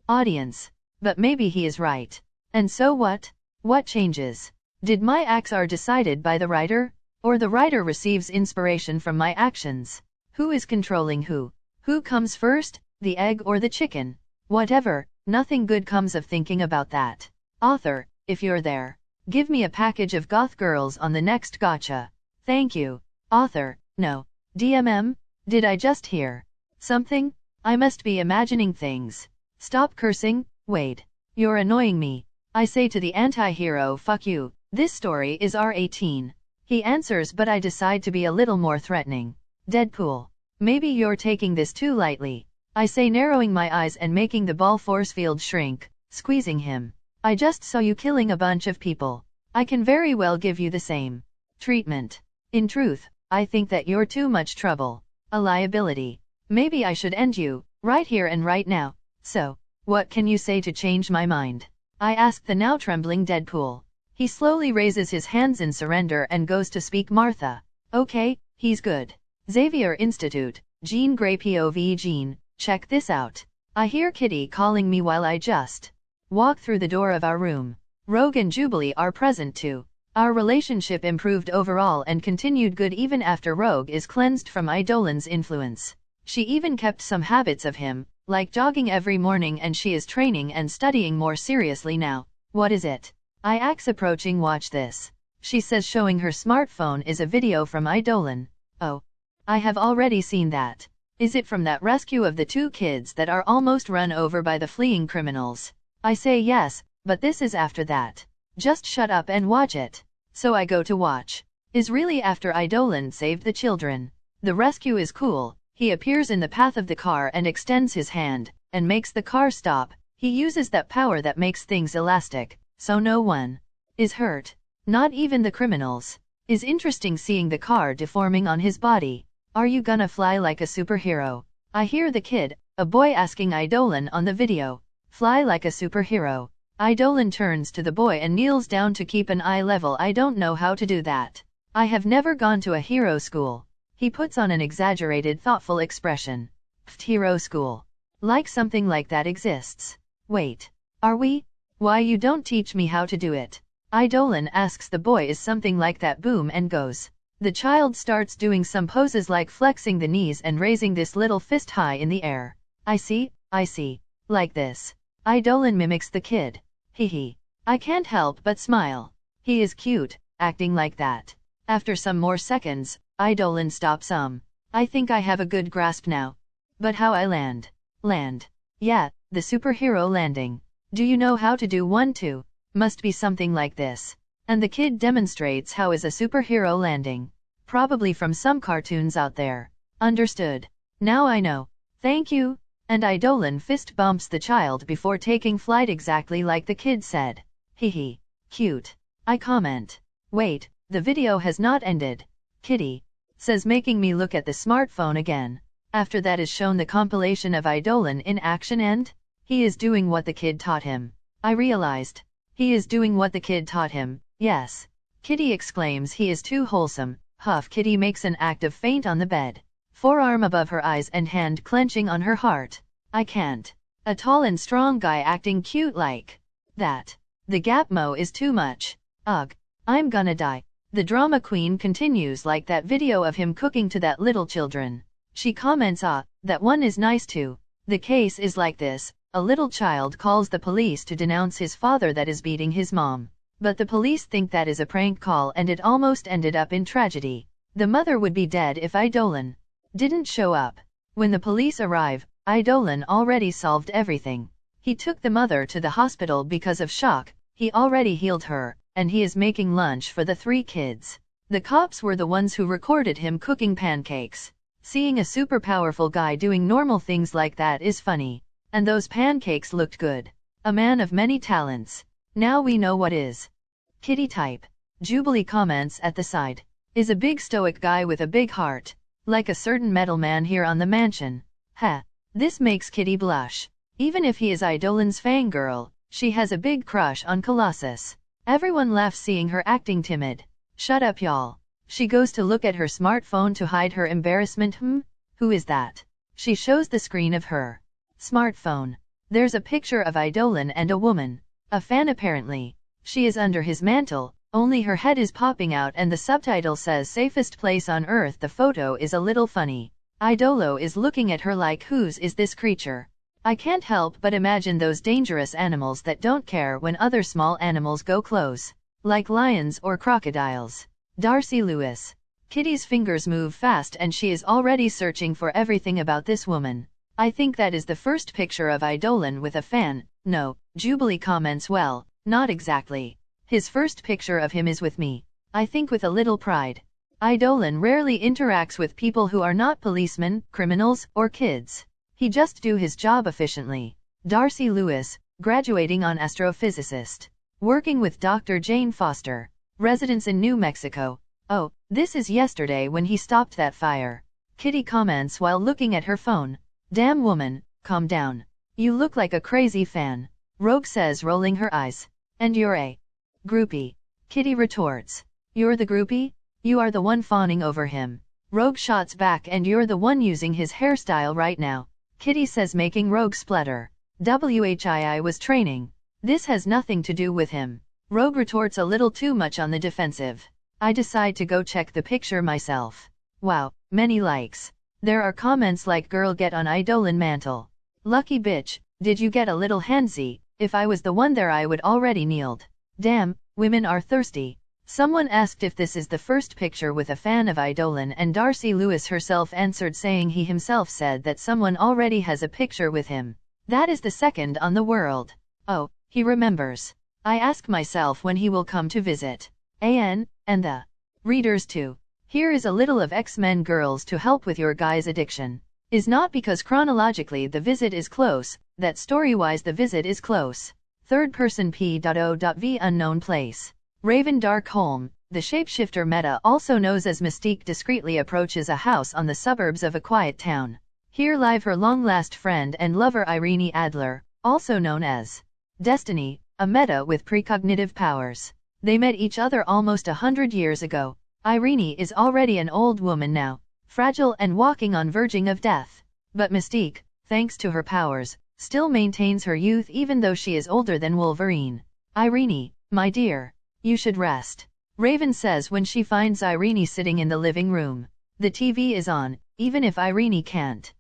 audience. But maybe he is right. And so what? What changes? Did my acts are decided by the writer? Or the writer receives inspiration from my actions? Who is controlling who? Who comes first, the egg or the chicken? Whatever, nothing good comes of thinking about that. Author, if you're there, give me a package of goth girls on the next gacha. Thank you. Author, no. DMM? Did I just hear something? I must be imagining things. Stop cursing, Wade. You're annoying me. I say to the anti-hero, fuck you. This story is R18. He answers, but I decide to be a little more threatening. Deadpool. Maybe you're taking this too lightly. I say, narrowing my eyes and making the ball force field shrink, squeezing him. I just saw you killing a bunch of people. I can very well give you the same treatment. In truth, I think that you're too much trouble. A liability. Maybe I should end you, right here and right now. So, what can you say to change my mind? I ask the now trembling Deadpool. He slowly raises his hands in surrender and goes to speak. Martha. Okay, he's good. Xavier Institute, Jean Grey POV. Jean, check this out. I hear Kitty calling me while I just walk through the door of our room. Rogue and Jubilee are present too. Our relationship improved overall and continued good even after Rogue is cleansed from Idolan's influence. She even kept some habits of him, like jogging every morning, and she is training and studying more seriously now. What is it? I axe, approaching. Watch this. She says showing her smartphone is a video from Idolan. Oh. I have already seen that. Is it from that rescue of the 2 kids that are almost run over by the fleeing criminals? I say yes, but this is after that. Just shut up and watch it. So I go to watch. Is really after Idolan saved the children. The rescue is cool. He appears in the path of the car and extends his hand, and makes the car stop. He uses that power that makes things elastic, so no one is hurt. Not even the criminals. Is interesting seeing the car deforming on his body. Are you gonna fly like a superhero? I hear the kid, a boy asking Idolan on the video. Fly like a superhero. Idolan turns to the boy and kneels down to keep an eye level. I don't know how to do that. I have never gone to a hero school. He puts on an exaggerated thoughtful expression. Hero school. Like something like that exists. Wait. Are we? Why you don't teach me how to do it? Idolan asks the boy is something like that boom and goes. The child starts doing some poses like flexing the knees and raising this little fist high in the air. I see. Like this. Idolan mimics the kid. Hee. I can't help but smile. He is cute, acting like that. After some more seconds, Idolan stops. I think I have a good grasp now. But how I land? Yeah, the superhero landing. Do you know how to do one too? Must be something like this. And the kid demonstrates how is a superhero landing. Probably from some cartoons out there. Understood. Now I know. Thank you. And Idolan fist bumps the child before taking flight exactly like the kid said. Hee. Cute. I comment. Wait, the video has not ended. Kitty says making me look at the smartphone again. After that is shown the compilation of Idolan in action and he is doing what the kid taught him. I realized. He is doing what the kid taught him. Yes. Kitty exclaims he is too wholesome. Huff. Kitty makes an active feint on the bed. Forearm above her eyes and hand clenching on her heart. I can't. A tall and strong guy acting cute like that. The gapmo is too much. Ugh. I'm gonna die. The drama queen continues like that video of him cooking to that little children. She comments that one is nice too. The case is like this. A little child calls the police to denounce his father that is beating his mom. But the police think that is a prank call and it almost ended up in tragedy. The mother would be dead if Idolan didn't show up. When the police arrive, Idolan already solved everything. He took the mother to the hospital because of shock. He already healed her, and he is making lunch for the 3 kids. The cops were the ones who recorded him cooking pancakes. Seeing a super powerful guy doing normal things like that is funny. And those pancakes looked good. A man of many talents. Now we know what is Kitty type. Jubilee comments at the side. Is a big stoic guy with a big heart. Like a certain metal man here on the mansion. This makes Kitty blush. Even if he is Idolan's fangirl, she has a big crush on Colossus. Everyone laughs seeing her acting timid. Shut up y'all. She goes to look at her smartphone to hide her embarrassment. Who is that? She shows the screen of her smartphone. There's a picture of Idolan and a woman. A fan apparently. She is under his mantle, only her head is popping out and the subtitle says safest place on earth. The photo is a little funny. Idolo is looking at her like whose is this creature? I can't help but imagine those dangerous animals that don't care when other small animals go close. Like lions or crocodiles. Darcy Lewis. Kitty's fingers move fast and she is already searching for everything about this woman. I think that is the first picture of Idolan with a fan. No, Jubilee comments well, not exactly. His first picture of him is with me. I think with a little pride. Idolan rarely interacts with people who are not policemen, criminals, or kids. He just do his job efficiently. Darcy Lewis, graduating on astrophysicist. Working with Dr. Jane Foster. Residence in New Mexico. Oh, this is yesterday when he stopped that fire. Kitty comments while looking at her phone. Damn woman, calm down. You look like a crazy fan. Rogue says rolling her eyes. And you're a groupie. Kitty retorts. You're the groupie? You are the one fawning over him. Rogue shots back and you're the one using his hairstyle right now. Kitty says making Rogue splutter. WHII was training. This has nothing to do with him. Rogue retorts a little too much on the defensive. I decide to go check the picture myself. Wow, many likes. There are comments like girl get on Idolan mantle. Lucky bitch, did you get a little handsy? If I was the one there I would already kneeled. Damn, women are thirsty. Someone asked if this is the first picture with a fan of Idolan, and Darcy Lewis herself answered saying he himself said that someone already has a picture with him. That is the second on the world. Oh, he remembers. I ask myself when he will come to visit. And the readers too. Here is a little of X-Men girls to help with your guy's addiction. Is not because chronologically the visit is close, that story-wise the visit is close. Third person P.O.V. unknown place. Raven Darkholme, the shapeshifter Meta also known as Mystique, discreetly approaches a house on the suburbs of a quiet town. Here live her long-last friend and lover Irene Adler, also known as Destiny, a Meta with precognitive powers. They met each other almost 100 years ago. Irene is already an old woman now, fragile and walking on verging of death. But Mystique, thanks to her powers, still maintains her youth even though she is older than Wolverine. Irene, my dear, you should rest, Raven says when she finds Irene sitting in the living room. The TV is on, even if Irene can't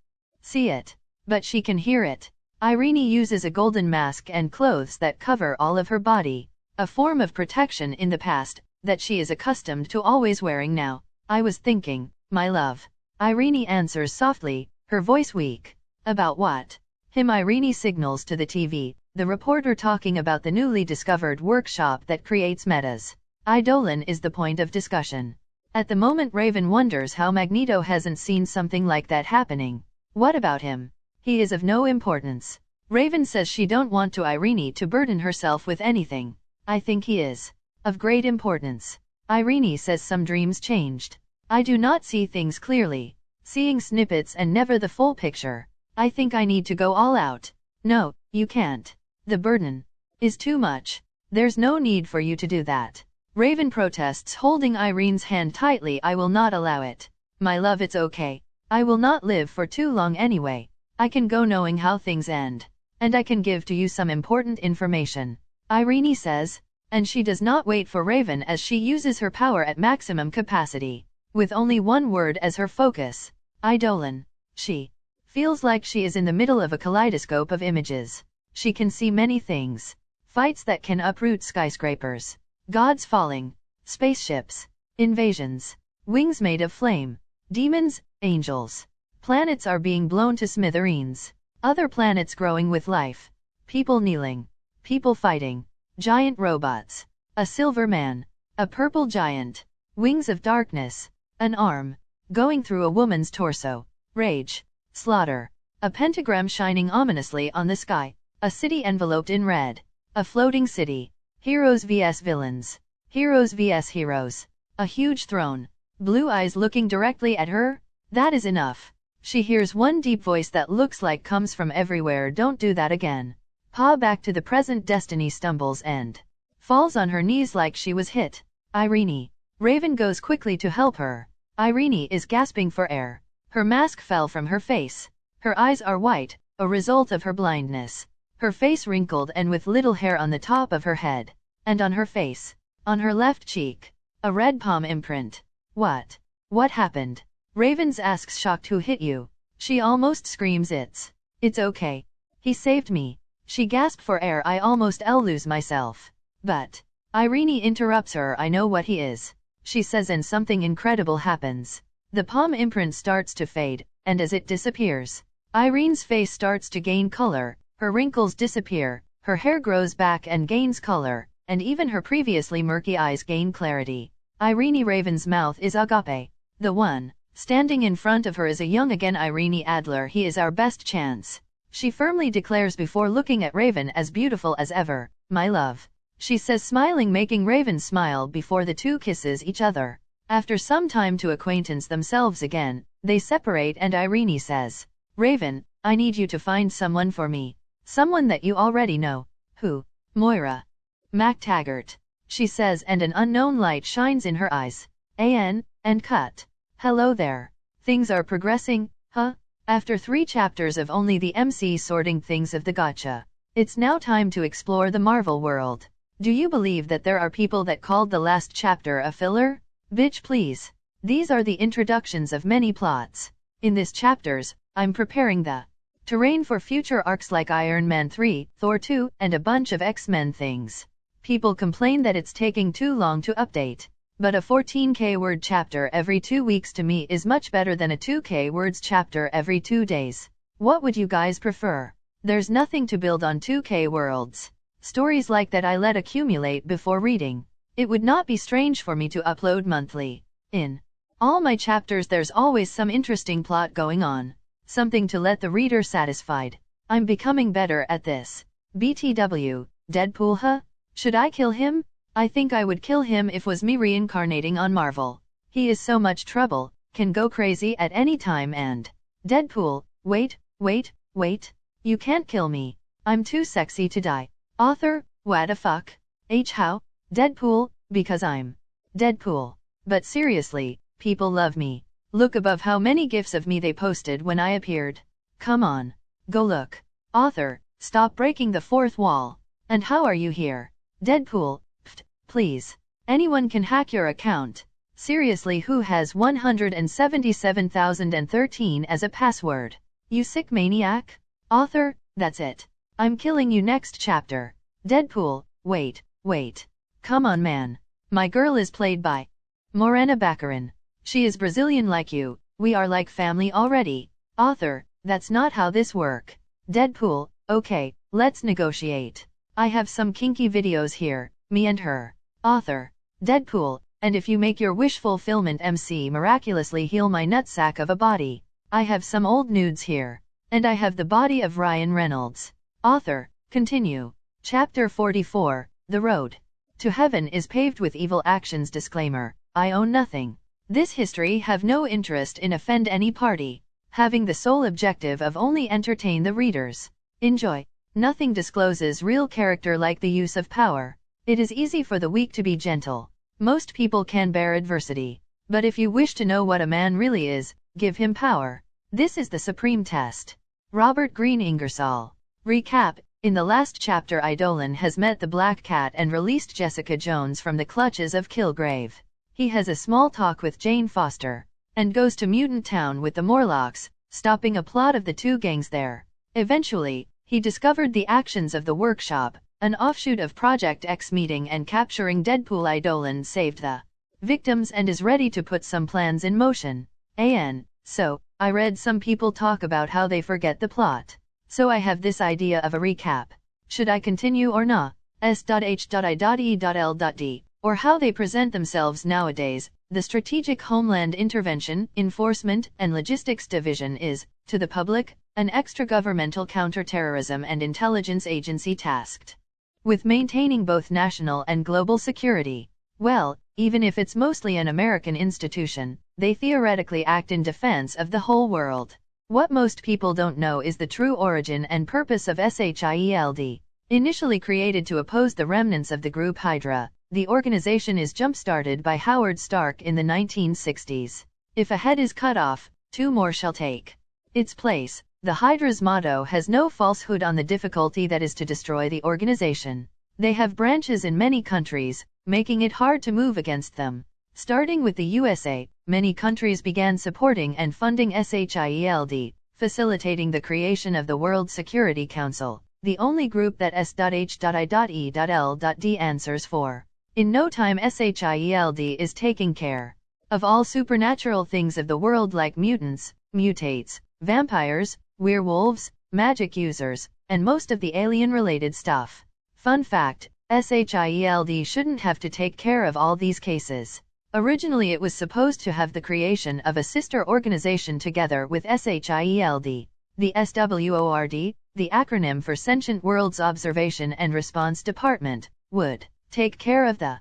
see it, but she can hear it. Irene uses a golden mask and clothes that cover all of her body, a form of protection in the past, that she is accustomed to always wearing now. I was thinking, my love. Irene answers softly, her voice weak. About what? Him. Irene signals to the TV, the reporter talking about the newly discovered workshop that creates metas. Idolan is the point of discussion. At the moment Raven wonders how Magneto hasn't seen something like that happening. What about him? He is of no importance. Raven says she don't want to Irene to burden herself with anything. I think he is of great importance. Irene says some dreams changed. I do not see things clearly, seeing snippets and never the full picture. I think I need to go all out. No, you can't. The burden is too much. There's no need for you to do that. Raven protests, holding Irene's hand tightly. I will not allow it. My love, it's okay. I will not live for too long anyway. I can go knowing how things end. And I can give to you some important information. Irene says, and she does not wait for Raven as she uses her power at maximum capacity. With only one word as her focus. Idolan. She feels like she is in the middle of a kaleidoscope of images. She can see many things. Fights that can uproot skyscrapers. Gods falling. Spaceships. Invasions. Wings made of flame. Demons, angels. Planets are being blown to smithereens. Other planets growing with life. People kneeling. People fighting. Giant robots. A silver man. A purple giant. Wings of darkness. An arm. Going through a woman's torso. Rage. Slaughter. A pentagram shining ominously on the sky. A city enveloped in red. A floating city. Heroes vs villains. Heroes vs heroes. A huge throne. Blue eyes looking directly at her? That is enough. She hears one deep voice that looks like comes from everywhere. Don't do that again. Pa back to the present. Destiny stumbles and falls on her knees like she was hit. Irene. Raven goes quickly to help her. Irene is gasping for air. Her mask fell from her face. Her eyes are white, a result of her blindness. Her face wrinkled and with little hair on the top of her head. And on her face, on her left cheek, a red palm imprint. What? What happened? Ravens asks, shocked. Who hit you? She almost screams. It's okay. He saved me. She gasped for air. I almost lose myself. But Irene interrupts her. I know what he is, she says, and something incredible happens. The palm imprint starts to fade, and as it disappears, Irene's face starts to gain color, her wrinkles disappear, her hair grows back and gains color, and even her previously murky eyes gain clarity. Irene Raven's mouth is agape. The one standing in front of her is a young again Irene Adler. He is our best chance, she firmly declares before looking at Raven. As beautiful as ever, my love, she says, smiling, making Raven smile before the two kisses each other. After some time to acquaintance themselves again, they separate and Irene says, Raven, I need you to find someone for me. Someone that you already know. Who? Moira MacTaggart, she says, and an unknown light shines in her eyes. And cut. Hello there. Things are progressing, huh? After 3 chapters of only the MC sorting things of the gacha, it's now time to explore the Marvel world. Do you believe that there are people that called the last chapter a filler? Bitch please. These are the introductions of many plots. In this chapters, I'm preparing the terrain for future arcs like Iron Man 3, Thor 2, and a bunch of X-Men things. People complain that it's taking too long to update. But a 14k word chapter every 2 weeks to me is much better than a 2k words chapter every 2 days. What would you guys prefer? There's nothing to build on 2k words. Stories like that I let accumulate before reading. It would not be strange for me to upload monthly. In all my chapters there's always some interesting plot going on. Something to let the reader satisfied. I'm becoming better at this. BTW, Deadpool huh? Should I kill him? I think I would kill him if was me reincarnating on Marvel. He is so much trouble, can go crazy at any time and... Deadpool, wait. You can't kill me. I'm too sexy to die. Author, what the fuck? How? Deadpool, because I'm Deadpool. But seriously, people love me. Look above how many gifs of me they posted when I appeared. Come on. Go look. Author, stop breaking the fourth wall. And how are you here? Deadpool, please. Anyone can hack your account. Seriously, who has 177,013 as a password? You sick maniac? Author, that's it. I'm killing you next chapter. Deadpool, wait. Come on man. My girl is played by Morena Baccarin. She is Brazilian like you, we are like family already. Author, that's not how this work. Deadpool, okay, let's negotiate. I have some kinky videos here, me and her. Author, Deadpool, and if you make your wish fulfillment MC miraculously heal my nutsack of a body. I have some old nudes here. And I have the body of Ryan Reynolds. Author, continue. Chapter 44, The Road to Heaven is paved with evil actions. Disclaimer, I own nothing. This history have no interest in offend any party, having the sole objective of only entertain the readers. Enjoy. Nothing discloses real character like the use of power. It is easy for the weak to be gentle. Most people can bear adversity. But if you wish to know what a man really is, give him power. This is the supreme test. Robert Greene Ingersoll. Recap. In the last chapter, Idolan has met the Black Cat and released Jessica Jones from the clutches of Killgrave. He has a small talk with Jane Foster, and goes to Mutant Town with the Morlocks, stopping a plot of the two gangs there. Eventually, he discovered the actions of the workshop, an offshoot of Project X meeting, and capturing Deadpool. Idolan saved the victims and is ready to put some plans in motion. So, I read some people talk about how they forget the plot. So I have this idea of a recap. Should I continue or not? S.H.I.E.L.D. Or how they present themselves nowadays. The Strategic Homeland Intervention, Enforcement, and Logistics Division is, to the public, an extra-governmental counterterrorism and intelligence agency tasked with maintaining both national and global security. Well, even if it's mostly an American institution, they theoretically act in defense of the whole world. What most people don't know is the true origin and purpose of SHIELD. Initially created to oppose the remnants of the group Hydra, the organization is jump-started by Howard Stark in the 1960s. If a head is cut off, 2 more shall take its place. The Hydra's motto has no falsehood on the difficulty that is to destroy the organization. They have branches in many countries, making it hard to move against them. Starting with the USA, many countries began supporting and funding SHIELD, facilitating the creation of the World Security Council, the only group that S.H.I.E.L.D. answers for. In no time, SHIELD is taking care of all supernatural things of the world like mutants, mutates, vampires, werewolves, magic users, and most of the alien-related stuff. Fun fact, SHIELD shouldn't have to take care of all these cases. Originally it was supposed to have the creation of a sister organization together with SHIELD. The SWORD, the acronym for Sentient Worlds Observation and Response Department, would take care of the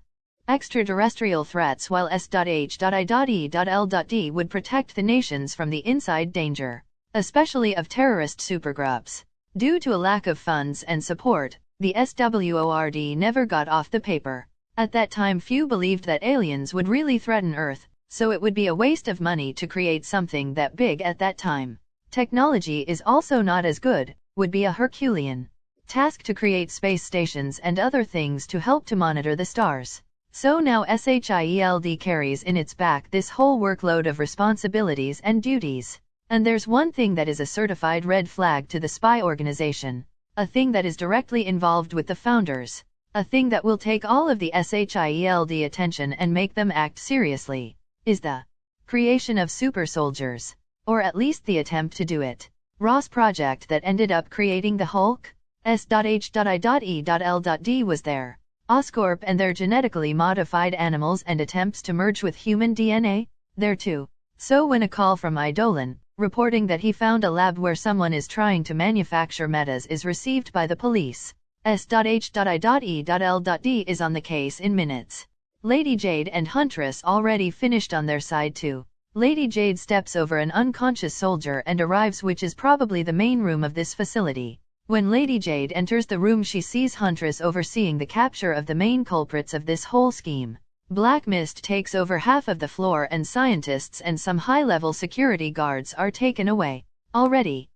extraterrestrial threats, while S.H.I.E.L.D. would protect the nations from the inside danger, especially of terrorist supergroups. Due to a lack of funds and support, the SWORD never got off the paper. At that time few believed that aliens would really threaten Earth, so it would be a waste of money to create something that big at that time. Technology is also not as good, would be a Herculean task to create space stations and other things to help to monitor the stars. So now SHIELD carries in its back this whole workload of responsibilities and duties. And there's one thing that is a certified red flag to the spy organization, a thing that is directly involved with the founders. A thing that will take all of the SHIELD attention and make them act seriously, is the creation of super soldiers. Or at least the attempt to do it. Ross project that ended up creating the Hulk? S.H.I.E.L.D was there. Oscorp and their genetically modified animals and attempts to merge with human DNA? There too. So when a call from Idolan, reporting that he found a lab where someone is trying to manufacture metas is received by the police, S.H.I.E.L.D is on the case in minutes. Lady Jade and Huntress already finished on their side too. Lady Jade steps over an unconscious soldier and arrives, which is probably the main room of this facility. When Lady Jade enters the room, she sees Huntress overseeing the capture of the main culprits of this whole scheme. Black mist takes over half of the floor and scientists and some high-level security guards are taken away. Already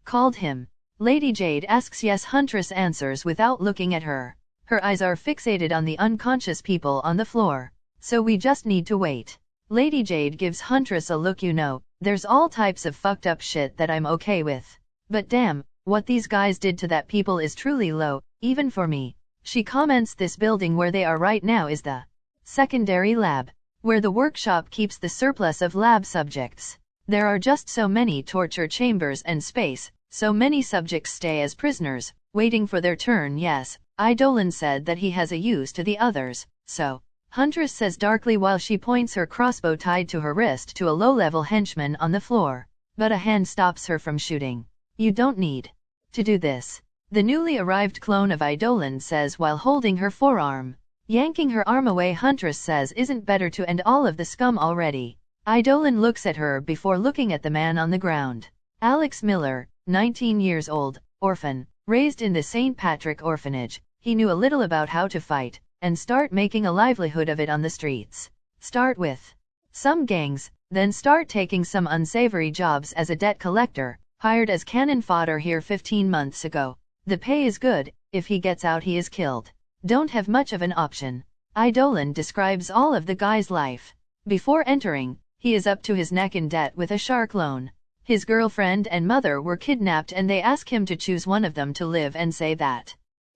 called him? Lady Jade asks. Yes. Huntress answers without looking at her. Her eyes are fixated on the unconscious people on the floor. So we just need to wait. Lady Jade gives Huntress a look. You know, there's all types of fucked up shit that I'm okay with. But damn, what these guys did to that people is truly low, even for me. She comments this building where they are right now is the secondary lab, where the workshop keeps the surplus of lab subjects. There are just so many torture chambers and space, so many subjects stay as prisoners, waiting for their turn. Yes, Idolan said that he has a use to the others, so. Huntress says darkly while she points her crossbow tied to her wrist to a low-level henchman on the floor. But a hand stops her from shooting. You don't need to do this, the newly arrived clone of Idolan says while holding her forearm. Yanking her arm away, Huntress says, isn't better to end all of the scum already? Idolan looks at her before looking at the man on the ground. Alex Miller, 19 years old, orphan, raised in the St. Patrick orphanage. He knew a little about how to fight and start making a livelihood of it on the streets. Start with some gangs, then start taking some unsavory jobs as a debt collector, hired as cannon fodder here 15 months ago. The pay is good, if he gets out he is killed. Don't have much of an option. Idolan describes all of the guy's life. Before entering, he is up to his neck in debt with a shark loan. His girlfriend and mother were kidnapped and they ask him to choose one of them to live and say that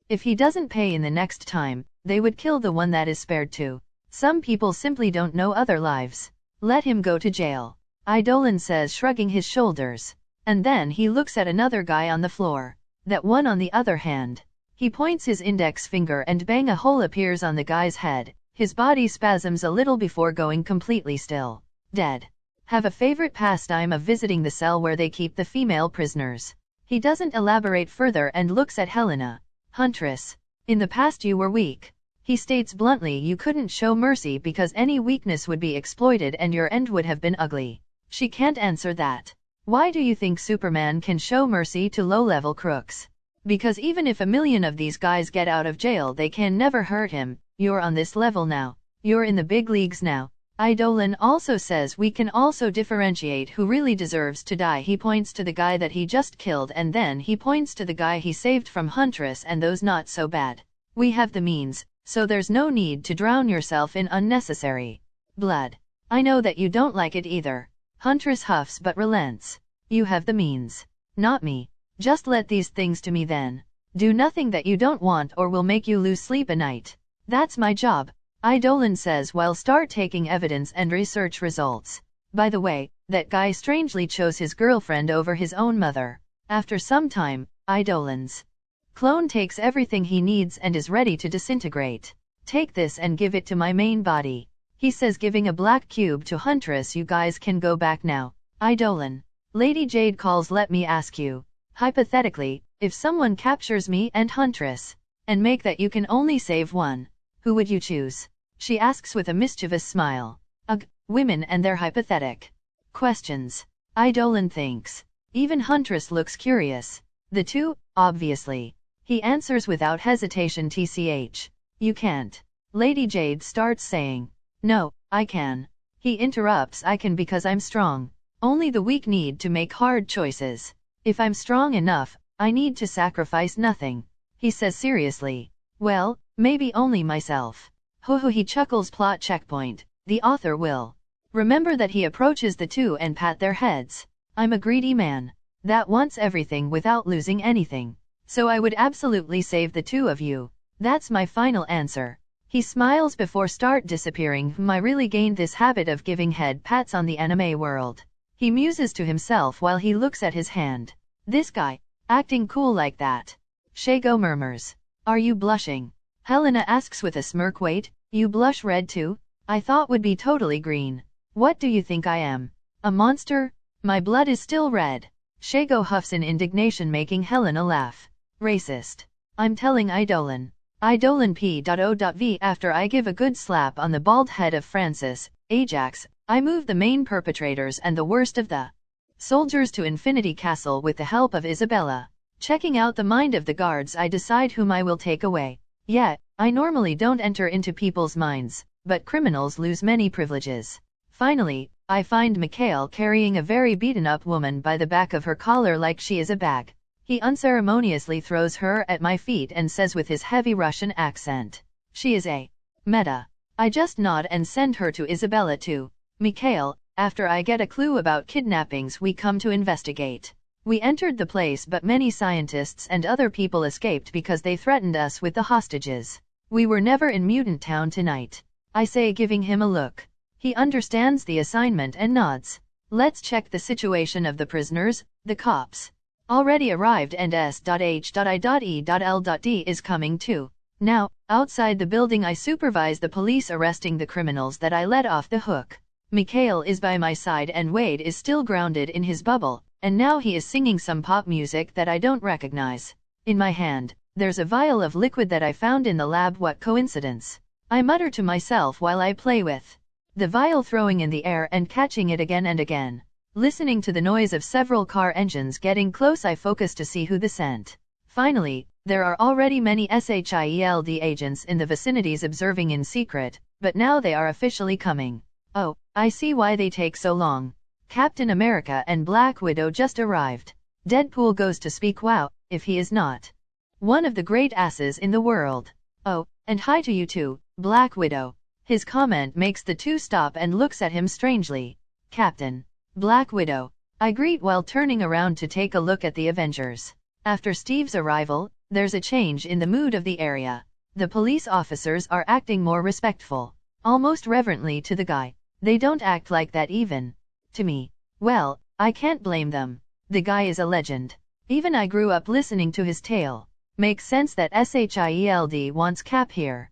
if he doesn't pay in the next time, they would kill the one that is spared too. Some people simply don't know other lives. Let him go to jail. Idolan says, shrugging his shoulders. And then he looks at another guy on the floor. That one on the other hand. He points his index finger and bang, a hole appears on the guy's head. His body spasms a little before going completely still. Dead. Have a favorite pastime of visiting the cell where they keep the female prisoners. He doesn't elaborate further and looks at Helena. Huntress. In the past you were weak. He states bluntly, you couldn't show mercy because any weakness would be exploited and your end would have been ugly. She can't answer that. Why do you think Superman can show mercy to low-level crooks? Because even if a million of these guys get out of jail they can never hurt him. You're on this level now. You're in the big leagues now. Idolan also says we can also differentiate who really deserves to die. He points to the guy that he just killed and then he points to the guy he saved from Huntress and those not so bad. We have the means, so there's no need to drown yourself in unnecessary blood. I know that you don't like it either. Huntress huffs but relents. You have the means. Not me. Just let these things to me then. Do nothing that you don't want or will make you lose sleep a night. That's my job. Idolan says while start taking evidence and research results. By the way, that guy strangely chose his girlfriend over his own mother. After some time, Idolan's clone takes everything he needs and is ready to disintegrate. Take this and give it to my main body. He says, giving a black cube to Huntress. You guys can go back now. Idolan. Lady Jade calls. Let me ask you. Hypothetically, if someone captures me and Huntress, and make that you can only save one, who would you choose? She asks with a mischievous smile. Ugh, women and their hypothetic questions. Idolan thinks. Even Huntress looks curious. The two, obviously. He answers without hesitation. TCH. You can't. Lady Jade starts saying. No, I can. He interrupts. I can because I'm strong. Only the weak need to make hard choices. If I'm strong enough, I need to sacrifice nothing. He says seriously. Well, maybe only myself. Ho ho, he chuckles. Plot checkpoint. The author will remember that he approaches the two and pat their heads. I'm a greedy man that wants everything without losing anything. So I would absolutely save the two of you. That's my final answer. He smiles before start disappearing. I really gained this habit of giving head pats on the anime world. He muses to himself while he looks at his hand. This guy, acting cool like that. Shago murmurs. Are you blushing? Helena asks with a smirk. Wait, you blush red too? I thought would be totally green. What do you think I am? A monster? My blood is still red. Shago huffs in indignation, making Helena laugh. Racist. I'm telling Idolan. Idolan P.O.V. After I give a good slap on the bald head of Francis, Ajax, I move the main perpetrators and the worst of the soldiers to Infinity Castle with the help of Isabella. Checking out the mind of the guards, I decide whom I will take away. Yeah, I normally don't enter into people's minds, but criminals lose many privileges. Finally, I find Mikhail carrying a very beaten-up woman by the back of her collar like she is a bag. He unceremoniously throws her at my feet and says with his heavy Russian accent, "She is a meta." I just nod and send her to Isabella too. Mikhail, after I get a clue about kidnappings, we come to investigate. We entered the place, but many scientists and other people escaped because they threatened us with the hostages. We were never in Mutant Town tonight, I say, giving him a look. He understands the assignment and nods. Let's check the situation of the prisoners. The cops already arrived and S.H.I.E.L.D is coming too. Now, outside the building, I supervise the police arresting the criminals that I let off the hook. Mikhail is by my side and Wade is still grounded in his bubble, and now he is singing some pop music that I don't recognize. In my hand, there's a vial of liquid that I found in the lab. What coincidence? I mutter to myself while I play with the vial, throwing in the air and catching it again and again. Listening to the noise of several car engines getting close, I focus to see who the sent. Finally, there are already many SHIELD agents in the vicinities observing in secret, but now they are officially coming. Oh, I see why they take so long. Captain America and Black Widow just arrived. Deadpool goes to speak. Wow, if he is not one of the great asses in the world. Oh, and hi to you too, Black Widow. His comment makes the two stop and looks at him strangely. Captain Black Widow, I greet while turning around to take a look at the Avengers. After Steve's arrival, there's a change in the mood of the area. The police officers are acting more respectful, almost reverently to the guy. They don't act like that even to me. Well, I can't blame them. The guy is a legend. Even I grew up listening to his tale. Makes sense that SHIELD wants Cap here.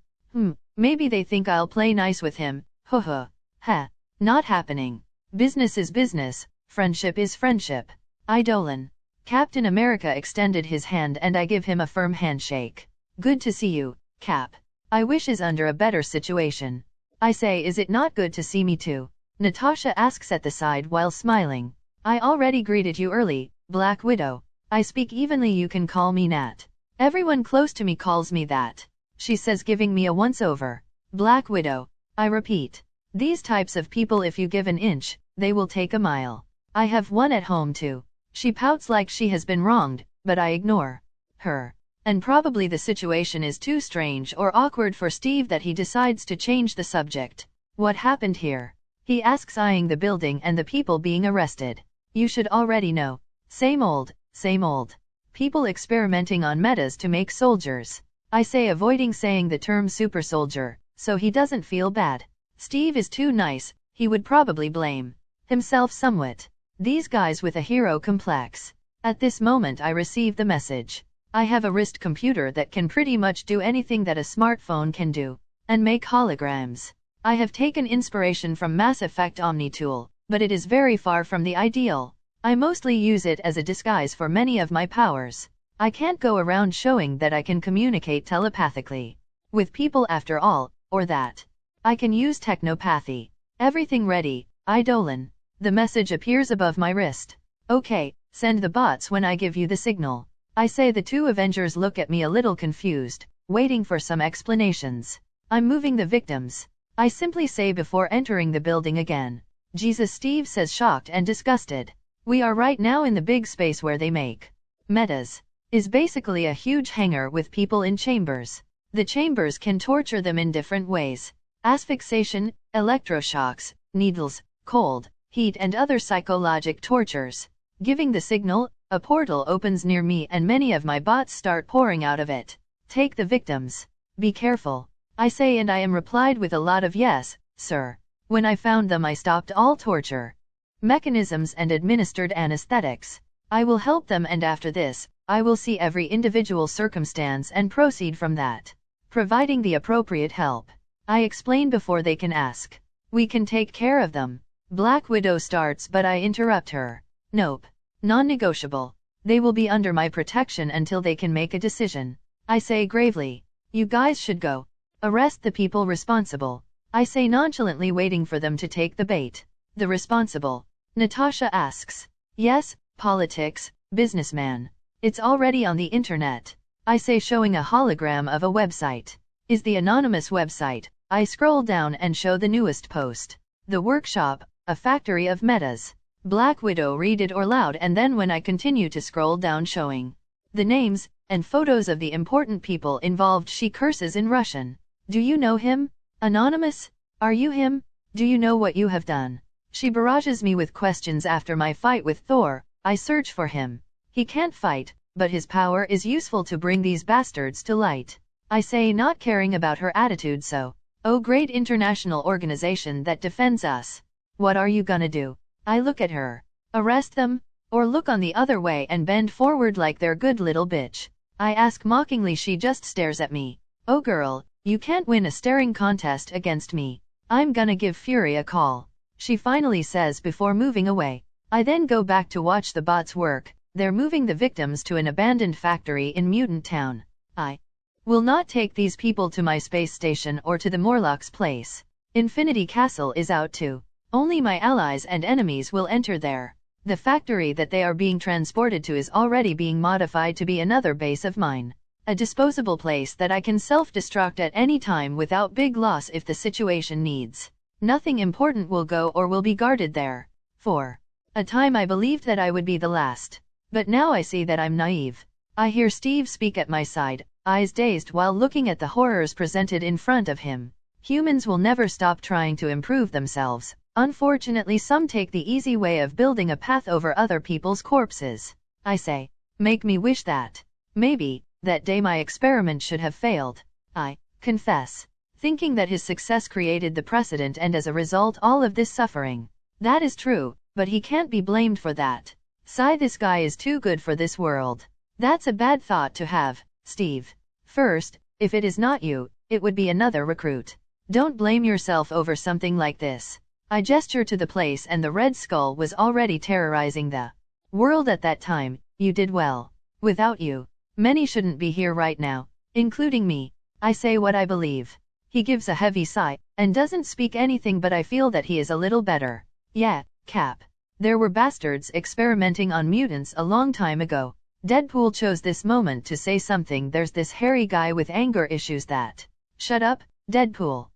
Maybe they think I'll play nice with him. Ha. Not happening. Business is business, friendship is friendship. Idolan. Captain America extended his hand and I give him a firm handshake. Good to see you, Cap. I wish is under a better situation. I say, is it not good to see me too? Natasha asks at the side while smiling. I already greeted you early, Black Widow. I speak evenly, you can call me Nat. Everyone close to me calls me that, she says, giving me a once-over. Black Widow. I repeat. These types of people, if you give an inch, they will take a mile. I have one at home too. She pouts like she has been wronged, but I ignore her. And probably the situation is too strange or awkward for Steve that he decides to change the subject. What happened here? He asks, eyeing the building and the people being arrested. You should already know. Same old, same old. People experimenting on metas to make soldiers. I say, avoiding saying the term super soldier, so he doesn't feel bad. Steve is too nice, he would probably blame himself somewhat. These guys with a hero complex. At this moment I receive the message. I have a wrist computer that can pretty much do anything that a smartphone can do, and make holograms. I have taken inspiration from Mass Effect Omnitool, but it is very far from the ideal. I mostly use it as a disguise for many of my powers. I can't go around showing that I can communicate telepathically with people after all, or that I can use technopathy. Everything ready, Idolan. The message appears above my wrist. Okay, send the bots when I give you the signal. I say. The two Avengers look at me a little confused, waiting for some explanations. I'm moving the victims, I simply say before entering the building again. Jesus, Steve says, shocked and disgusted. We are right now in the big space where they make metas. Is basically a huge hangar with people in chambers. The chambers can torture them in different ways. Asphyxiation, electroshocks, needles, cold, heat and other psychologic tortures. Giving the signal, a portal opens near me and many of my bots start pouring out of it. Take the victims. Be careful, I say, and I am replied with a lot of yes, sir. When I found them I stopped all torture mechanisms and administered anesthetics. I will help them, and after this, I will see every individual circumstance and proceed from that, providing the appropriate help. I explain before they can ask. We can take care of them. Black Widow starts, but I interrupt her. Nope. Non-negotiable. They will be under my protection until they can make a decision. I say gravely. You guys should go. Arrest the people responsible. I say nonchalantly, waiting for them to take the bait. The responsible? Natasha asks. Yes, politics, businessman. It's already on the internet. I say, showing a hologram of a website. Is the anonymous website. I scroll down and show the newest post. The workshop, a factory of metas. Black Widow read it or loud, and then when I continue to scroll down showing the names and photos of the important people involved, she curses in Russian. Do you know him? Anonymous? Are you him? Do you know what you have done? She barrages me with questions. After my fight with Thor, I search for him. He can't fight, but his power is useful to bring these bastards to light. I say, not caring about her attitude, so, oh great international organization that defends us. What are you gonna do? I look at her. Arrest them? Or look on the other way and bend forward like they're good little bitch? I ask mockingly. She just stares at me. Oh girl, you can't win a staring contest against me. I'm gonna give Fury a call. She finally says before moving away. I then go back to watch the bots work. They're moving the victims to an abandoned factory in Mutant Town. I will not take these people to my space station or to the Morlock's place. Infinity Castle is out too. Only my allies and enemies will enter there. The factory that they are being transported to is already being modified to be another base of mine. A disposable place that I can self-destruct at any time without big loss if the situation needs. Nothing important will go or will be guarded there. For a time I believed that I would be the last. But now I see that I'm naive. I hear Steve speak at my side, eyes dazed while looking at the horrors presented in front of him. Humans will never stop trying to improve themselves. Unfortunately, some take the easy way of building a path over other people's corpses. I say, make me wish that maybe that day my experiment should have failed. I confess, thinking that his success created the precedent and as a result all of this suffering. That is true, but he can't be blamed for that. Sigh, this guy is too good for this world. That's a bad thought to have, Steve. First, if it is not you, it would be another recruit. Don't blame yourself over something like this. I gesture to the place, and the Red Skull was already terrorizing the world at that time. You did well. Without you, many shouldn't be here right now, including me. I say what I believe. He gives a heavy sigh, and doesn't speak anything, but I feel that he is a little better. Yeah, Cap. There were bastards experimenting on mutants a long time ago. Deadpool chose this moment to say something. There's this hairy guy with anger issues that. Shut up, Deadpool.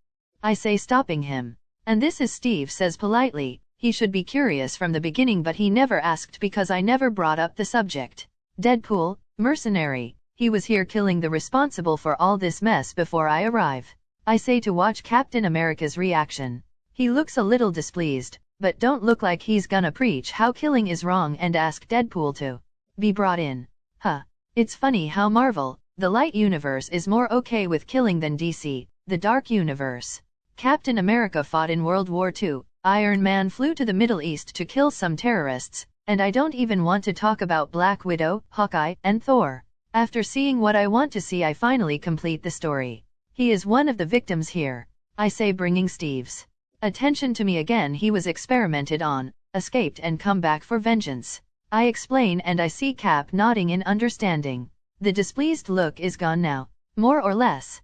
I say, stopping him. And this is Steve says politely. He should be curious from the beginning, but he never asked because I never brought up the subject. Deadpool, mercenary. He was here killing the responsible for all this mess before I arrive. I say to watch Captain America's reaction. He looks a little displeased, but don't look like he's gonna preach how killing is wrong and ask Deadpool to be brought in. Huh. It's funny how Marvel, the light universe, is more okay with killing than DC, the dark universe. Captain America fought in World War II, Iron Man flew to the Middle East to kill some terrorists, and I don't even want to talk about Black Widow, Hawkeye, and Thor. After seeing what I want to see, I finally complete the story. He is one of the victims here. I say, bringing Steve's attention to me again. He was experimented on, escaped and come back for vengeance. I explain, and I see Cap nodding in understanding. The displeased look is gone now, more or less.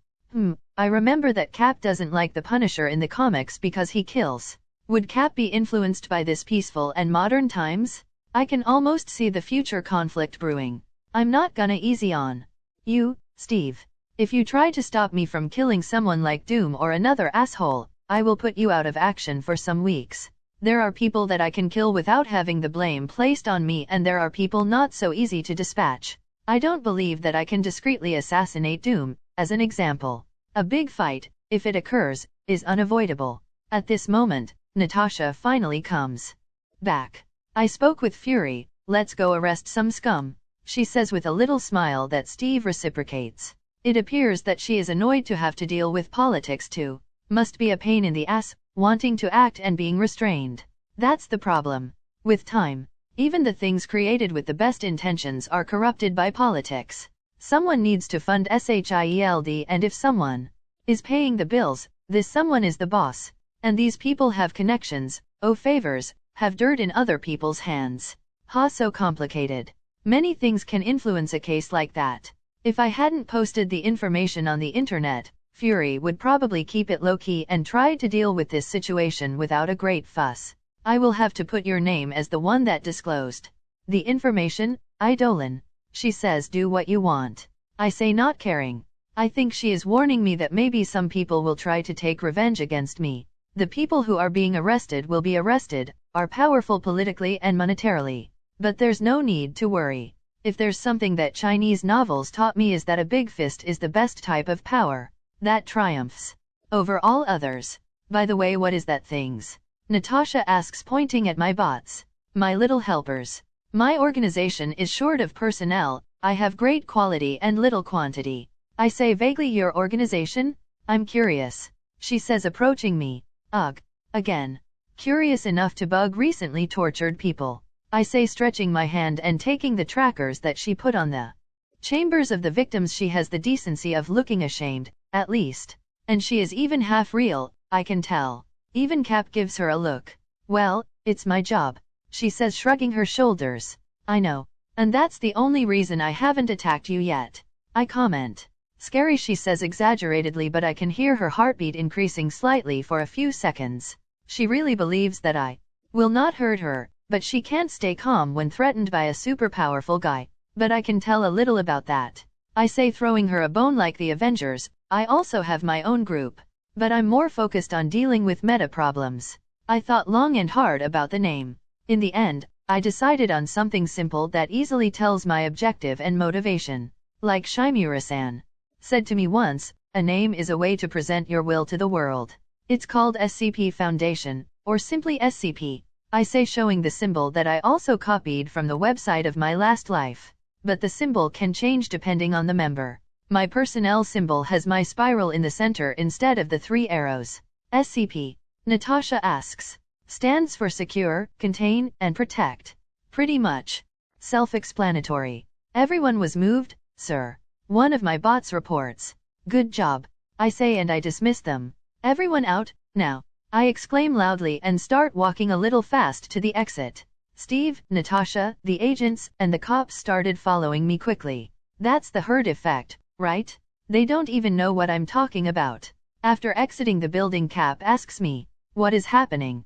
I remember that Cap doesn't like the Punisher in the comics because he kills. Would Cap be influenced by this peaceful and modern times? I can almost see the future conflict brewing. I'm not gonna easy on you, Steve. If you try to stop me from killing someone like Doom or another asshole, I will put you out of action for some weeks. There are people that I can kill without having the blame placed on me, and there are people not so easy to dispatch. I don't believe that I can discreetly assassinate Doom, as an example. A big fight, if it occurs, is unavoidable. At this moment, Natasha finally comes back. I spoke with Fury, let's go arrest some scum. She says with a little smile that Steve reciprocates. It appears that she is annoyed to have to deal with politics too. Must be a pain in the ass, wanting to act and being restrained. That's the problem. With time, even the things created with the best intentions are corrupted by politics. Someone needs to fund SHIELD, and if someone is paying the bills, this someone is the boss. And these people have connections, owe favors, have dirt in other people's hands. Ha, so complicated. Many things can influence a case like that. If I hadn't posted the information on the internet, Fury would probably keep it low-key and try to deal with this situation without a great fuss. I will have to put your name as the one that disclosed the information, Idolan. She says do what you want. I say not caring. I think she is warning me that maybe some people will try to take revenge against me. The people who are being arrested will be arrested, are powerful politically and monetarily. But there's no need to worry. If there's something that Chinese novels taught me is that a big fist is the best type of power. That triumphs over all others. By the way, what is that things? Natasha asks, pointing at my bots. My little helpers. My organization is short of personnel. I have great quality and little quantity. I say vaguely, your organization? I'm curious. She says, approaching me. Ugh. Again. Curious enough to bug recently tortured people. I say, stretching my hand and taking the trackers that she put on the chambers of the victims. She has the decency of looking ashamed, at least. And she is even half real, I can tell. Even Cap gives her a look. Well, it's my job, she says, shrugging her shoulders. I know. And that's the only reason I haven't attacked you yet. I comment. Scary, she says exaggeratedly, but I can hear her heartbeat increasing slightly for a few seconds. She really believes that I will not hurt her, but she can't stay calm when threatened by a super powerful guy. But I can tell a little about that. I say, throwing her a bone. Like the Avengers, I also have my own group. But I'm more focused on dealing with meta problems. I thought long and hard about the name. In the end, I decided on something simple that easily tells my objective and motivation. Like Shimura-san said to me once, a name is a way to present your will to the world. It's called SCP Foundation, or simply SCP. I say, showing the symbol that I also copied from the website of my last life. But the symbol can change depending on the member. My personnel symbol has my spiral in the center instead of the 3 arrows. SCP, Natasha asks, stands for secure, contain, and protect. Pretty much self-explanatory. Everyone was moved, sir. One of my bots reports. Good job, I say, and I dismiss them. Everyone out, now, I exclaim loudly and start walking a little fast to the exit. Steve, Natasha, the agents, and the cops started following me quickly. That's the herd effect, right? They don't even know what I'm talking about. After exiting the building, Cap asks me, what is happening?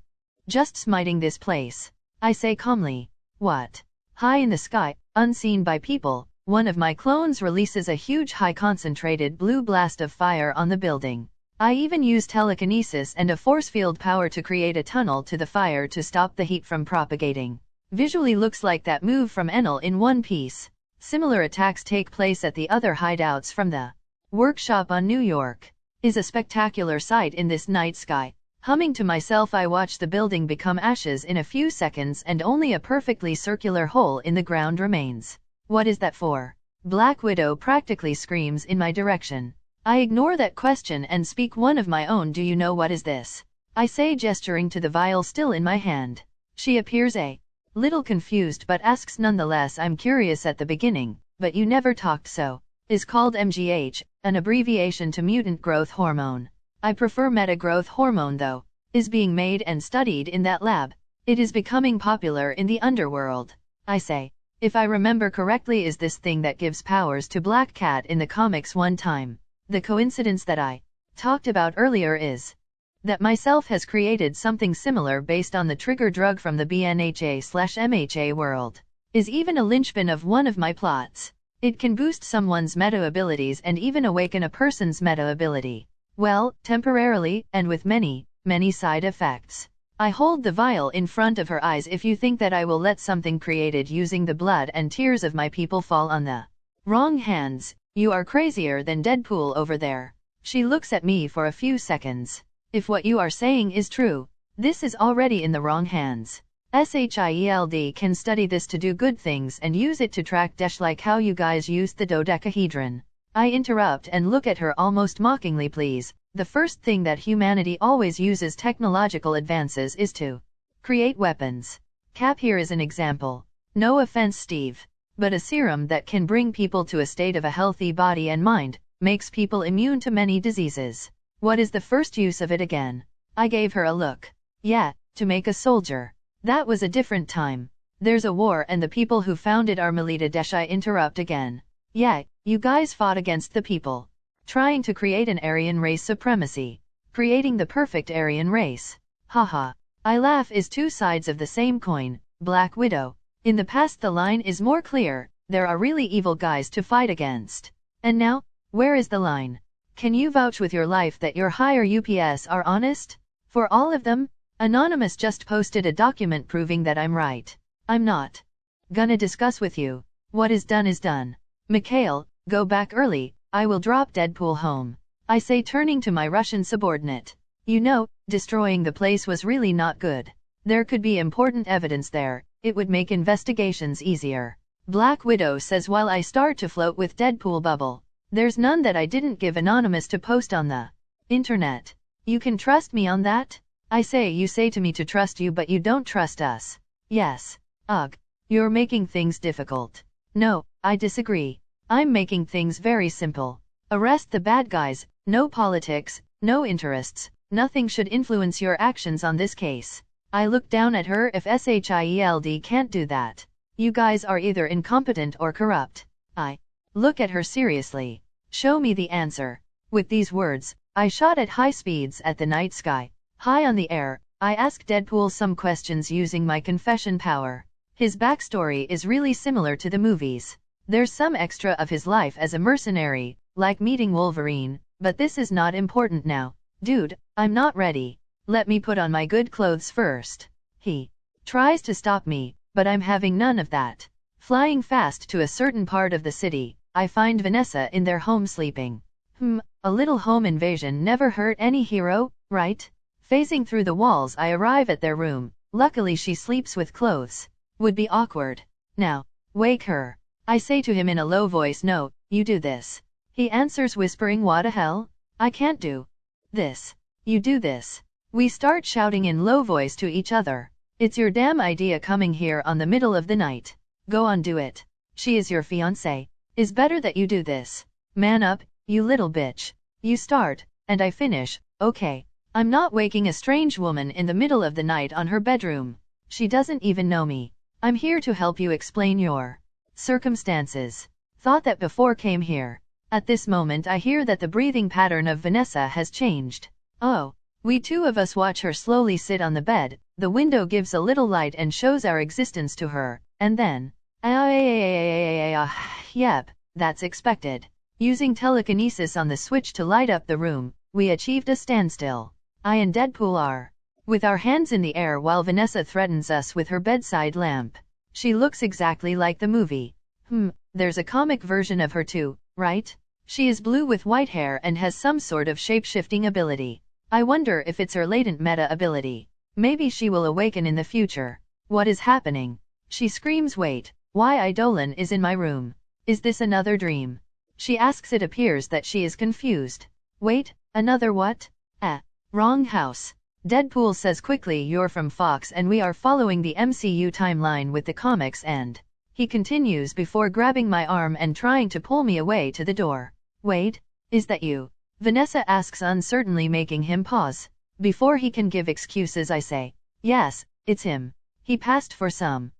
Just smiting this place, I say calmly. What? High in the sky, unseen by people, one of my clones releases a huge high concentrated blue blast of fire on the building. I even use telekinesis and a force field power to create a tunnel to the fire to stop the heat from propagating. Visually looks like that move from Enel in One Piece. Similar attacks take place at the other hideouts from the workshop on New York. Is a spectacular sight in this night sky. Humming to myself, I watch the building become ashes in a few seconds and only a perfectly circular hole in the ground remains. What is that for? Black Widow practically screams in my direction. I ignore that question and speak one of my own. Do you know what is this? I say, gesturing to the vial still in my hand. She appears a little confused but asks nonetheless. I'm curious at the beginning, but you never talked. So, is called MGH, an abbreviation to mutant growth hormone. I prefer meta growth hormone though. Is being made and studied in that lab. It is becoming popular in the underworld. I say, if I remember correctly, is this thing that gives powers to Black Cat in the comics one time. The coincidence that I talked about earlier is that myself has created something similar based on the trigger drug from the BNHA/MHA world. Is even a linchpin of one of my plots. It can boost someone's meta abilities and even awaken a person's meta ability. Well, temporarily, and with many, many side effects. I hold the vial in front of her eyes. If you think that I will let something created using the blood and tears of my people fall on the wrong hands, you are crazier than Deadpool over there. She looks at me for a few seconds. If what you are saying is true, this is already in the wrong hands. SHIELD can study this to do good things and use it to track Desh like how you guys used the dodecahedron. I interrupt and look at her almost mockingly. Please, the first thing that humanity always uses technological advances is to create weapons. Cap here is an example. No offense, Steve. But a serum that can bring people to a state of a healthy body and mind, makes people immune to many diseases. What is the first use of it again? I gave her a look. Yeah, to make a soldier. That was a different time. There's a war and the people who founded are militia. I interrupt again. Yeah, you guys fought against the people. Trying to create an Aryan race supremacy. Creating the perfect Aryan race. Haha. I laugh. Is two sides of the same coin. Black Widow. In the past the line is more clear, there are really evil guys to fight against. And now, where is the line? Can you vouch with your life that your higher UPS are honest? For all of them? Anonymous just posted a document proving that I'm right. I'm not gonna discuss with you. What is done is done. Mikhail, go back early, I will drop Deadpool home. I say, turning to my Russian subordinate. You know, destroying the place was really not good. There could be important evidence there, it would make investigations easier. Black Widow says while I start to float with Deadpool bubble. There's none that I didn't give Anonymous to post on the internet. You can trust me on that? I say, you say to me to trust you but you don't trust us. Yes. Ugh. You're making things difficult. No, I disagree. I'm making things very simple. Arrest the bad guys, no politics, no interests, nothing should influence your actions on this case. I look down at her. If SHIELD can't do that, you guys are either incompetent or corrupt. I look at her seriously. Show me the answer. With these words, I shot at high speeds at the night sky. High on the air, I ask Deadpool some questions using my confession power. His backstory is really similar to the movies. There's some extra of his life as a mercenary, like meeting Wolverine, but this is not important now. Dude, I'm not ready. Let me put on my good clothes first. He tries to stop me, but I'm having none of that. Flying fast to a certain part of the city, I find Vanessa in their home sleeping. A little home invasion never hurt any hero, right? Phasing through the walls I arrive at their room. Luckily she sleeps with clothes. Would be awkward. Now, wake her. I say to him in a low voice. No, you do this. He answers whispering, what the hell? I can't do this. You do this. We start shouting in low voice to each other. It's your damn idea coming here on the middle of the night. Go on, do it. She is your fiancé. Is better that you do this. Man up, you little bitch. You start, and I finish. Okay. I'm not waking a strange woman in the middle of the night on her bedroom. She doesn't even know me. I'm here to help you explain your circumstances. Thought that before came here. At this moment I hear that the breathing pattern of Vanessa has changed. Oh. We two of us watch her slowly sit on the bed. The window gives a little light and shows our existence to her, and then yep, that's expected. Using telekinesis on the switch to light up the room, we achieved a standstill. I and Deadpool are with our hands in the air while Vanessa threatens us with her bedside lamp. She looks exactly like the movie. There's a comic version of her too, right? She is blue with white hair and has some sort of shape-shifting ability. I wonder if it's her latent meta ability. Maybe she will awaken in the future. What is happening? She screams, wait, why Idolan is in my room? Is this another dream? She asks. It appears that she is confused. Wait, another what? Wrong house. Deadpool says quickly, you're from Fox and we are following the MCU timeline with the comics, and he continues before grabbing my arm and trying to pull me away to the door. Wait, is that you? Vanessa asks uncertainly, making him pause. Before he can give excuses I say, yes, it's him. He passed for some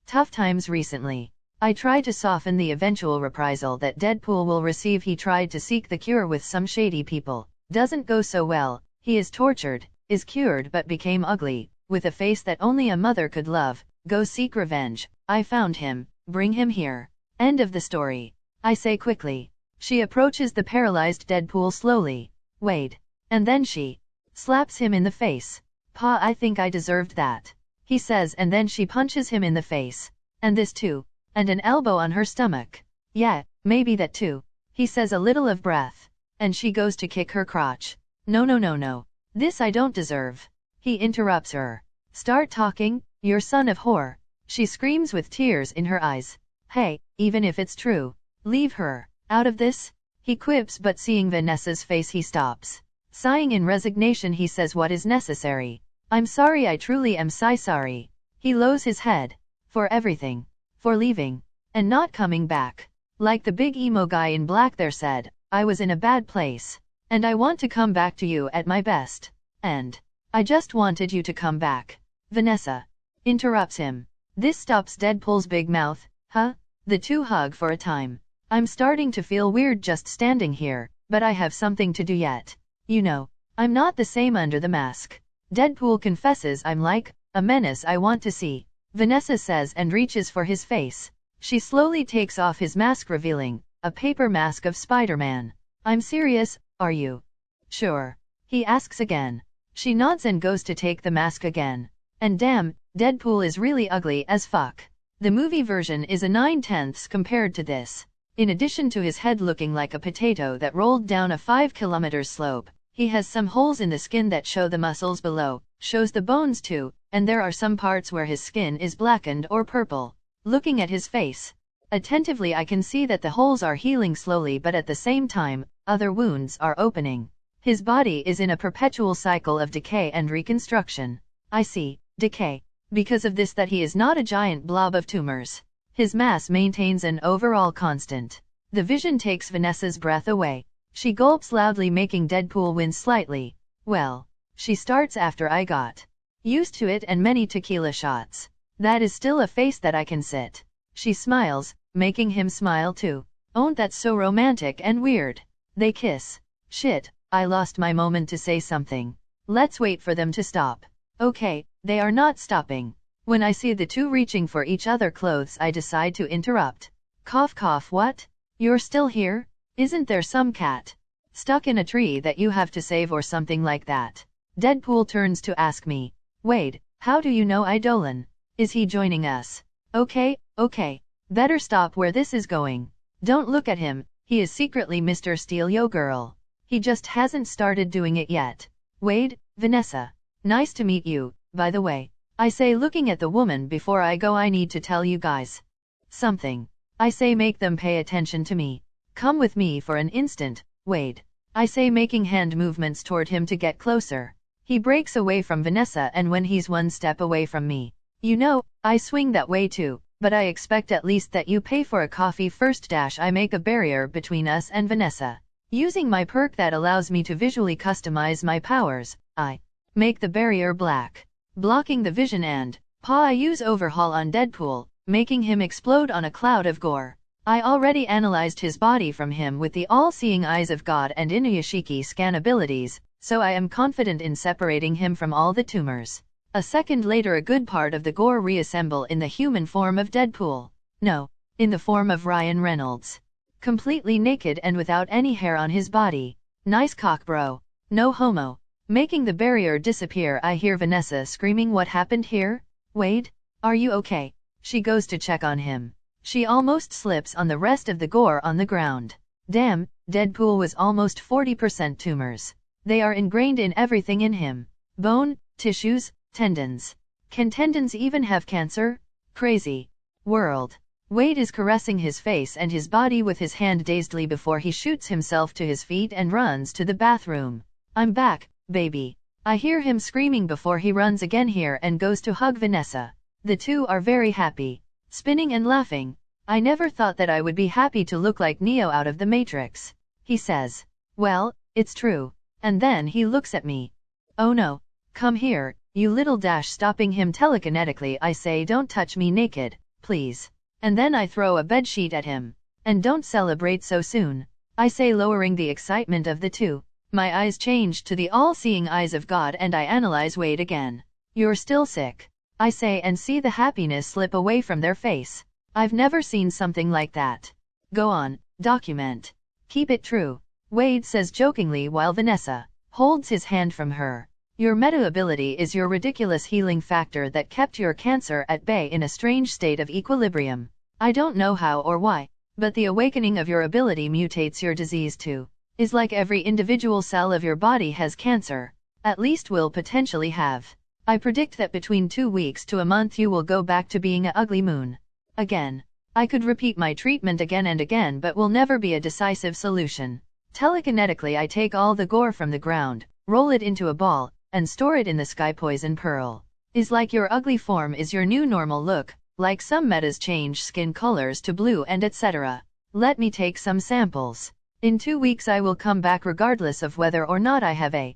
tough times recently. I try to soften the eventual reprisal that Deadpool will receive. He tried to seek the cure with some shady people. Doesn't go so well. He is tortured, is cured but became ugly, with a face that only a mother could love. Go seek revenge. I found him. Bring him here. End of the story. I say quickly. She approaches the paralyzed Deadpool slowly. Wait. And then she slaps him in the face. Pa, I think I deserved that. He says, and then she punches him in the face. And this too. And an elbow on her stomach. Yeah, maybe that too. He says, a little of breath. And she goes to kick her crotch. No. This I don't deserve. He interrupts her. Start talking, you're son of whore. She screams with tears in her eyes. Hey, even if it's true, leave her out of this. He quips, but seeing Vanessa's face he stops. Sighing in resignation he says, what is necessary? I'm sorry, I truly am sorry. He lowers his head. For everything. For leaving. And not coming back. Like the big emo guy in black there said, I was in a bad place. And I want to come back to you at my best. And I just wanted you to come back. Vanessa interrupts him. This stops Deadpool's big mouth. Huh? The two hug for a time. I'm starting to feel weird just standing here, but I have something to do yet. You know, I'm not the same under the mask. Deadpool confesses, I'm like a menace I want to see. Vanessa says and reaches for his face. She slowly takes off his mask, revealing a paper mask of Spider-Man. I'm serious, are you sure? He asks again. She nods and goes to take the mask again. And damn, Deadpool is really ugly as fuck. The movie version is a 9/10 compared to this. In addition to his head looking like a potato that rolled down a 5-kilometer slope, he has some holes in the skin that show the muscles below, shows the bones too, and there are some parts where his skin is blackened or purple. Looking at his face attentively, I can see that the holes are healing slowly, but at the same time, other wounds are opening. His body is in a perpetual cycle of decay and reconstruction. I see, decay. Because of this that he is not a giant blob of tumors. His mass maintains an overall constant. The vision takes Vanessa's breath away. She gulps loudly, making Deadpool wince slightly. Well, she starts after I got used to it and many tequila shots. That is still a face that I can sit. She smiles, making him smile too. Oh, that's so romantic and weird. They kiss. Shit, I lost my moment to say something. Let's wait for them to stop. Okay, they are not stopping. When I see the two reaching for each other's clothes, I decide to interrupt. Cough cough, what? You're still here? Isn't there some cat stuck in a tree that you have to save or something like that? Deadpool turns to ask me. Wade, how do you know Idolan? Is he joining us? Okay, better stop where this is going. Don't look at him, he is secretly Mr. Steal Yo Girl. He just hasn't started doing it yet. Wade, Vanessa. Nice to meet you, by the way. I say, looking at the woman before I go, I need to tell you guys something. I say, make them pay attention to me. Come with me for an instant, Wade. I say, making hand movements toward him to get closer. He breaks away from Vanessa, and when he's one step away from me, you know, I swing that way too, but I expect at least that you pay for a coffee first. I make a barrier between us and Vanessa. Using my perk that allows me to visually customize my powers, I make the barrier black, blocking the vision, and I use overhaul on Deadpool, making him explode on a cloud of gore. I already analyzed his body from him with the all-seeing eyes of God and Inuyashiki scan abilities, so I am confident in separating him from all the tumors. A second later, a good part of the gore reassemble in the human form of Deadpool. No, in the form of Ryan Reynolds. Completely naked and without any hair on his body. Nice cock, bro. No homo. Making the barrier disappear, I hear Vanessa screaming, what happened here? Wade? Are you okay? She goes to check on him. She almost slips on the rest of the gore on the ground. Damn, Deadpool was almost 40% tumors. They are ingrained in everything in him. Bone, tissues, tendons. Can tendons even have cancer? Crazy world. Wade is caressing his face and his body with his hand dazedly before he shoots himself to his feet and runs to the bathroom. I'm back, baby. I hear him screaming before he runs again here and goes to hug Vanessa. The two are very happy, spinning and laughing. I never thought that I would be happy to look like Neo out of the Matrix. He says. Well, it's true. And then he looks at me. Oh no. Come here, you little stopping him telekinetically. I say, don't touch me naked, please. And then I throw a bedsheet at him. And don't celebrate so soon, I say, lowering the excitement of the two. My eyes change to the all-seeing eyes of God and I analyze Wade again. You're still sick, I say, and see the happiness slip away from their face. I've never seen something like that. Go on, document. Keep it true, Wade says jokingly while Vanessa holds his hand from her. Your meta ability is your ridiculous healing factor that kept your cancer at bay in a strange state of equilibrium. I don't know how or why, but the awakening of your ability mutates your disease too. Is like every individual cell of your body has cancer. At least will potentially have. I predict that between 2 weeks to a month you will go back to being a ugly moon. Again. I could repeat my treatment again and again but will never be a decisive solution. Telekinetically I take all the gore from the ground, roll it into a ball, and store it in the sky. Poison pearl. Is like your ugly form is your new normal look, like some metas change skin colors to blue and etc. Let me take some samples. In 2 weeks I will come back regardless of whether or not I have a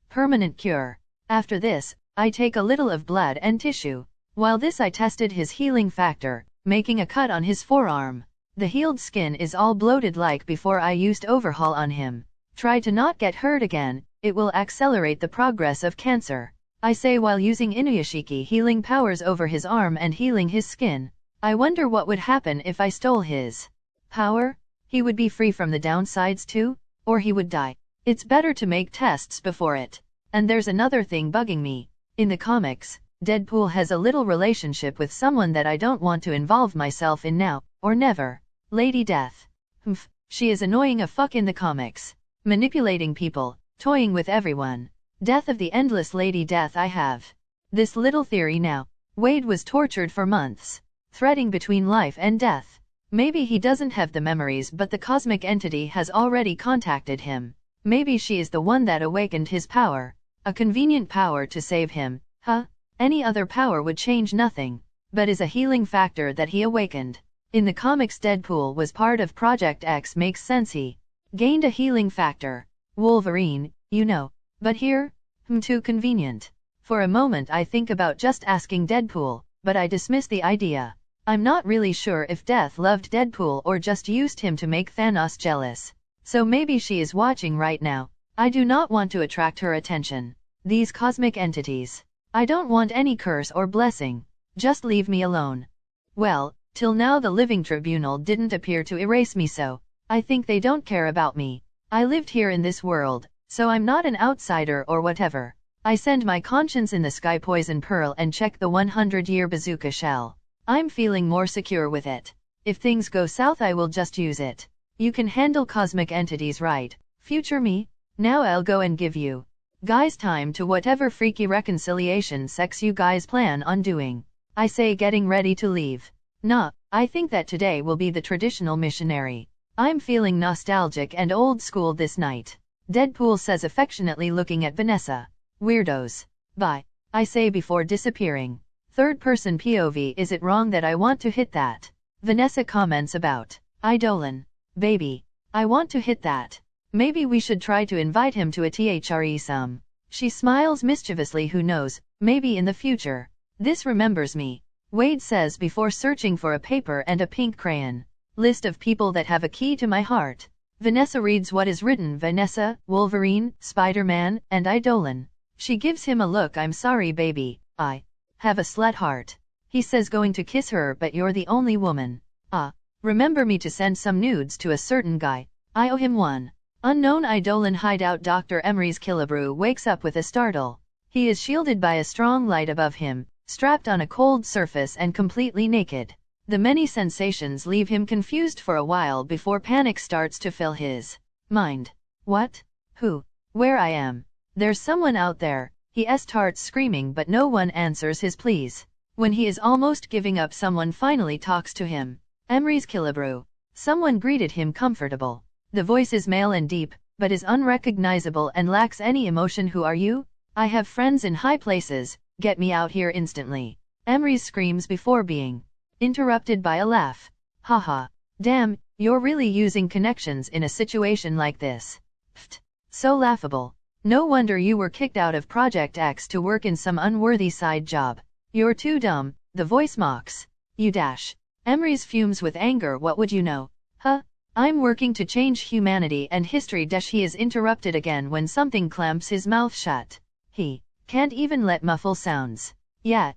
permanent cure. After this, I take a little of blood and tissue. While this I tested his healing factor, making a cut on his forearm. The healed skin is all bloated like before I used overhaul on him. Try to not get hurt again, it will accelerate the progress of cancer. I say while using Inuyashiki healing powers over his arm and healing his skin. I wonder what would happen if I stole his power? He would be free from the downsides too? Or he would die. It's better to make tests before it. And there's another thing bugging me. In the comics, Deadpool has a little relationship with someone that I don't want to involve myself in now, or never. Lady Death. Humph, she is annoying a fuck in the comics. Manipulating people, toying with everyone. Death of the endless Lady Death. I have this little theory now. Wade was tortured for months, threading between life and death. Maybe he doesn't have the memories but the cosmic entity has already contacted him. Maybe she is the one that awakened his power. A convenient power to save him, huh? Any other power would change nothing, but is a healing factor that he awakened. In the comics Deadpool was part of Project X. Makes sense, he gained a healing factor. Wolverine, you know. But here? Too convenient. For a moment I think about just asking Deadpool, but I dismiss the idea. I'm not really sure if Death loved Deadpool or just used him to make Thanos jealous. So maybe she is watching right now. I do not want to attract her attention. These cosmic entities. I don't want any curse or blessing. Just leave me alone. Well, till now the Living Tribunal didn't appear to erase me, so I think they don't care about me. I lived here in this world, so I'm not an outsider or whatever. I send my conscience in the sky. Poison pearl and check the 100-year bazooka shell. I'm feeling more secure with it. If things go south I will just use it. You can handle cosmic entities, right? Future me? Now I'll go and give you guys time to whatever freaky reconciliation sex you guys plan on doing. I say getting ready to leave. Nah, I think that today will be the traditional missionary. I'm feeling nostalgic and old school this night. Deadpool says affectionately looking at Vanessa. Weirdos. Bye. I say before disappearing. Third person POV. Is it wrong that I want to hit that? Vanessa comments about Idolan. Baby. I want to hit that. Maybe we should try to invite him to a THRE some. She smiles mischievously. Who knows, maybe in the future. This remembers me. Wade says before searching for a paper and a pink crayon. List of people that have a key to my heart. Vanessa reads what is written. Vanessa, Wolverine, Spider-Man, and Idolan. She gives him a look. I'm sorry baby, I have a slut heart. He says going to kiss her but you're the only woman. Remember me to send some nudes to a certain guy. I owe him one. Unknown Idolan hideout. Dr. Emery's Killgrave wakes up with a startle. He is shielded by a strong light above him, strapped on a cold surface and completely naked. The many sensations leave him confused for a while before panic starts to fill his mind. What? Who? Where? I am. There's someone out there. He starts screaming but no one answers his pleas. When he is almost giving up someone finally talks to him. Emery's Killgrave. Someone greeted him comfortable. The voice is male and deep, but is unrecognizable and lacks any emotion. Who are you? I have friends in high places, get me out here instantly. Emery screams before being interrupted by a laugh. Haha. Damn, you're really using connections in a situation like this. Pfft. So laughable. No wonder you were kicked out of Project X to work in some unworthy side job. You're too dumb, the voice mocks. You dash. Emery's fumes with anger. What would you know? Huh? I'm working to change humanity and history. He is interrupted again when something clamps his mouth shut. He can't even let muffle sounds. Yeah,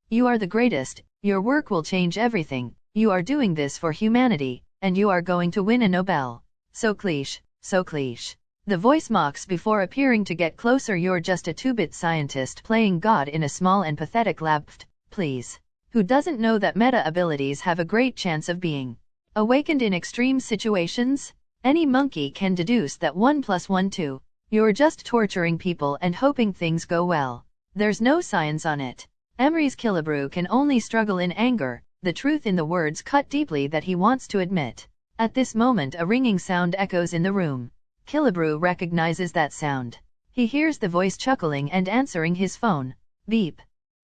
you are the greatest, your work will change everything, you are doing this for humanity, and you are going to win a Nobel. So cliche, so cliche. The voice mocks before appearing to get closer. You're just a 2-bit scientist playing God in a small and pathetic lab. Please. Who doesn't know that meta abilities have a great chance of being awakened in extreme situations? Any monkey can deduce that 1 + 1 2. You're just torturing people and hoping things go well. There's no science on it. Emery's Killgrave can only struggle in anger. the truth in the words cut deeply that he wants to admit. At this moment a ringing sound echoes in the room. Killgrave recognizes that sound. He hears the voice chuckling and answering his phone. Beep.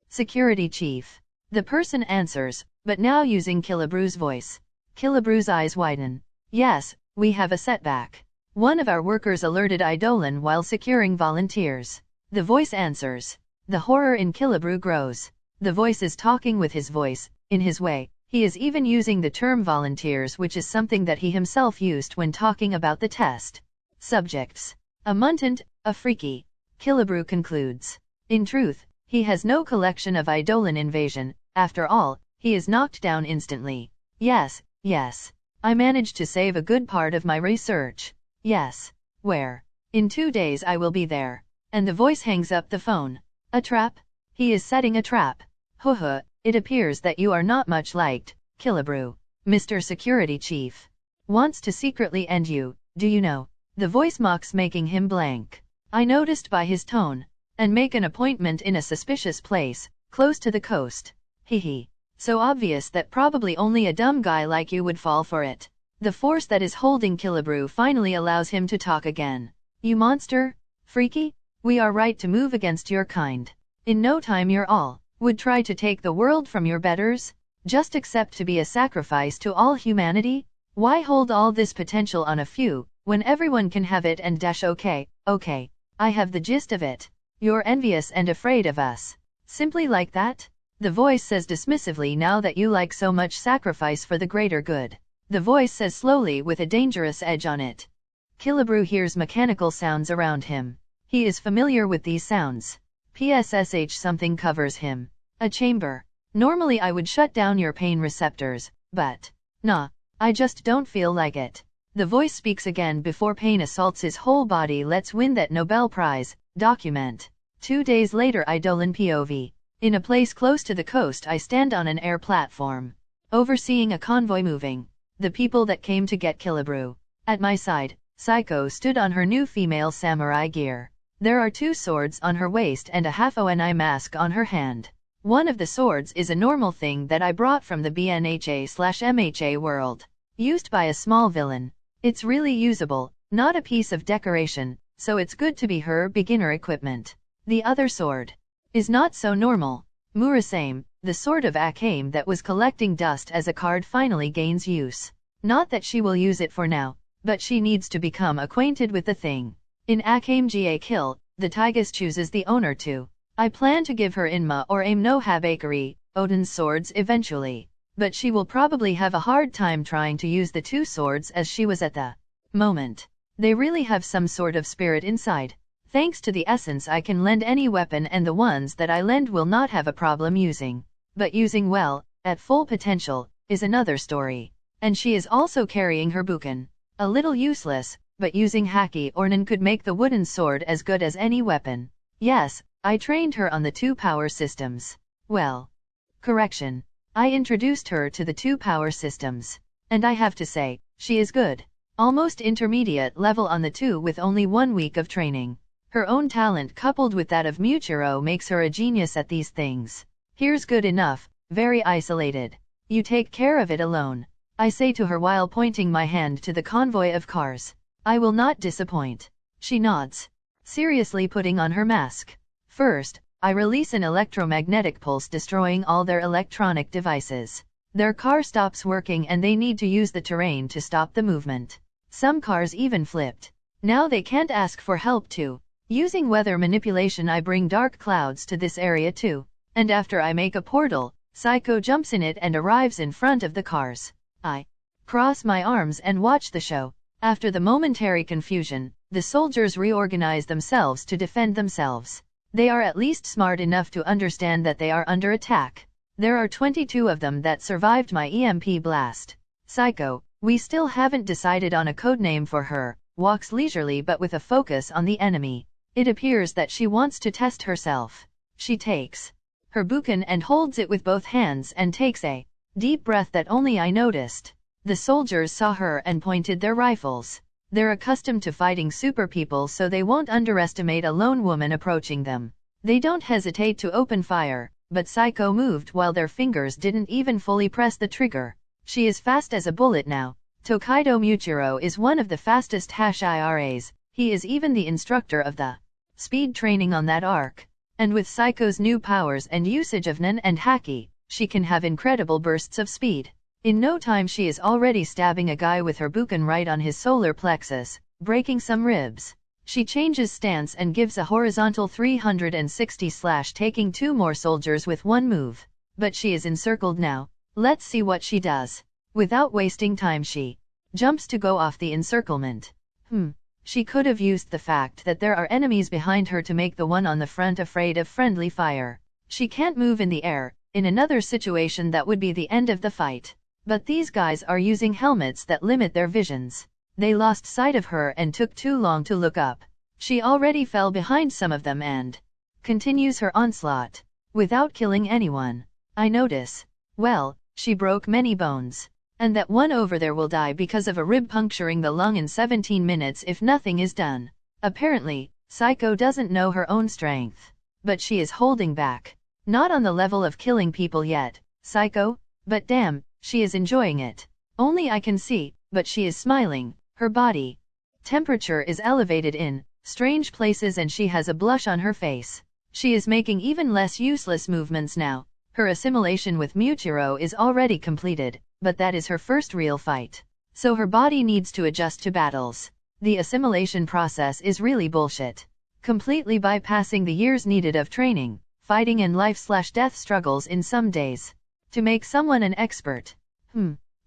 Security chief. The person answers, but now using Killgrave's voice. Killgrave's eyes widen. Yes, we have a setback. One of our workers alerted Idolan while securing volunteers. The voice answers. The horror in Killgrave grows. The voice is talking with his voice, in his way. He is even using the term volunteers, which is something that he himself used when talking about the test subjects. A mutant, a freaky. Killgrave concludes. In truth, he has no collection of Idolan invasion. After all, he is knocked down instantly. Yes, yes. I managed to save a good part of my research. Yes. Where? In 2 days I will be there. And the voice hangs up the phone. A trap? He is setting a trap. Haha, it appears that you are not much liked, Killgrave. Mr. Security Chief wants to secretly end you, do you know? The voice mocks, making him blank. I noticed by his tone. And make an appointment in a suspicious place, close to the coast. Hehe. So obvious that probably only a dumb guy like you would fall for it. The force that is holding Killgrave finally allows him to talk again. You monster? Freaky? We are right to move against your kind. In no time you're all would try to take the world from your betters? Just accept to be a sacrifice to all humanity? Why hold all this potential on a few, when everyone can have it and dash okay, I have the gist of it. You're envious and afraid of us. Simply like that? The voice says dismissively, now that you like so much sacrifice for the greater good. The voice says slowly with a dangerous edge on it. Killgrave hears mechanical sounds around him. He is familiar with these sounds. PSSH, something covers him. A chamber. Normally I would shut down your pain receptors, but nah, I just don't feel like it. The voice speaks again before pain assaults his whole body. Let's win that Nobel Prize. Document. 2 days later, Idolan POV. In a place close to the coast, I stand on an air platform, overseeing a convoy moving. The people that came to get Killgrave. At my side, Psycho stood on her new female samurai gear. There are 2 swords on her waist and a half ONI mask on her hand. One of the swords is a normal thing that I brought from the BNHA/MHA world, used by a small villain. It's really usable, not a piece of decoration, so it's good to be her beginner equipment. The other sword is not so normal. Murasame, the sword of Akame that was collecting dust as a card, finally gains use. Not that she will use it for now, but she needs to become acquainted with the thing. In Akame ga Kill, the Tigus chooses the owner too. I plan to give her Inma or Aim no Habakari, Odin's swords eventually. But she will probably have a hard time trying to use the 2 swords as she was at the moment. They really have some sort of spirit inside. Thanks to the essence I can lend any weapon, and the ones that I lend will not have a problem using. But using well, at full potential, is another story. And she is also carrying her buken. A little useless, but using haki or nin could make the wooden sword as good as any weapon. Yes, I trained her on the 2 power systems. Well, correction. I introduced her to the 2 power systems. And I have to say, she is good. Almost intermediate level on the 2 with only 1 week of training. Her own talent coupled with that of Muchiro makes her a genius at these things. Here's good enough, very isolated. You take care of it alone. I say to her while pointing my hand to the convoy of cars. I will not disappoint. She nods, seriously putting on her mask. First, I release an electromagnetic pulse, destroying all their electronic devices. Their car stops working and they need to use the terrain to stop the movement. Some cars even flipped. Now they can't ask for help too. Using weather manipulation, I bring dark clouds to this area too. And after I make a portal, Psycho jumps in it and arrives in front of the cars. I cross my arms and watch the show. After the momentary confusion, the soldiers reorganize themselves to defend themselves. They are at least smart enough to understand that they are under attack. There are 22 of them that survived my EMP blast. Psycho, we still haven't decided on a codename for her, walks leisurely but with a focus on the enemy. It appears that she wants to test herself. She takes her buken and holds it with both hands and takes a deep breath that only I noticed. The soldiers saw her and pointed their rifles. They're accustomed to fighting super people, so they won't underestimate a lone woman approaching them. They don't hesitate to open fire, but Psycho moved while their fingers didn't even fully press the trigger. She is fast as a bullet now. Tokaido Muichiro is one of the fastest IRAs, he is even the instructor of the speed training on that arc. And with Psycho's new powers and usage of Nen and Haki, she can have incredible bursts of speed. In no time she is already stabbing a guy with her buken right on his solar plexus, breaking some ribs. She changes stance and gives a horizontal 360 slash, taking 2 more soldiers with one move. But she is encircled now. Let's see what she does. Without wasting time she jumps to go off the encirclement. She could have used the fact that there are enemies behind her to make the one on the front afraid of friendly fire. She can't move in the air. In another situation that would be the end of the fight. But these guys are using helmets that limit their visions. They lost sight of her and took too long to look up. She already fell behind some of them and continues her onslaught. Without killing anyone. I notice. Well, she broke many bones. And that one over there will die because of a rib puncturing the lung in 17 minutes if nothing is done. Apparently, Psycho doesn't know her own strength. But she is holding back. Not on the level of killing people yet, Psycho, but damn, she is enjoying it. Only I can see, but she is smiling. Her body temperature is elevated in strange places and she has a blush on her face. She is making even less useless movements now. Her assimilation with Muichiro is already completed, but that is her first real fight. So her body needs to adjust to battles. The assimilation process is really bullshit. Completely bypassing the years needed of training, fighting and life/death struggles in some days. To make someone an expert.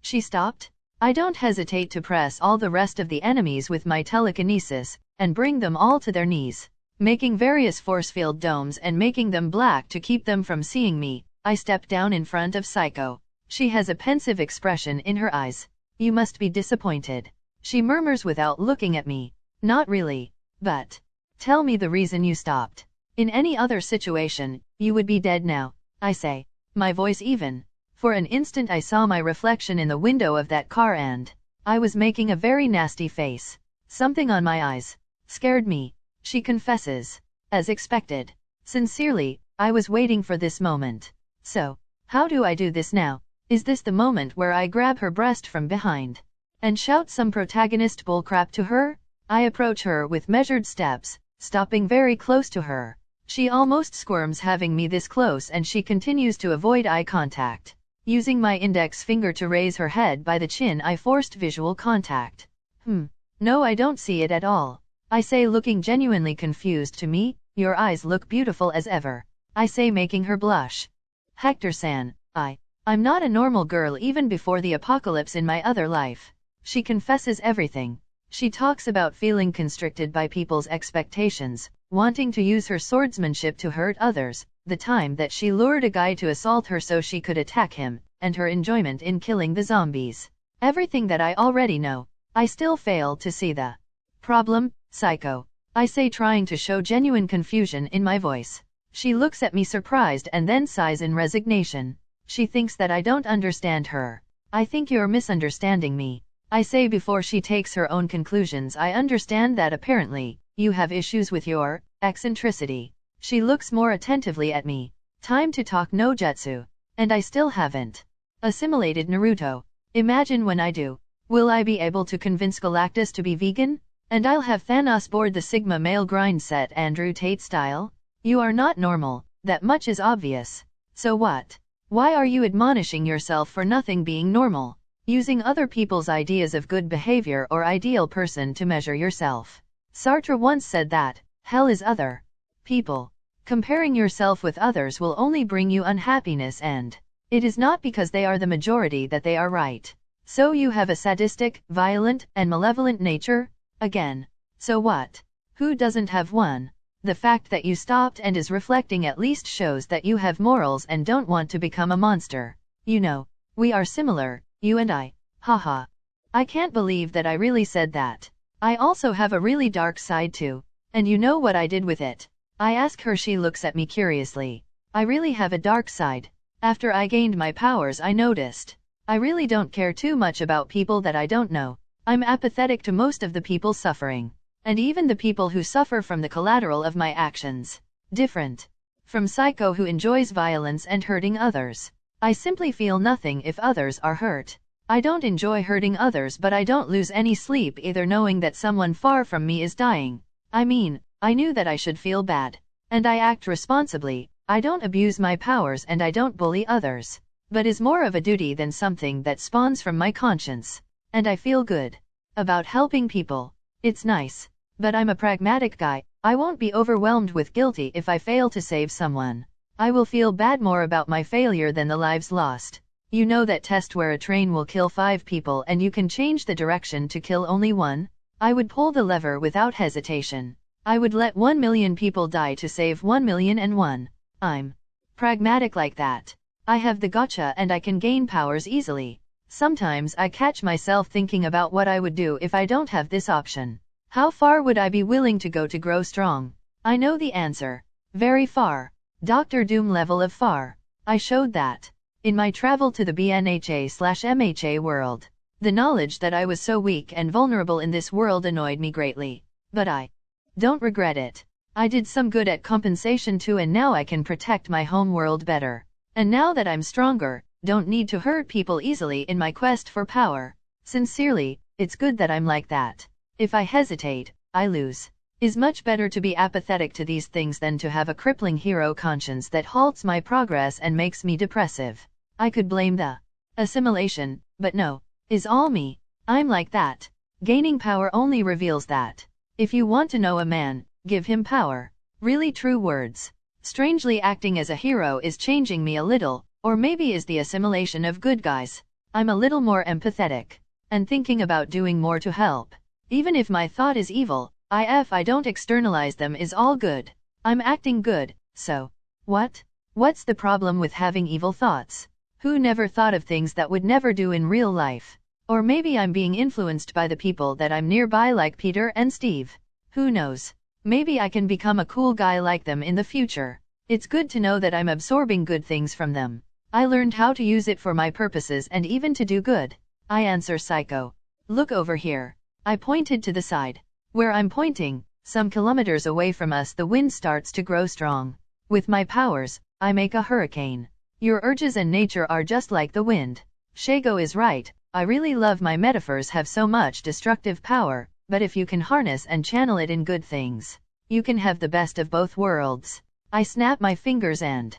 She stopped? I don't hesitate to press all the rest of the enemies with my telekinesis, and bring them all to their knees. Making various force field domes and making them black to keep them from seeing me, I step down in front of Psycho. She has a pensive expression in her eyes. You must be disappointed. She murmurs without looking at me. Not really. But tell me the reason you stopped. In any other situation, you would be dead now, I say. My voice even. For an instant I saw my reflection in the window of that car and I was making a very nasty face. Something on my eyes scared me, she confesses. As expected. Sincerely, I was waiting for this moment. So, how do I do this now? Is this the moment where I grab her breast from behind and shout some protagonist bullcrap to her? I approach her with measured steps, stopping very close to her. She almost squirms having me this close and she continues to avoid eye contact. Using my index finger to raise her head by the chin, I forced visual contact. No, I don't see it at all. I say, looking genuinely confused to me. Your eyes look beautiful as ever. I say, making her blush. Hector-san, I'm not a normal girl even before the apocalypse in my other life. She confesses everything. She talks about feeling constricted by people's expectations, wanting to use her swordsmanship to hurt others, the time that she lured a guy to assault her so she could attack him, and her enjoyment in killing the zombies. Everything that I already know. I still fail to see the problem, Psycho. I say, trying to show genuine confusion in my voice. She looks at me surprised and then sighs in resignation. She thinks that I don't understand her. I think you're misunderstanding me. I say before she takes her own conclusions. I understand that apparently, you have issues with your eccentricity. She looks more attentively at me. Time to talk no jutsu. And I still haven't assimilated Naruto. Imagine when I do. Will I be able to convince Galactus to be vegan? And I'll have Thanos board the Sigma male grind set Andrew Tate style? You are not normal, that much is obvious. So what? Why are you admonishing yourself for nothing being normal? Using other people's ideas of good behavior or ideal person to measure yourself. Sartre once said that, hell is other people. Comparing yourself with others will only bring you unhappiness, and it is not because they are the majority that they are right. So you have a sadistic, violent, and malevolent nature? Again. So what? Who doesn't have one? The fact that you stopped and is reflecting at least shows that you have morals and don't want to become a monster. You know, we are similar, you and I. Haha. I can't believe that I really said that. I also have a really dark side too. And you know what I did with it? I ask her. She looks at me curiously. I really have a dark side. After I gained my powers, I noticed. I really don't care too much about people that I don't know. I'm apathetic to most of the people suffering. And even the people who suffer from the collateral of my actions. Different From psycho who enjoys violence and hurting others. I simply feel nothing if others are hurt. I don't enjoy hurting others, but I don't lose any sleep either knowing that someone far from me is dying. I mean, I knew that I should feel bad. And I act responsibly. I don't abuse my powers and I don't bully others. But is more of a duty than something that spawns from my conscience. And I feel good about helping people. It's nice. But I'm a pragmatic guy. I won't be overwhelmed with guilty if I fail to save someone. I will feel bad more about my failure than the lives lost. You know that test where a train will kill 5 people and you can change the direction to kill only 1? I would pull the lever without hesitation. I would let 1 million people die to save 1,000,001. I'm pragmatic like that. I have the gacha and I can gain powers easily. Sometimes I catch myself thinking about what I would do if I don't have this option. How far would I be willing to go to grow strong? I know the answer. Very far. Dr. Doom level of far. I showed that. In my travel to the BNHA/MHA world. The knowledge that I was so weak and vulnerable in this world annoyed me greatly. But I don't regret it. I did some good at compensation too, and now I can protect my home world better. And now that I'm stronger, don't need to hurt people easily in my quest for power. Sincerely, it's good that I'm like that. If I hesitate, I lose. Is much better to be apathetic to these things than to have a crippling hero conscience that halts my progress and makes me depressive. I could blame the assimilation, but no, is all me. I'm like that. Gaining power only reveals that. If you want to know a man, give him power. Really true words. Strangely, acting as a hero is changing me a little, or maybe is the assimilation of good guys. I'm a little more empathetic. And thinking about doing more to help. Even if my thought is evil, I don't externalize them is all good. I'm acting good, so. What? What's the problem with having evil thoughts? Who never thought of things that would never do in real life? Or maybe I'm being influenced by the people that I'm nearby like Peter and Steve. Who knows? Maybe I can become a cool guy like them in the future. It's good to know that I'm absorbing good things from them. I learned how to use it for my purposes and even to do good. I answer psycho. Look over here. I pointed to the side. Where I'm pointing, some kilometers away from us, the wind starts to grow strong. With my powers, I make a hurricane. Your urges and nature are just like the wind. Shago is right. I really love my metaphors have so much destructive power, but if you can harness and channel it in good things, you can have the best of both worlds. I snap my fingers and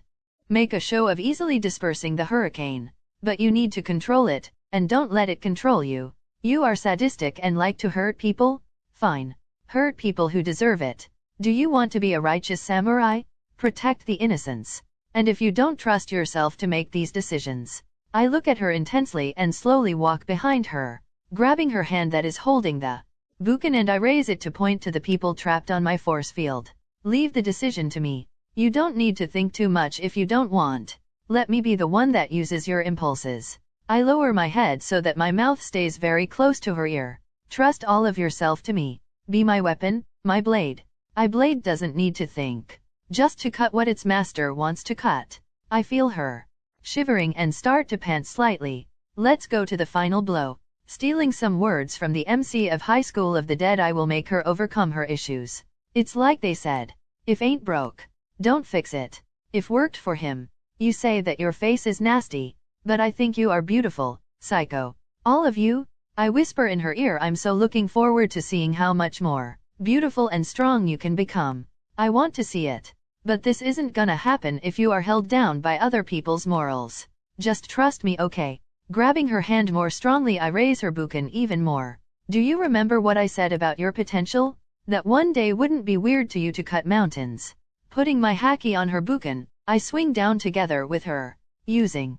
make a show of easily dispersing the hurricane. But you need to control it, and don't let it control you. You are sadistic and like to hurt people? Fine. Hurt people who deserve it. Do you want to be a righteous samurai? Protect the innocents. And if you don't trust yourself to make these decisions. I look at her intensely and slowly walk behind her, grabbing her hand that is holding the buken, and I raise it to point to the people trapped on my force field. Leave the decision to me. You don't need to think too much if you don't want. Let me be the one that uses your impulses. I lower my head so that my mouth stays very close to her ear. Trust all of yourself to me. Be my weapon, my blade. My blade doesn't need to think. Just to cut what its master wants to cut. I feel her shivering and start to pant slightly. Let's go to the final blow. Stealing some words from the MC of High School of the Dead, I will make her overcome her issues. It's like they said. If ain't broke, don't fix it. If worked for him. You say that your face is nasty. But I think you are beautiful, psycho. All of you? I whisper in her ear. I'm so looking forward to seeing how much more beautiful and strong you can become. I want to see it. But this isn't gonna happen if you are held down by other people's morals. Just trust me, okay? Grabbing her hand more strongly, I raise her buken even more. Do you remember what I said about your potential? That one day wouldn't be weird to you to cut mountains. Putting my haki on her buken, I swing down together with her. Using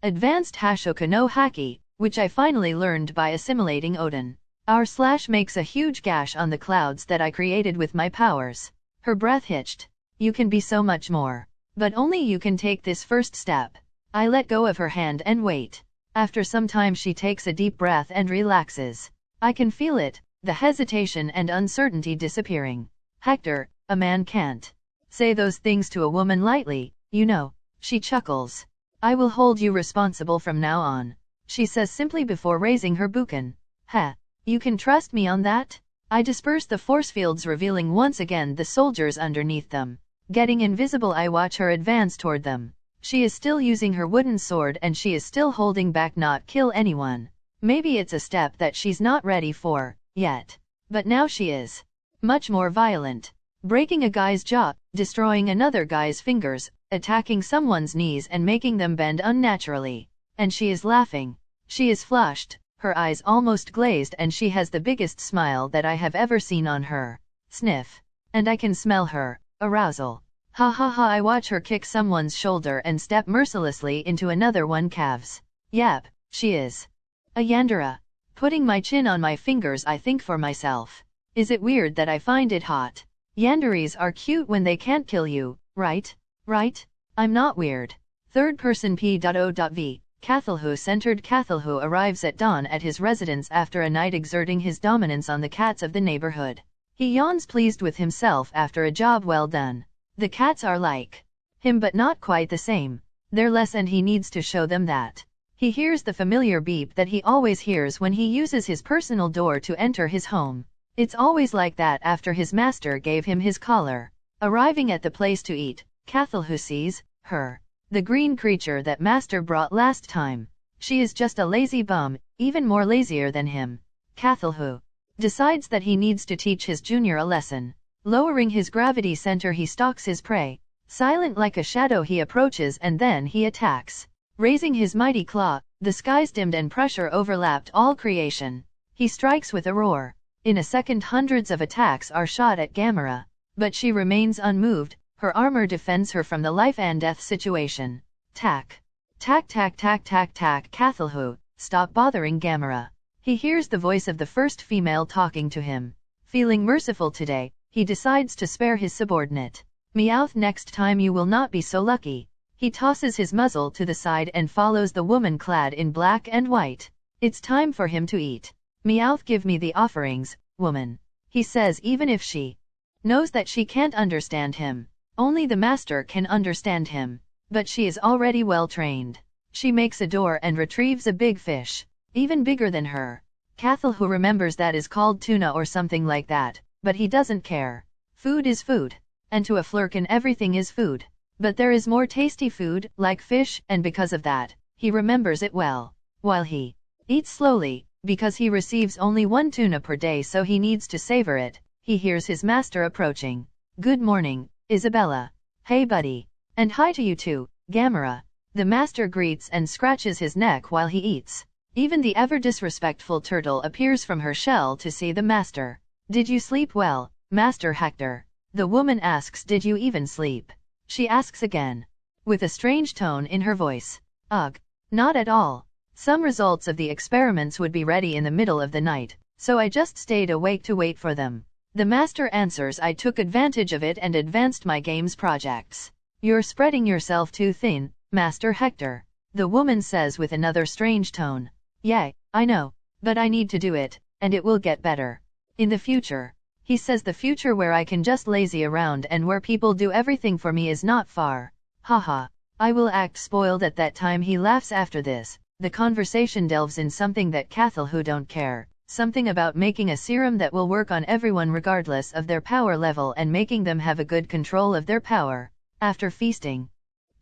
Advanced Hashoka no Haki, which I finally learned by assimilating Odin. Our slash makes a huge gash on the clouds that I created with my powers. Her breath hitched. You can be so much more. But only you can take this first step. I let go of her hand and wait. After some time she takes a deep breath and relaxes. I can feel it, the hesitation and uncertainty disappearing. Hector, a man can't say those things to a woman lightly, you know. She chuckles. I will hold you responsible from now on, she says simply before raising her buken. Heh, you can trust me on that? I disperse the force fields, revealing once again the soldiers underneath them. Getting invisible, I watch her advance toward them. She is still using her wooden sword and she is still holding back not kill anyone. Maybe it's a step that she's not ready for, yet. But now she is. Much more violent. Breaking a guy's jaw, destroying another guy's fingers, attacking someone's knees and making them bend unnaturally. And she is laughing. She is flushed, her eyes almost glazed, and she has the biggest smile that I have ever seen on her. Sniff. And I can smell her arousal. Ha ha ha, I watch her kick someone's shoulder and step mercilessly into another one calves. Yep, she is a yandere. Putting my chin on my fingers, I think for myself. Is it weird that I find it hot? Yanderes are cute when they can't kill you, right? Right? I'm not weird. Third person P.O.V. Cthulhu-centered Cthulhu arrives at dawn at his residence after a night exerting his dominance on the cats of the neighborhood. He yawns, pleased with himself after a job well done. The cats are like him but not quite the same. They're less, and he needs to show them that. He hears the familiar beep that he always hears when he uses his personal door to enter his home. It's always like that after his master gave him his collar. Arriving at the place to eat, Cthulhu sees her. The green creature that master brought last time. She is just a lazy bum, even more lazier than him. Cthulhu decides that he needs to teach his junior a lesson. Lowering his gravity center, he stalks his prey. Silent like a shadow, he approaches and then he attacks. Raising his mighty claw, the skies dimmed and pressure overlapped all creation. He strikes with a roar. In a second, hundreds of attacks are shot at Gamera. But she remains unmoved. Her armor defends her from the life and death situation. Tack. Tack tack tack tack tack. Cthulhu, stop bothering Gamera. He hears the voice of the first female talking to him. Feeling merciful today, he decides to spare his subordinate. Meowth, next time you will not be so lucky. He tosses his muzzle to the side and follows the woman clad in black and white. It's time for him to eat. Meowth, give me the offerings, woman. He says, even if she knows that she can't understand him. Only the master can understand him. But she is already well trained. She makes a door and retrieves a big fish. Even bigger than her. Cthulhu remembers that is called tuna or something like that, but he doesn't care. Food is food. And to a Flurkin everything is food. But there is more tasty food, like fish, and because of that, he remembers it well. While he eats slowly, because he receives only one tuna per day, so he needs to savor it, he hears his master approaching. Good morning, Isabella. Hey buddy. And hi to you too, Gamera. The master greets and scratches his neck while he eats. Even the ever disrespectful turtle appears from her shell to see the master. Did you sleep well, Master Hector? The woman asks, did you even sleep? She asks again, with a strange tone in her voice. Ugh, not at all. Some results of the experiments would be ready in the middle of the night, so I just stayed awake to wait for them. The master answers, I took advantage of it and advanced my game's projects. You're spreading yourself too thin, Master Hector. The woman says with another strange tone. Yeah, I know, but I need to do it, and it will get better. In the future. He says the future where I can just lazy around and where people do everything for me is not far. Haha. I will act spoiled at that time. He laughs after this. The conversation delves in something that Cthulhu don't care. Something about making a serum that will work on everyone regardless of their power level and making them have a good control of their power. After feasting,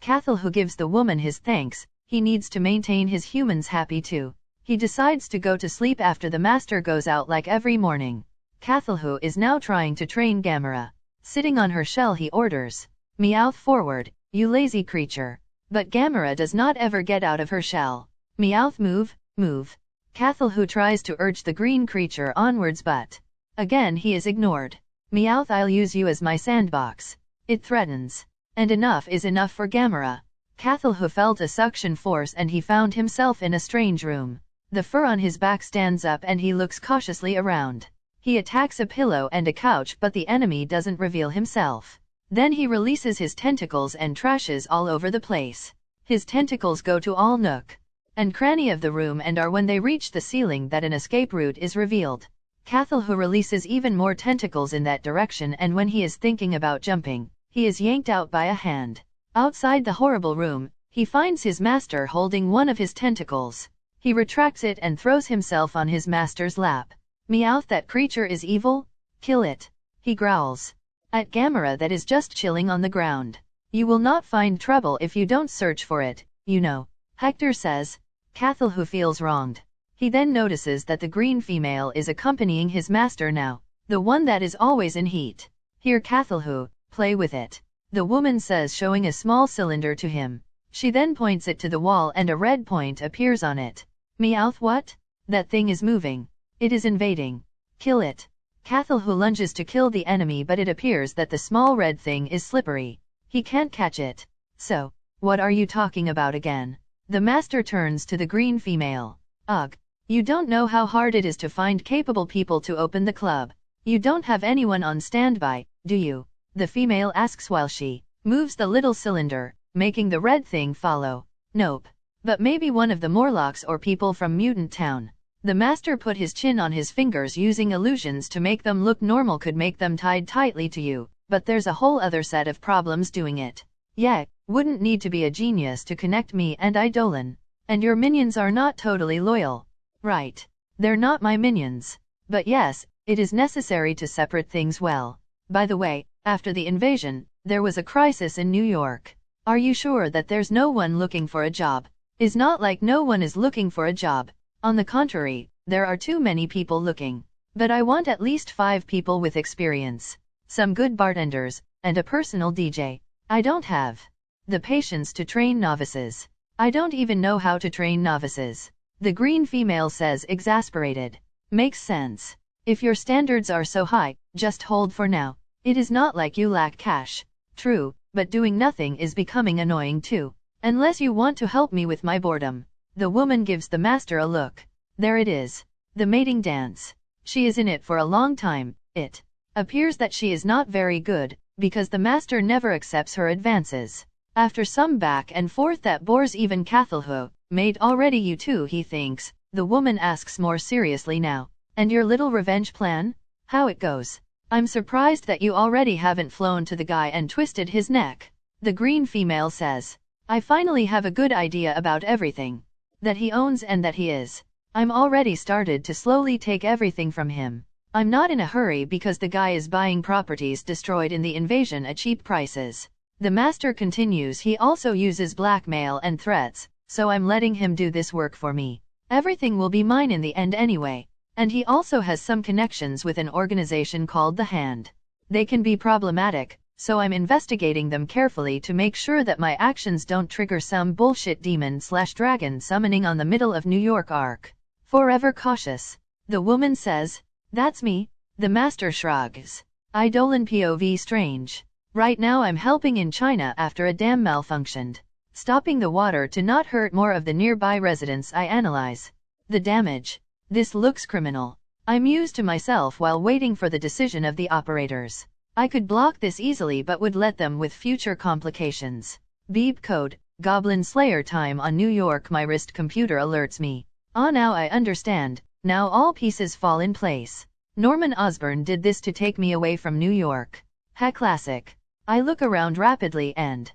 Cthulhu gives the woman his thanks. He needs to maintain his humans happy too. He decides to go to sleep after the master goes out like every morning. Cthulhu is now trying to train Gamera. Sitting on her shell, he orders, Meowth forward, you lazy creature. But Gamera does not ever get out of her shell. Meowth, move, move. Cthulhu tries to urge the green creature onwards, but again he is ignored. Meowth, I'll use you as my sandbox. It threatens. And enough is enough for Gamera. Cthulhu felt a suction force and he found himself in a strange room. The fur on his back stands up and he looks cautiously around. He attacks a pillow and a couch, but the enemy doesn't reveal himself. Then he releases his tentacles and trashes all over the place. His tentacles go to all nook and cranny of the room and are when they reach the ceiling that an escape route is revealed. Cthulhu releases even more tentacles in that direction, and when he is thinking about jumping, he is yanked out by a hand. Outside the horrible room, he finds his master holding one of his tentacles. He retracts it and throws himself on his master's lap. Meowth, that creature is evil. Kill it. He growls. at Gamera that is just chilling on the ground. You will not find trouble if you don't search for it, you know. Hector says. Cthulhu feels wronged. He then notices that the green female is accompanying his master now, the one that is always in heat. Here Cthulhu, play with it. The woman says, showing a small cylinder to him. She then points it to the wall and a red point appears on it. Meowth, what? That thing is moving. It is invading. Kill it. Cthulhu lunges to kill the enemy, but it appears that the small red thing is slippery. He can't catch it. So, what are you talking about again? The master turns to the green female. Ugh. You don't know how hard it is to find capable people to open the club. You don't have anyone on standby, do you? The female asks while she moves the little cylinder, making the red thing follow. Nope. But maybe one of the Morlocks or people from Mutant Town. The master put his chin on his fingers, using illusions to make them look normal could make them tied tightly to you, but there's a whole other set of problems doing it. Yeah, wouldn't need to be a genius to connect me and Idolan. And your minions are not totally loyal. Right. They're not my minions. But yes, it is necessary to separate things well. By the way, after the invasion, there was a crisis in New York. Are you sure that there's no one looking for a job? It's not like no one is looking for a job. On the contrary, there are too many people looking. But I want at least 5 people with experience. Some good bartenders, and a personal DJ. I don't have the patience to train novices. I don't even know how to train novices. The green female says, exasperated. Makes sense. If your standards are so high, just hold for now. It is not like you lack cash. True, but doing nothing is becoming annoying too. Unless you want to help me with my boredom. The woman gives the master a look. There it is. The mating dance. She is in it for a long time. It appears that she is not very good, because the master never accepts her advances. After some back and forth that bores even Cthulhu, mate already you two, he thinks. The woman asks more seriously now. And your little revenge plan? How it goes? I'm surprised that you already haven't flown to the guy and twisted his neck. The green female says. I finally have a good idea about everything. That he owns and that he is. I'm already started to slowly take everything from him. I'm not in a hurry because the guy is buying properties destroyed in the invasion at cheap prices. The master continues, he also uses blackmail and threats, so I'm letting him do this work for me. Everything will be mine in the end anyway. And he also has some connections with an organization called The Hand. They can be problematic, so I'm investigating them carefully to make sure that my actions don't trigger some bullshit demon/dragon summoning on the middle of New York arc. Forever cautious. The woman says. That's me. The master shrugs. Idolan POV strange. Right now I'm helping in China after a dam malfunctioned. Stopping the water to not hurt more of the nearby residents. I analyze the damage. This looks criminal. I muse to myself while waiting for the decision of the operators. I could block this easily but would let them with future complications. Beep code, Goblin Slayer time on New York. My wrist computer alerts me. Ah, now I understand. Now all pieces fall in place. Norman Osborn did this to take me away from New York. Heck, classic. I look around rapidly and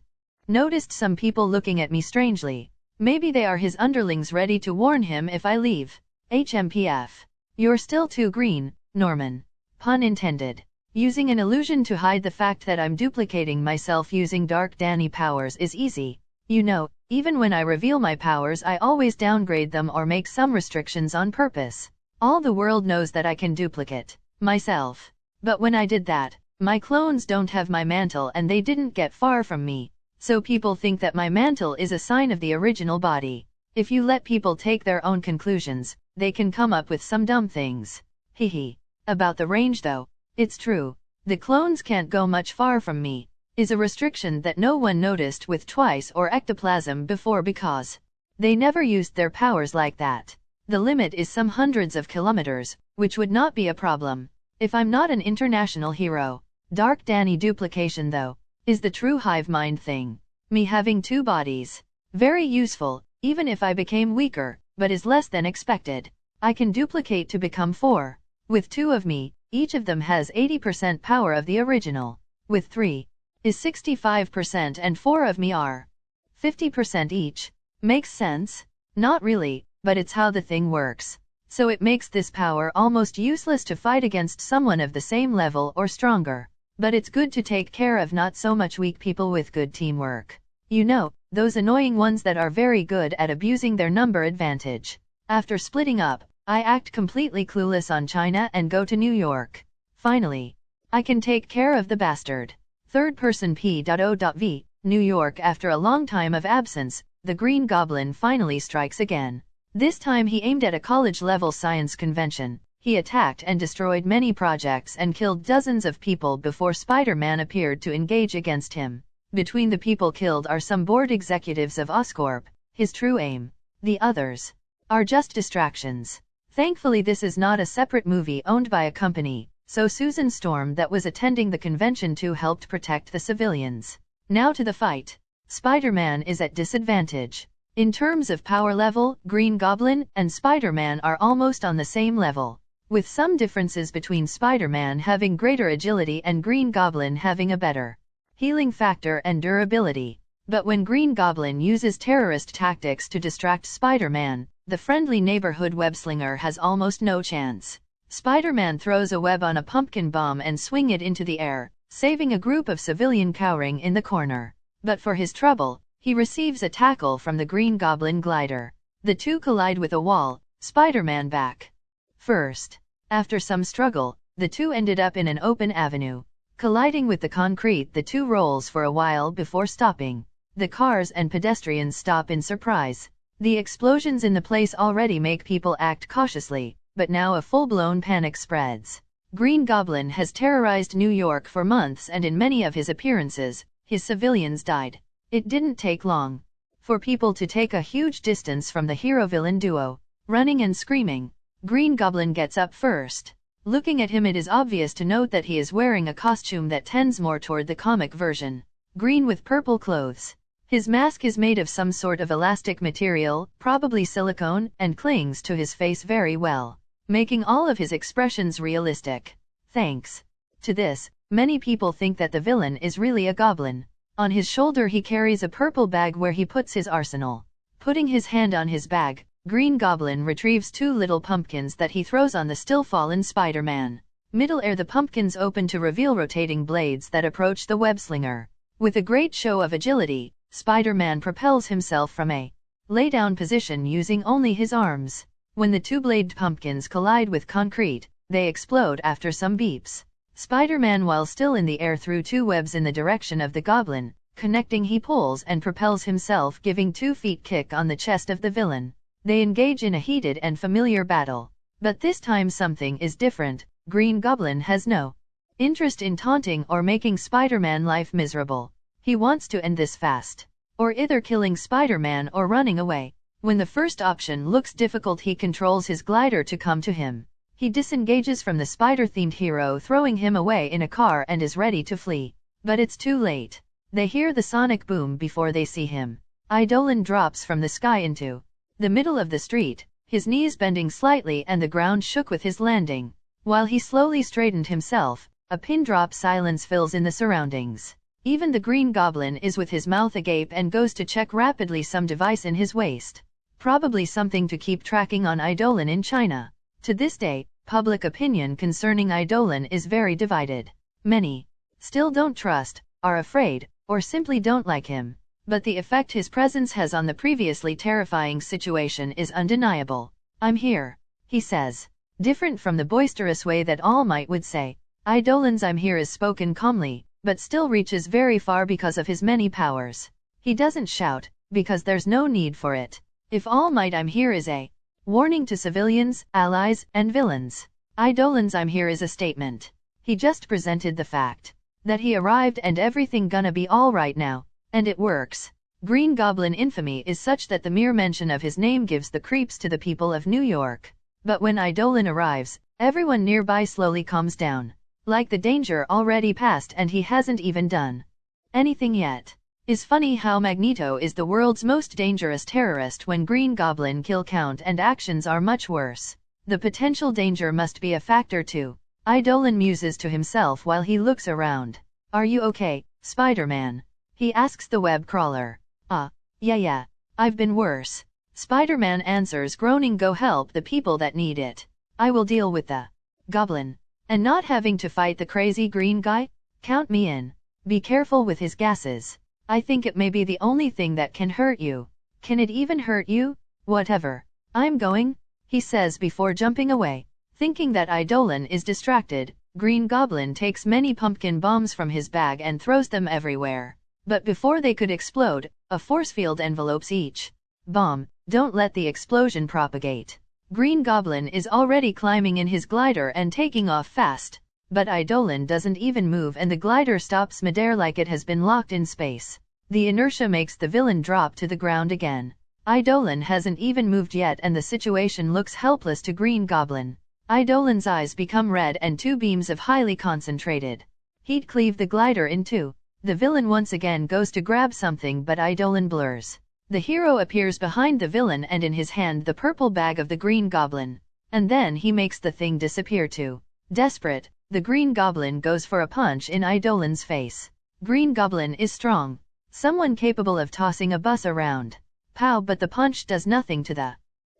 noticed some people looking at me strangely. Maybe they are his underlings ready to warn him if I leave. HMPF. You're still too green, Norman. Pun intended. Using an illusion to hide the fact that I'm duplicating myself using Dark Danny powers is easy. You know, even when I reveal my powers I always downgrade them or make some restrictions on purpose. All the world knows that I can duplicate myself. But when I did that, my clones don't have my mantle and they didn't get far from me. So people think that my mantle is a sign of the original body. If you let people take their own conclusions, they can come up with some dumb things. Hehe. About the range though, it's true. The clones can't go much far from me. Is a restriction that no one noticed with Twice or Ectoplasm before because they never used their powers like that. The limit is some hundreds of kilometers, which would not be a problem if I'm not an international hero. Dark Danny duplication though, is the true hive mind thing. Me having 2 bodies. Very useful, even if I became weaker, but is less than expected. I can duplicate to become 4. With 2 of me, each of them has 80% power of the original. With 3, is 65% and 4 of me are 50% each. Makes sense? Not really, but it's how the thing works. So it makes this power almost useless to fight against someone of the same level or stronger. But it's good to take care of not so much weak people with good teamwork. You know, those annoying ones that are very good at abusing their number advantage. After splitting up, I act completely clueless on China and go to New York. Finally, I can take care of the bastard. Third person P.O.V. New York. After a long time of absence, the Green Goblin finally strikes again. This time he aimed at a college-level science convention. He attacked and destroyed many projects and killed dozens of people before Spider-Man appeared to engage against him. Between the people killed are some board executives of Oscorp, his true aim. The others are just distractions. Thankfully this is not a separate movie owned by a company, so Susan Storm that was attending the convention too helped protect the civilians. Now to the fight. Spider-Man is at disadvantage. In terms of power level, Green Goblin and Spider-Man are almost on the same level, with some differences between Spider-Man having greater agility and Green Goblin having a better healing factor and durability. But when Green Goblin uses terrorist tactics to distract Spider-Man, the friendly neighborhood web-slinger has almost no chance. Spider-Man throws a web on a pumpkin bomb and swing it into the air, saving a group of civilians cowering in the corner. But for his trouble, he receives a tackle from the Green Goblin glider. The two collide with a wall, Spider-Man back first. After some struggle, the two ended up in an open avenue. Colliding with the concrete, the two rolls for a while before stopping. The cars and pedestrians stop in surprise. The explosions in the place already make people act cautiously, but now a full-blown panic spreads. Green Goblin has terrorized New York for months, and in many of his appearances, his civilians died. It didn't take long for people to take a huge distance from the hero-villain duo. Running and screaming, Green Goblin gets up first. Looking at him, it is obvious to note that he is wearing a costume that tends more toward the comic version. Green with purple clothes. His mask is made of some sort of elastic material, probably silicone, and clings to his face very well, making all of his expressions realistic. Thanks to this, many people think that the villain is really a goblin. On his shoulder he carries a purple bag where he puts his arsenal. Putting his hand on his bag, Green Goblin retrieves two little pumpkins that he throws on the still fallen Spider-Man. Middle-air, the pumpkins open to reveal rotating blades that approach the web-slinger. With a great show of agility, Spider-Man propels himself from a lay-down position using only his arms. When the two-bladed pumpkins collide with concrete, they explode after some beeps. Spider-Man, while still in the air, threw two webs in the direction of the goblin. Connecting, he pulls and propels himself, giving 2 feet kick on the chest of the villain. They engage in a heated and familiar battle. But this time something is different. Green Goblin has no interest in taunting or making Spider-Man life miserable. He wants to end this fast, or either killing Spider-Man or running away. When the first option looks difficult, he controls his glider to come to him. He disengages from the spider-themed hero, throwing him away in a car, and is ready to flee. But it's too late. They hear the sonic boom before they see him. Idolan drops from the sky into the middle of the street, his knees bending slightly and the ground shook with his landing. While he slowly straightened himself, a pin-drop silence fills in the surroundings. Even the Green Goblin is with his mouth agape and goes to check rapidly some device in his waist. Probably something to keep tracking on Idolan in China. To this day, public opinion concerning Idolan is very divided. Many still don't trust, are afraid, or simply don't like him. But the effect his presence has on the previously terrifying situation is undeniable. "I'm here," he says. Different from the boisterous way that All Might would say. Idolan's "I'm here" is spoken calmly, but still reaches very far because of his many powers. He doesn't shout, because there's no need for it. If All Might "I'm here" is a warning to civilians, allies, and villains, Idolan's "I'm here" is a statement. He just presented the fact that he arrived and everything gonna be alright now. And it works. Green Goblin infamy is such that the mere mention of his name gives the creeps to the people of New York. But when Idolan arrives, everyone nearby slowly calms down. Like the danger already passed and he hasn't even done anything yet. Is funny how Magneto is the world's most dangerous terrorist when Green Goblin kill count and actions are much worse. The potential danger must be a factor too. Idolan muses to himself while he looks around. "Are you okay, Spider-Man?" he asks the web crawler. Yeah, I've been worse." Spider-Man answers, groaning, "Go help the people that need it. I will deal with the goblin." And not having to fight the crazy green guy? Count me in. Be careful with his gases. I think it may be the only thing that can hurt you. Can it even hurt you? Whatever. I'm going, he says before jumping away. Thinking that Idolan is distracted, Green Goblin takes many pumpkin bombs from his bag and throws them everywhere. But before they could explode, a force field envelopes each bomb. Don't let the explosion propagate. Green Goblin is already climbing in his glider and taking off fast. But Idolan doesn't even move and the glider stops midair like it has been locked in space. The inertia makes the villain drop to the ground again. Idolan hasn't even moved yet and the situation looks helpless to Green Goblin. Idolan's eyes become red and two beams of highly concentrated heat cleave the glider in two. The villain once again goes to grab something but Idolan blurs. The hero appears behind the villain and in his hand the purple bag of the Green Goblin. And then he makes the thing disappear too. Desperate, the Green Goblin goes for a punch in Idolan's face. Green Goblin is strong. Someone capable of tossing a bus around. Pow, but the punch does nothing to the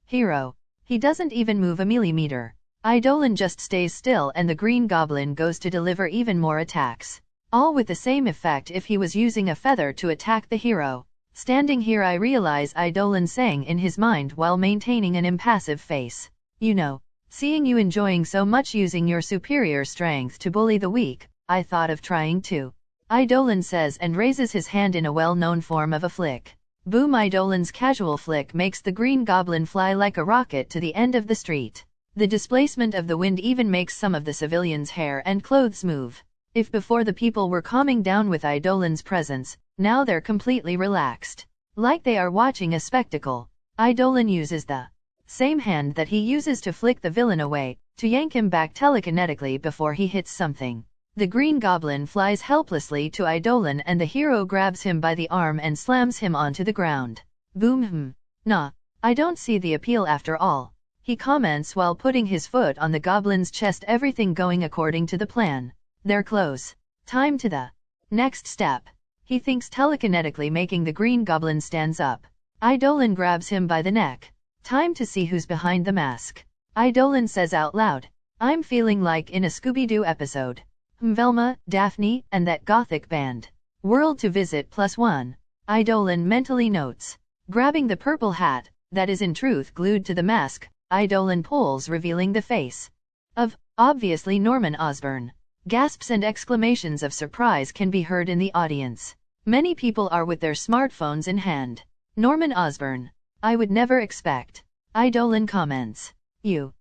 hero. He doesn't even move a millimeter. Idolan just stays still and the Green Goblin goes to deliver even more attacks. All with the same effect if he was using a feather to attack the hero. Standing here I realize Idolan saying in his mind while maintaining an impassive face. You know, seeing you enjoying so much using your superior strength to bully the weak, I thought of trying to. Idolan says and raises his hand in a well-known form of a flick. Boom! Idolan's casual flick makes the Green Goblin fly like a rocket to the end of the street. The displacement of the wind even makes some of the civilians' hair and clothes move. If before the people were calming down with Idolan's presence, now they're completely relaxed. Like they are watching a spectacle. Idolan uses the same hand that he uses to flick the villain away, to yank him back telekinetically before he hits something. The Green Goblin flies helplessly to Idolan and the hero grabs him by the arm and slams him onto the ground. Boom! Nah, I don't see the appeal after all. He comments while putting his foot on the goblin's chest. Everything going according to the plan. They're close. Time to the next step. He thinks telekinetically, making the Green Goblin stands up. Idolan grabs him by the neck. Time to see who's behind the mask. Idolan says out loud, I'm feeling like in a Scooby-Doo episode. Velma, Daphne, and that gothic band. World to visit +1. Idolan mentally notes. Grabbing the purple hat, that is in truth glued to the mask, Idolan pulls, revealing the face of, obviously, Norman Osborn. Gasps and exclamations of surprise can be heard in the audience. Many people are with their smartphones in hand. Norman Osborn. I would never expect. Idolan comments. You.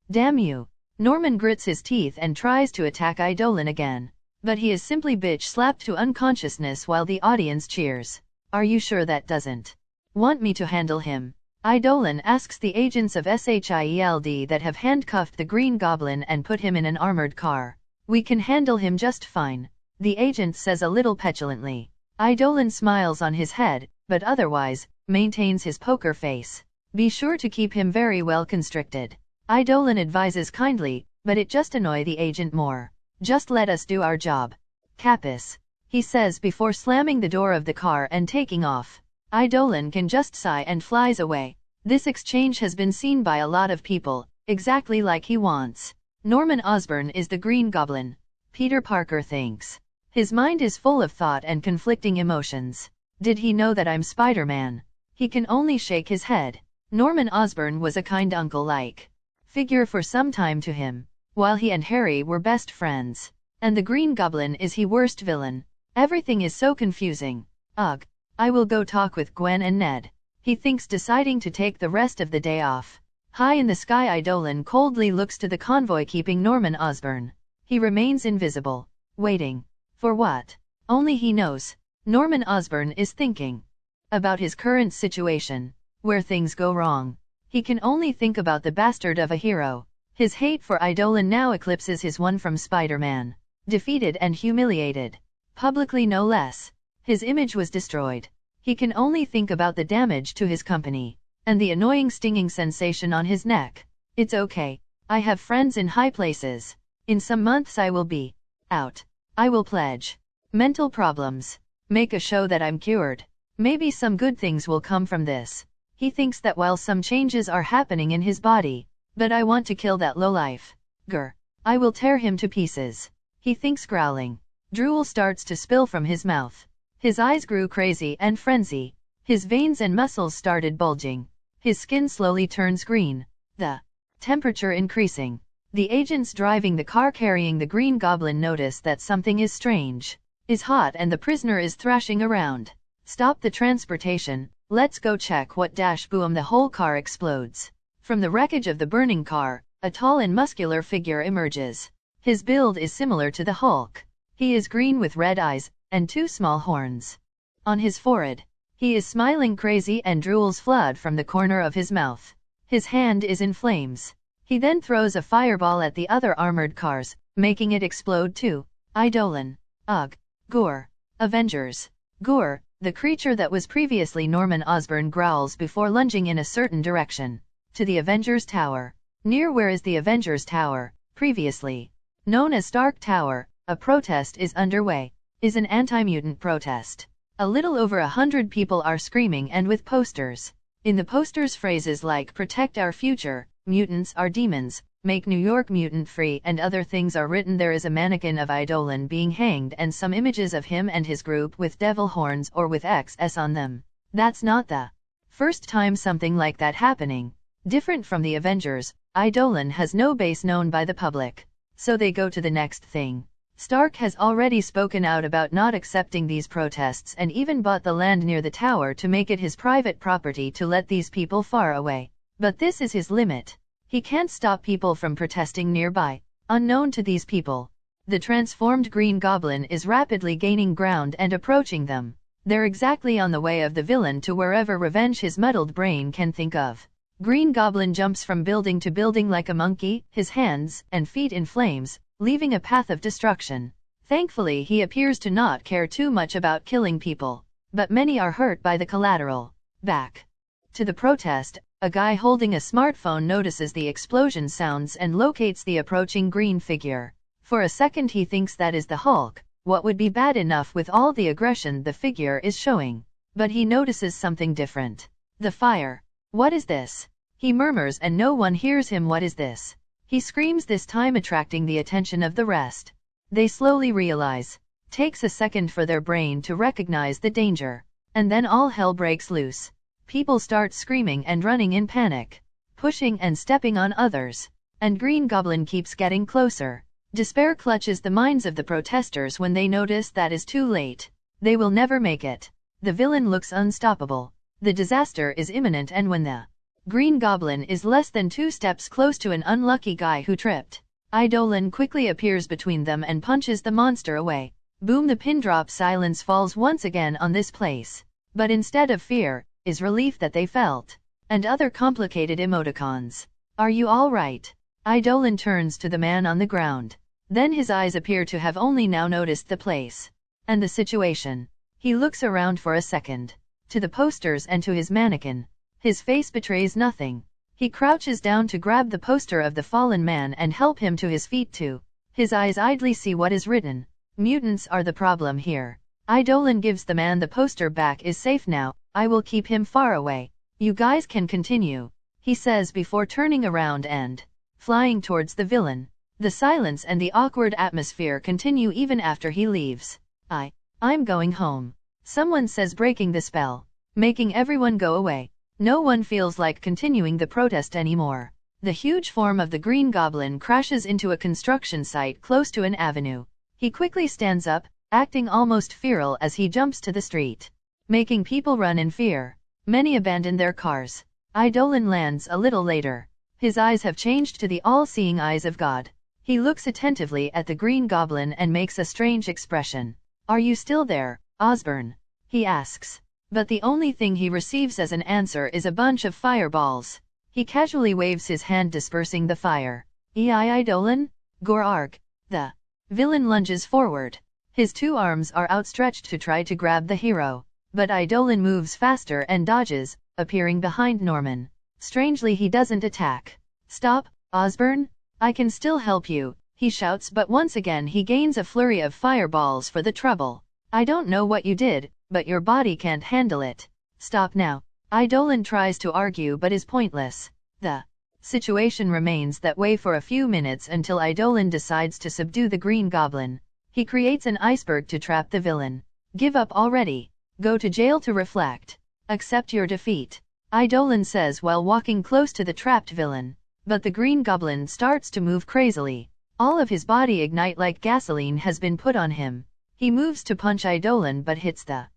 Damn you. Norman grits his teeth and tries to attack Idolan again. But he is simply bitch slapped to unconsciousness while the audience cheers. Are you sure that doesn't want me to handle him? Idolan asks the agents of SHIELD that have handcuffed the Green Goblin and put him in an armored car. We can handle him just fine. The agent says a little petulantly. Idolan smiles on his head, but otherwise, maintains his poker face. Be sure to keep him very well constricted. Idolan advises kindly, but it just annoys the agent more. Just let us do our job. Capus. He says before slamming the door of the car and taking off. Idolan can just sigh and flies away. This exchange has been seen by a lot of people, exactly like he wants. Norman Osborn is the Green Goblin. Peter Parker thinks. His mind is full of thought and conflicting emotions. Did he know that I'm Spider-Man? He can only shake his head. Norman Osborn was a kind uncle-like figure for some time to him, while he and Harry were best friends. And the Green Goblin is his worst villain. Everything is so confusing. Ugh. I will go talk with Gwen and Ned. He thinks, deciding to take the rest of the day off. High in the sky, Idolan coldly looks to the convoy keeping Norman Osborn. He remains invisible. Waiting. For what? Only he knows. Norman Osborn is thinking about his current situation, where things go wrong. He can only think about the bastard of a hero. His hate for Idolan now eclipses his one from Spider-Man. Defeated and humiliated. Publicly no less. His image was destroyed. He can only think about the damage to his company, and the annoying stinging sensation on his neck. It's okay. I have friends in high places. In some months I will be out. I will pledge. Mental problems. Make a show that I'm cured. Maybe some good things will come from this. He thinks that while some changes are happening in his body, but I want to kill that lowlife. Grr. I will tear him to pieces. He thinks, growling. Drool starts to spill from his mouth. His eyes grew crazy and frenzy. His veins and muscles started bulging. His skin slowly turns green. The temperature increasing. The agents driving the car carrying the Green Goblin notice that something is strange. Is hot and the prisoner is thrashing around. Stop the transportation, let's go check what dash boom. The whole car explodes. From the wreckage of the burning car, a tall and muscular figure emerges. His build is similar to the Hulk. He is green with red eyes, and 2 small horns. On his forehead, he is smiling crazy and drools flood from the corner of his mouth. His hand is in flames. He then throws a fireball at the other armored cars, making it explode too. Idolan. Ugh. Gore. Avengers. Gore, the creature that was previously Norman Osborn, growls before lunging in a certain direction. To the Avengers Tower. Near where is the Avengers Tower, previously known as Stark Tower, a protest is underway. Is an anti-mutant protest. A little over 100 people are screaming and with posters. In the posters phrases like "Protect our future," "Mutants are demons," "Make New York mutant free," and other things are written. There is a mannequin of Idolan being hanged and some images of him and his group with devil horns or with XS on them. That's not the first time something like that happening. Different from the Avengers, Idolan has no base known by the public. So they go to the next thing. Stark has already spoken out about not accepting these protests and even bought the land near the tower to make it his private property to let these people far away. But this is his limit. He can't stop people from protesting nearby. Unknown to these people, the transformed Green Goblin is rapidly gaining ground and approaching them. They're exactly on the way of the villain to wherever revenge his muddled brain can think of. Green Goblin jumps from building to building like a monkey, his hands and feet in flames, leaving a path of destruction. Thankfully he appears to not care too much about killing people, but many are hurt by the collateral. Back to the protest, a guy holding a smartphone notices the explosion sounds and locates the approaching green figure. For a second he thinks that is the Hulk, what would be bad enough with all the aggression the figure is showing. But he notices something different. The fire. What is this? He murmurs and no one hears him. What is this? He screams, this time attracting the attention of the rest. They slowly realize. Takes a second for their brain to recognize the danger. And then all hell breaks loose. People start screaming and running in panic, pushing and stepping on others. And Green Goblin keeps getting closer. Despair clutches the minds of the protesters when they notice that is too late. They will never make it. The villain looks unstoppable. The disaster is imminent, and when the Green Goblin is less than 2 steps close to an unlucky guy who tripped, Idolan quickly appears between them and punches the monster away. Boom! The pin drop. Silence falls once again on this place. But instead of fear, is relief that they felt. And other complicated emoticons. Are you all right? Idolan turns to the man on the ground. Then his eyes appear to have only now noticed the place and the situation. He looks around for a second. To the posters and to his mannequin. His face betrays nothing. He crouches down to grab the poster of the fallen man and help him to his feet too. His eyes idly see what is written. Mutants are the problem here. Idolan gives the man the poster back. Is safe now, I will keep him far away. You guys can continue, he says before turning around and flying towards the villain. The silence and the awkward atmosphere continue even after he leaves. I'm going home, someone says, breaking the spell, making everyone go away. No one feels like continuing the protest anymore. The huge form of the Green Goblin crashes into a construction site close to an avenue. He quickly stands up, acting almost feral as he jumps to the street, making people run in fear. Many abandon their cars. Idolan lands a little later. His eyes have changed to the all-seeing eyes of God. He looks attentively at the Green Goblin and makes a strange expression. Are you still there, Osborn? He asks. But the only thing he receives as an answer is a bunch of fireballs. He casually waves his hand, dispersing the fire. Idolan? Gorarg. The villain lunges forward. His 2 arms are outstretched to try to grab the hero. But Idolan moves faster and dodges, appearing behind Norman. Strangely, he doesn't attack. Stop, Osborn? I can still help you, he shouts, but once again he gains a flurry of fireballs for the trouble. I don't know what you did, but your body can't handle it. Stop now. Idolan tries to argue but is pointless. The situation remains that way for a few minutes until Idolan decides to subdue the Green Goblin. He creates an iceberg to trap the villain. Give up already. Go to jail to reflect. Accept your defeat, Idolan says while walking close to the trapped villain. But the Green Goblin starts to move crazily. All of his body ignite like gasoline has been put on him. He moves to punch Idolan but hits the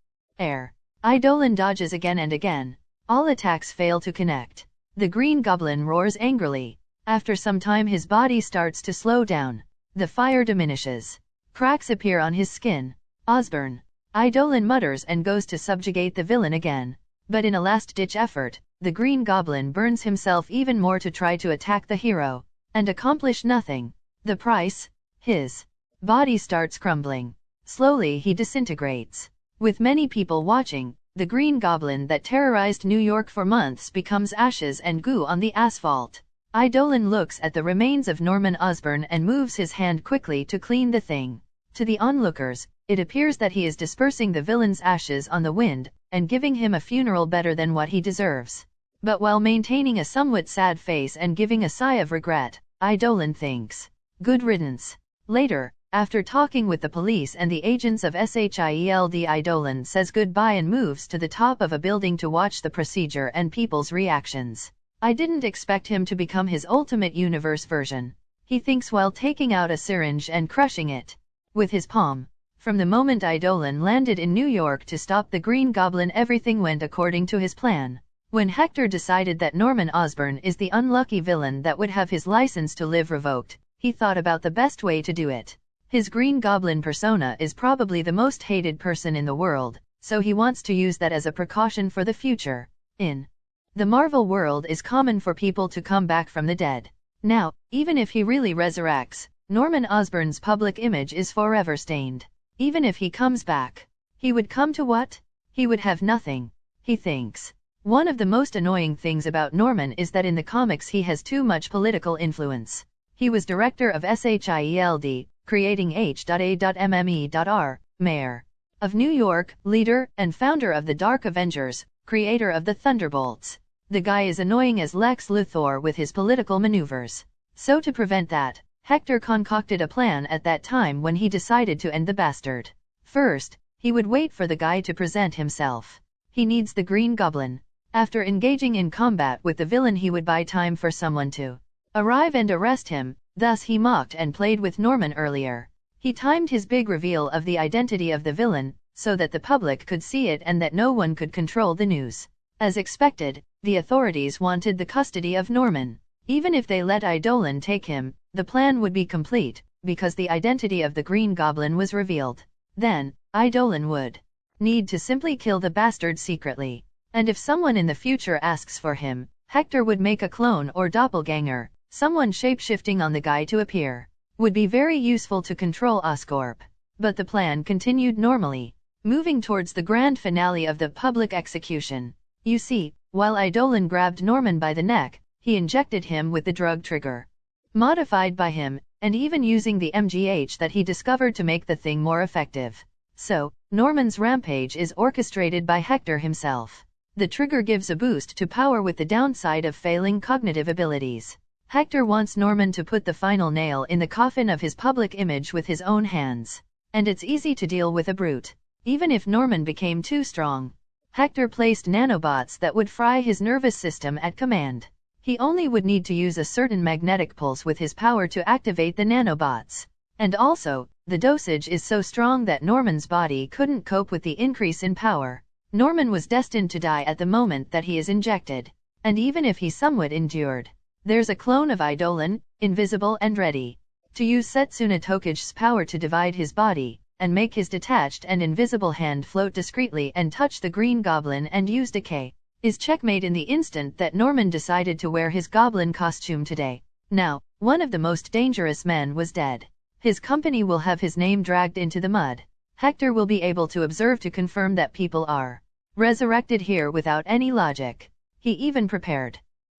air. Idolan dodges again and again. All attacks fail to connect. The Green Goblin roars angrily. After some time his body starts to slow down. The fire diminishes. Cracks appear on his skin. Osborn. Idolan mutters and goes to subjugate the villain again. But in a last-ditch effort, the Green Goblin burns himself even more to try to attack the hero. And accomplish nothing. The price? His body starts crumbling. Slowly he disintegrates. With many people watching, the Green Goblin that terrorized New York for months becomes ashes and goo on the asphalt. Idolan looks at the remains of Norman Osborn and moves his hand quickly to clean the thing. To the onlookers, it appears that he is dispersing the villain's ashes on the wind, and giving him a funeral better than what he deserves. But while maintaining a somewhat sad face and giving a sigh of regret, Idolan thinks, good riddance. Later, after talking with the police and the agents of SHIELD, Idolan says goodbye and moves to the top of a building to watch the procedure and people's reactions. I didn't expect him to become his Ultimate Universe version, he thinks while taking out a syringe and crushing it with his palm. From the moment Idolan landed in New York to stop the Green Goblin, everything went according to his plan. When Hector decided that Norman Osborn is the unlucky villain that would have his license to live revoked, he thought about the best way to do it. His Green Goblin persona is probably the most hated person in the world, so he wants to use that as a precaution for the future. In the Marvel world, it is common for people to come back from the dead. Now, even if he really resurrects, Norman Osborn's public image is forever stained. Even if he comes back, he would come to what? He would have nothing, he thinks. One of the most annoying things about Norman is that in the comics he has too much political influence. He was director of SHIELD, creating H.A.MME.R, mayor of New York, leader and founder of the Dark Avengers, creator of the Thunderbolts. The guy is annoying as Lex Luthor with his political maneuvers. So to prevent that, Hector concocted a plan at that time when he decided to end the bastard. First, he would wait for the guy to present himself. He needs the Green Goblin. After engaging in combat with the villain, he would buy time for someone to arrive and arrest him. Thus he mocked and played with Norman earlier. He timed his big reveal of the identity of the villain, so that the public could see it and that no one could control the news. As expected, the authorities wanted the custody of Norman. Even if they let Idolan take him, the plan would be complete, because the identity of the Green Goblin was revealed. Then, Idolan would need to simply kill the bastard secretly. And if someone in the future asks for him, Hector would make a clone or doppelganger, someone shape-shifting on the guy to appear. Would be very useful to control Oscorp. But the plan continued normally, moving towards the grand finale of the public execution. You see, while Idolan grabbed Norman by the neck, he injected him with the drug trigger, modified by him, and even using the MGH that he discovered to make the thing more effective. So, Norman's rampage is orchestrated by Hector himself. The trigger gives a boost to power with the downside of failing cognitive abilities. Hector wants Norman to put the final nail in the coffin of his public image with his own hands. And it's easy to deal with a brute. Even if Norman became too strong, Hector placed nanobots that would fry his nervous system at command. He only would need to use a certain magnetic pulse with his power to activate the nanobots. And also, the dosage is so strong that Norman's body couldn't cope with the increase in power. Norman was destined to die at the moment that he is injected. And even if he somewhat endured, there's a clone of Idolan, invisible and ready to use Setsuna Tokage's power to divide his body, and make his detached and invisible hand float discreetly and touch the Green Goblin and use decay. Is checkmate in the instant that Norman decided to wear his goblin costume today. Now, one of the most dangerous men was dead. His company will have his name dragged into the mud. Hector will be able to observe to confirm that people are resurrected here without any logic. He even prepared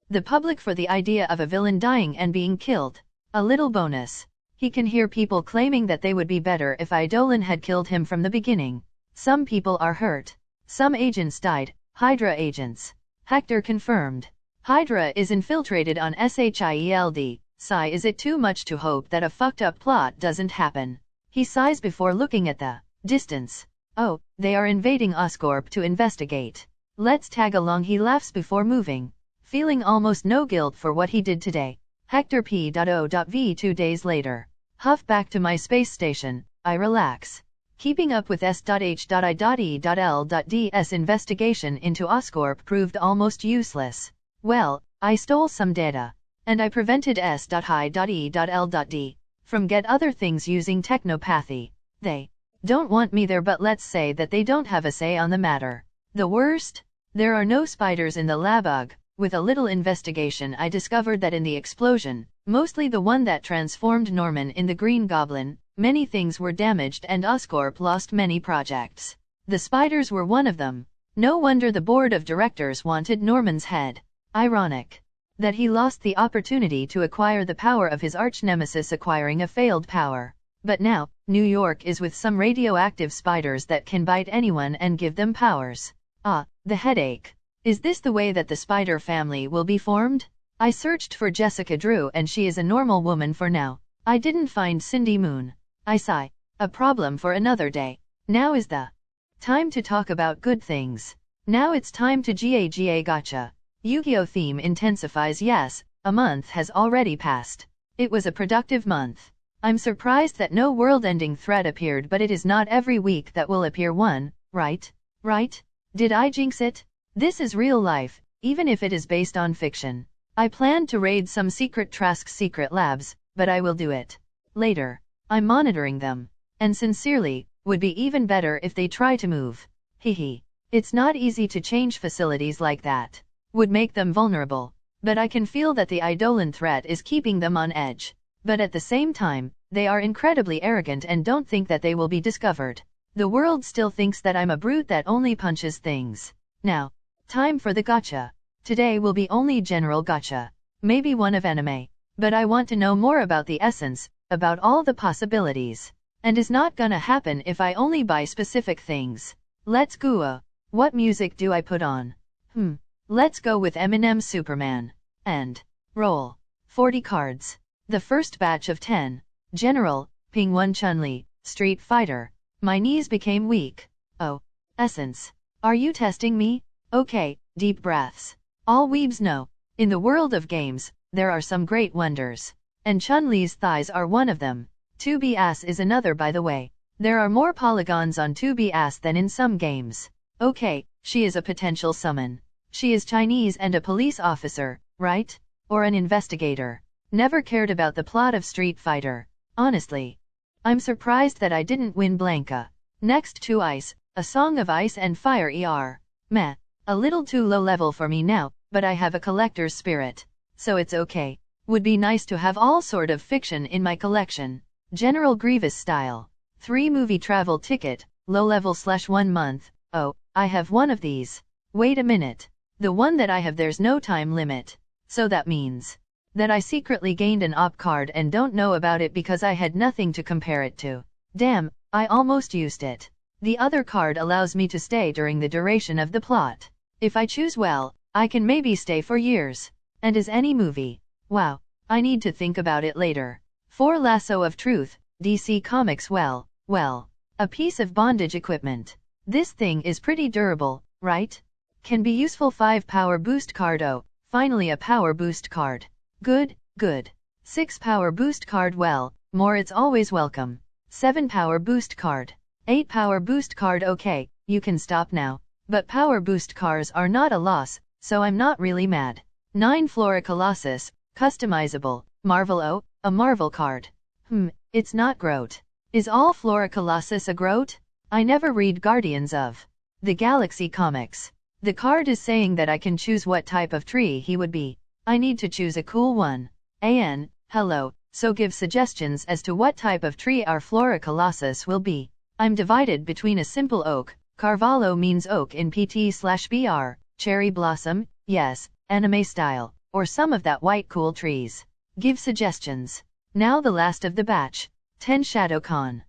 the public for the idea of a villain dying and being killed. A little bonus. He can hear people claiming that they would be better if Idolan had killed him from the beginning. Some people are hurt. Some agents died. Hydra agents. Hector confirmed. Hydra is infiltrated on SHIELD. Sigh, is it too much to hope that a fucked up plot doesn't happen? He sighs before looking at the distance. Oh, they are invading Oscorp to investigate. Let's tag along, he laughs before moving, feeling almost no guilt for what he did today. Hector P.O.V. 2 days later. Huff back to my space station, I relax. Keeping up with S.H.I.E.L.D's investigation into Oscorp proved almost useless. Well, I stole some data. And I prevented S.Hi.E.L.D from get other things using technopathy. They don't want me there, but let's say that they don't have a say on the matter. The worst? There are no spiders in the lab. Ugh. With a little investigation I discovered that in the explosion, mostly the one that transformed Norman in the Green Goblin, many things were damaged and Oscorp lost many projects. The spiders were one of them. No wonder the board of directors wanted Norman's head. Ironic that he lost the opportunity to acquire the power of his arch-nemesis acquiring a failed power. But now, New York is with some radioactive spiders that can bite anyone and give them powers. Ah, the headache. Is this the way that the spider family will be formed? I searched for Jessica Drew and she is a normal woman for now. I didn't find Cindy Moon. I sigh. A problem for another day. Now is the time to talk about good things. Now it's time to Gacha. Yu-Gi-Oh theme intensifies. Yes, a month has already passed. It was a productive month. I'm surprised that no world-ending threat appeared, but it is not every week that will appear one, right? Right? Did I jinx it? This is real life, even if it is based on fiction. I plan to raid some secret Trask secret labs, but I will do it later. I'm monitoring them. And sincerely, would be even better if they try to move. Hehe. It's not easy to change facilities like that. Would make them vulnerable. But I can feel that the Idolan threat is keeping them on edge. But at the same time, they are incredibly arrogant and don't think that they will be discovered. The world still thinks that I'm a brute that only punches things. Now, time for the gacha. Today will be only general gacha. Maybe one of anime. But I want to know more about the essence, about all the possibilities. And is not gonna happen if I only buy specific things. Let's go. What music do I put on? Let's go with Eminem's Superman. And roll 40 cards. The first batch of 10. General, Ping 1 Chun-Li, Street Fighter. My knees became weak. Oh, essence. Are you testing me? Okay, deep breaths. All weebs know. In the world of games, there are some great wonders. And Chun-Li's thighs are one of them. 2B ass is another, by the way. There are more polygons on 2B ass than in some games. Okay, she is a potential summon. She is Chinese and a police officer, right? Or an investigator. Never cared about the plot of Street Fighter. Honestly. I'm surprised that I didn't win Blanca. Next to Ice, A Song of Ice and Fire Meh. A little too low level for me now, but I have a collector's spirit. So it's okay. Would be nice to have all sort of fiction in my collection. General Grievous style. 3 movie travel ticket, low level /1 month. Oh, I have one of these. Wait a minute. The one that I have, there's no time limit. So that means that I secretly gained an op card and don't know about it because I had nothing to compare it to. Damn, I almost used it. The other card allows me to stay during the duration of the plot. If I choose well, I can maybe stay for years. And as any movie. Wow, I need to think about it later. 4 Lasso of Truth, DC Comics. Well, a piece of bondage equipment. This thing is pretty durable, right? Can be useful. 5 Power Boost card. Oh, finally a Power Boost card. Good. 6 Power Boost card. Well, more, it's always welcome. 7 Power Boost card. 8 Power Boost card. Okay, you can stop now. But Power Boost cards are not a loss, so I'm not really mad. 9 Flora Colossus, customizable. Marvel. Oh, a Marvel card. It's not Groot. Is all Flora Colossus a Groot? I never read Guardians of the Galaxy comics. The card is saying that I can choose what type of tree he would be. I need to choose a cool one. Hello, so give suggestions as to what type of tree our Flora Colossus will be. I'm divided between a simple oak, Carvalho means oak in PT/BR, cherry blossom, yes, anime style, or some of that white cool trees. Give suggestions. Now the last of the batch. 10 Shadowcon.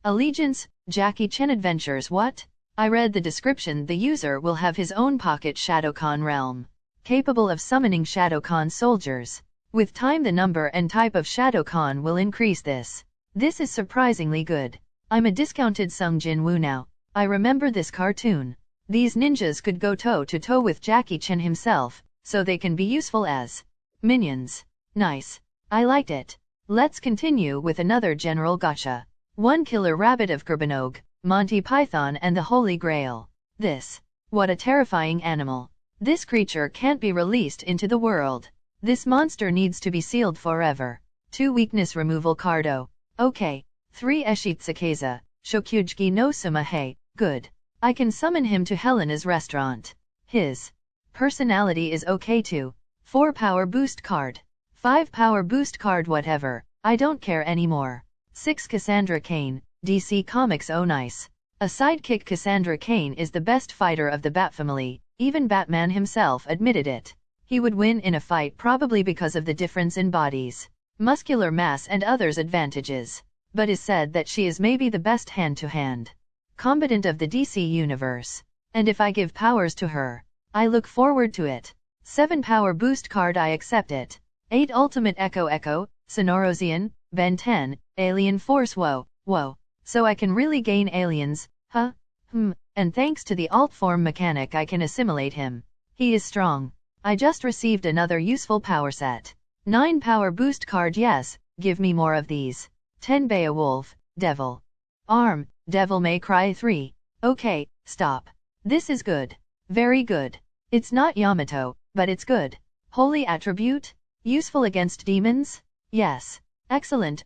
Allegiance, Jackie Chan Adventures. What? I read the description. The user will have his own pocket Shadowcon realm, capable of summoning Shadowcon soldiers. With time the number and type of Shadowcon will increase. This This is surprisingly good. I'm a discounted Sung Jin Woo now. I remember this cartoon. These ninjas could go toe-to-toe with Jackie Chan himself, so they can be useful as minions. Nice. I liked it. Let's continue with another general gacha. One Killer Rabbit of Gerbanog, Monty Python and the Holy Grail. This. What a terrifying animal. This creature can't be released into the world. This monster needs to be sealed forever. 2 weakness removal cardo. Okay. 3 Eshitsukeza, Shokyuji no Sumahe, good. I can summon him to Helena's restaurant. His personality is okay too. 4 power boost card. 5 power boost card whatever, I don't care anymore. 6 Cassandra Cain, DC Comics oh nice. A sidekick. Cassandra Cain is the best fighter of the Bat family, even Batman himself admitted it. He would win in a fight probably because of the difference in bodies, muscular mass and others advantages. But is said that she is maybe the best hand-to-hand combatant of the DC universe. And if I give powers to her, I look forward to it. 7 power boost card I accept it. 8 Ultimate Echo, Sonorosian, Ben 10, Alien Force whoa. So I can really gain aliens, huh? And thanks to the alt form mechanic I can assimilate him. He is strong. I just received another useful power set. 9 power boost card yes, give me more of these. 10 Beowulf, Devil. Arm, Devil May Cry 3. Okay, stop. This is good. Very good. It's not Yamato, but it's good. Holy attribute? Useful against demons? Yes. Excellent.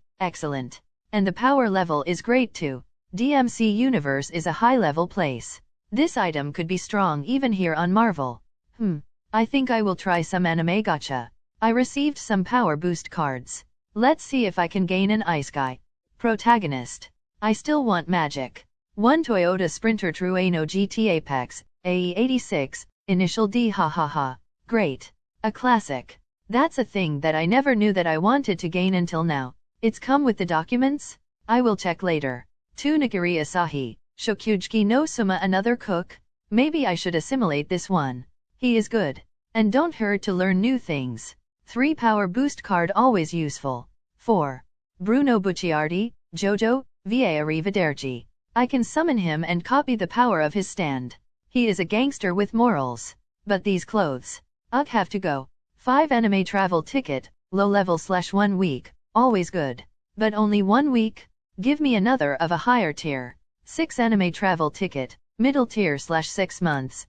And the power level is great too. DMC Universe is a high-level place. This item could be strong even here on Marvel. I think I will try some anime gacha. I received some power boost cards. Let's see if I can gain an ice guy. Protagonist. I still want magic. 1 Toyota Sprinter Trueno GT Apex, AE86, Initial D ha. Great. A classic. That's a thing that I never knew that I wanted to gain until now. It's come with the documents? I will check later. 2 Nigiri Asahi, Shokyuji no Suma another cook? Maybe I should assimilate this one. He is good. And don't hurt to learn new things. 3 power boost card always useful. 4. Bruno Bucciardi, Jojo, Va Arrivederci. I can summon him and copy the power of his stand. He is a gangster with morals. But these clothes. Ugh have to go. 5 anime travel ticket, low level /1 week, always good. But only 1 week? Give me another of a higher tier. 6 anime travel ticket, middle tier /6 months.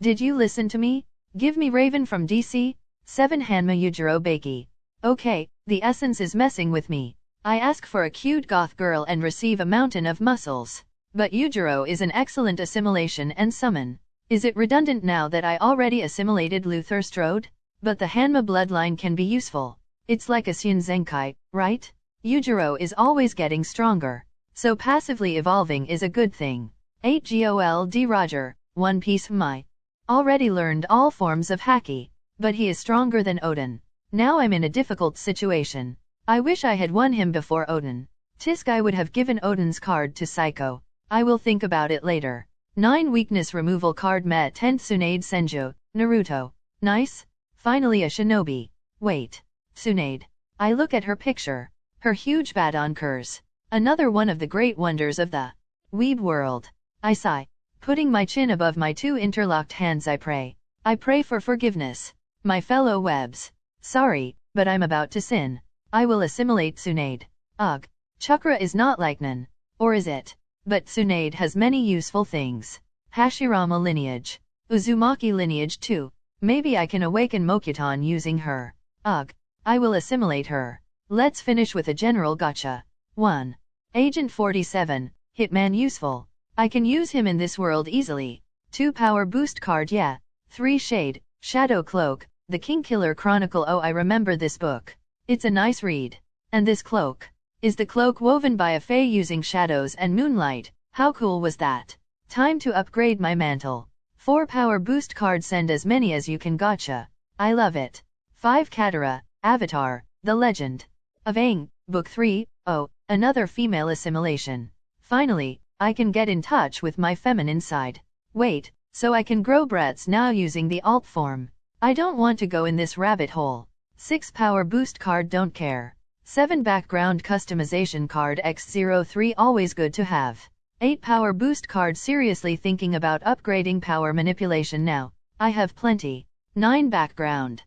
Did you listen to me? Give me Raven from DC? 7 Hanma Yujiro Baki. Okay, the essence is messing with me. I ask for a cute goth girl and receive a mountain of muscles. But Yujiro is an excellent assimilation and summon. Is it redundant now that I already assimilated Luther Strode? But the Hanma bloodline can be useful. It's like a Shun Zenkai, right? Yujiro is always getting stronger. So passively evolving is a good thing. 8 Gold Roger, One Piece my. Already learned all forms of Haki. But he is stronger than Odin. Now I'm in a difficult situation. I wish I had won him before Odin. Tisk I would have given Odin's card to Psycho. I will think about it later. 9 weakness removal card met 10th Tsunade Senju, Naruto. Nice. Finally a shinobi. Wait. Tsunade. I look at her picture. Her huge badon curse. Another one of the great wonders of the weeb world. I sigh. Putting my chin above my 2 interlocked hands I pray. I pray for forgiveness. My fellow webs. Sorry, but I'm about to sin. I will assimilate Tsunade. Ugh. Chakra is not like Nen. Or is it? But Tsunade has many useful things. Hashirama lineage. Uzumaki lineage too. Maybe I can awaken Mokuton using her. Ugh. I will assimilate her. Let's finish with a general gacha. 1. Agent 47, Hitman useful. I can use him in this world easily. 2 power boost card yeah. 3 Shade, Shadow Cloak, The King Killer Chronicle oh I remember this book. It's a nice read. And this cloak. Is the cloak woven by a fae using shadows and moonlight? How cool was that? Time to upgrade my mantle. 4 power boost card send as many as you can gacha. I love it. 5 Katara, Avatar, The Legend of Aang, Book 3, oh, another female assimilation. Finally, I can get in touch with my feminine side. Wait, so I can grow brats now using the alt form. I don't want to go in this rabbit hole. 6 power boost card don't care. 7 background customization card X03 always good to have. 8 power boost card seriously thinking about upgrading power manipulation now. I have plenty. 9 background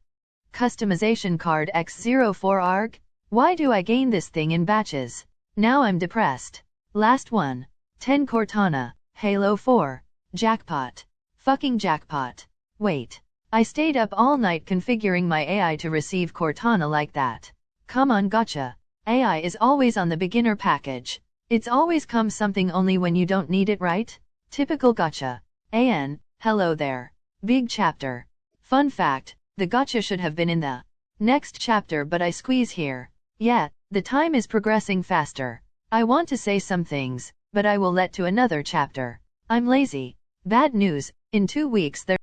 customization card X04 ARG. Why do I gain this thing in batches? Now I'm depressed. Last one. 10 Cortana. Halo 4. Jackpot. Fucking jackpot. Wait. I stayed up all night configuring my AI to receive Cortana like that. Come on gacha. AI is always on the beginner package. It's always come something only when you don't need it, right? Typical gacha. Hello there. Big chapter. Fun fact, the gacha should have been in the next chapter but I squeeze here. Yeah, the time is progressing faster. I want to say some things, but I will let to another chapter. I'm lazy. Bad news, in 2 weeks there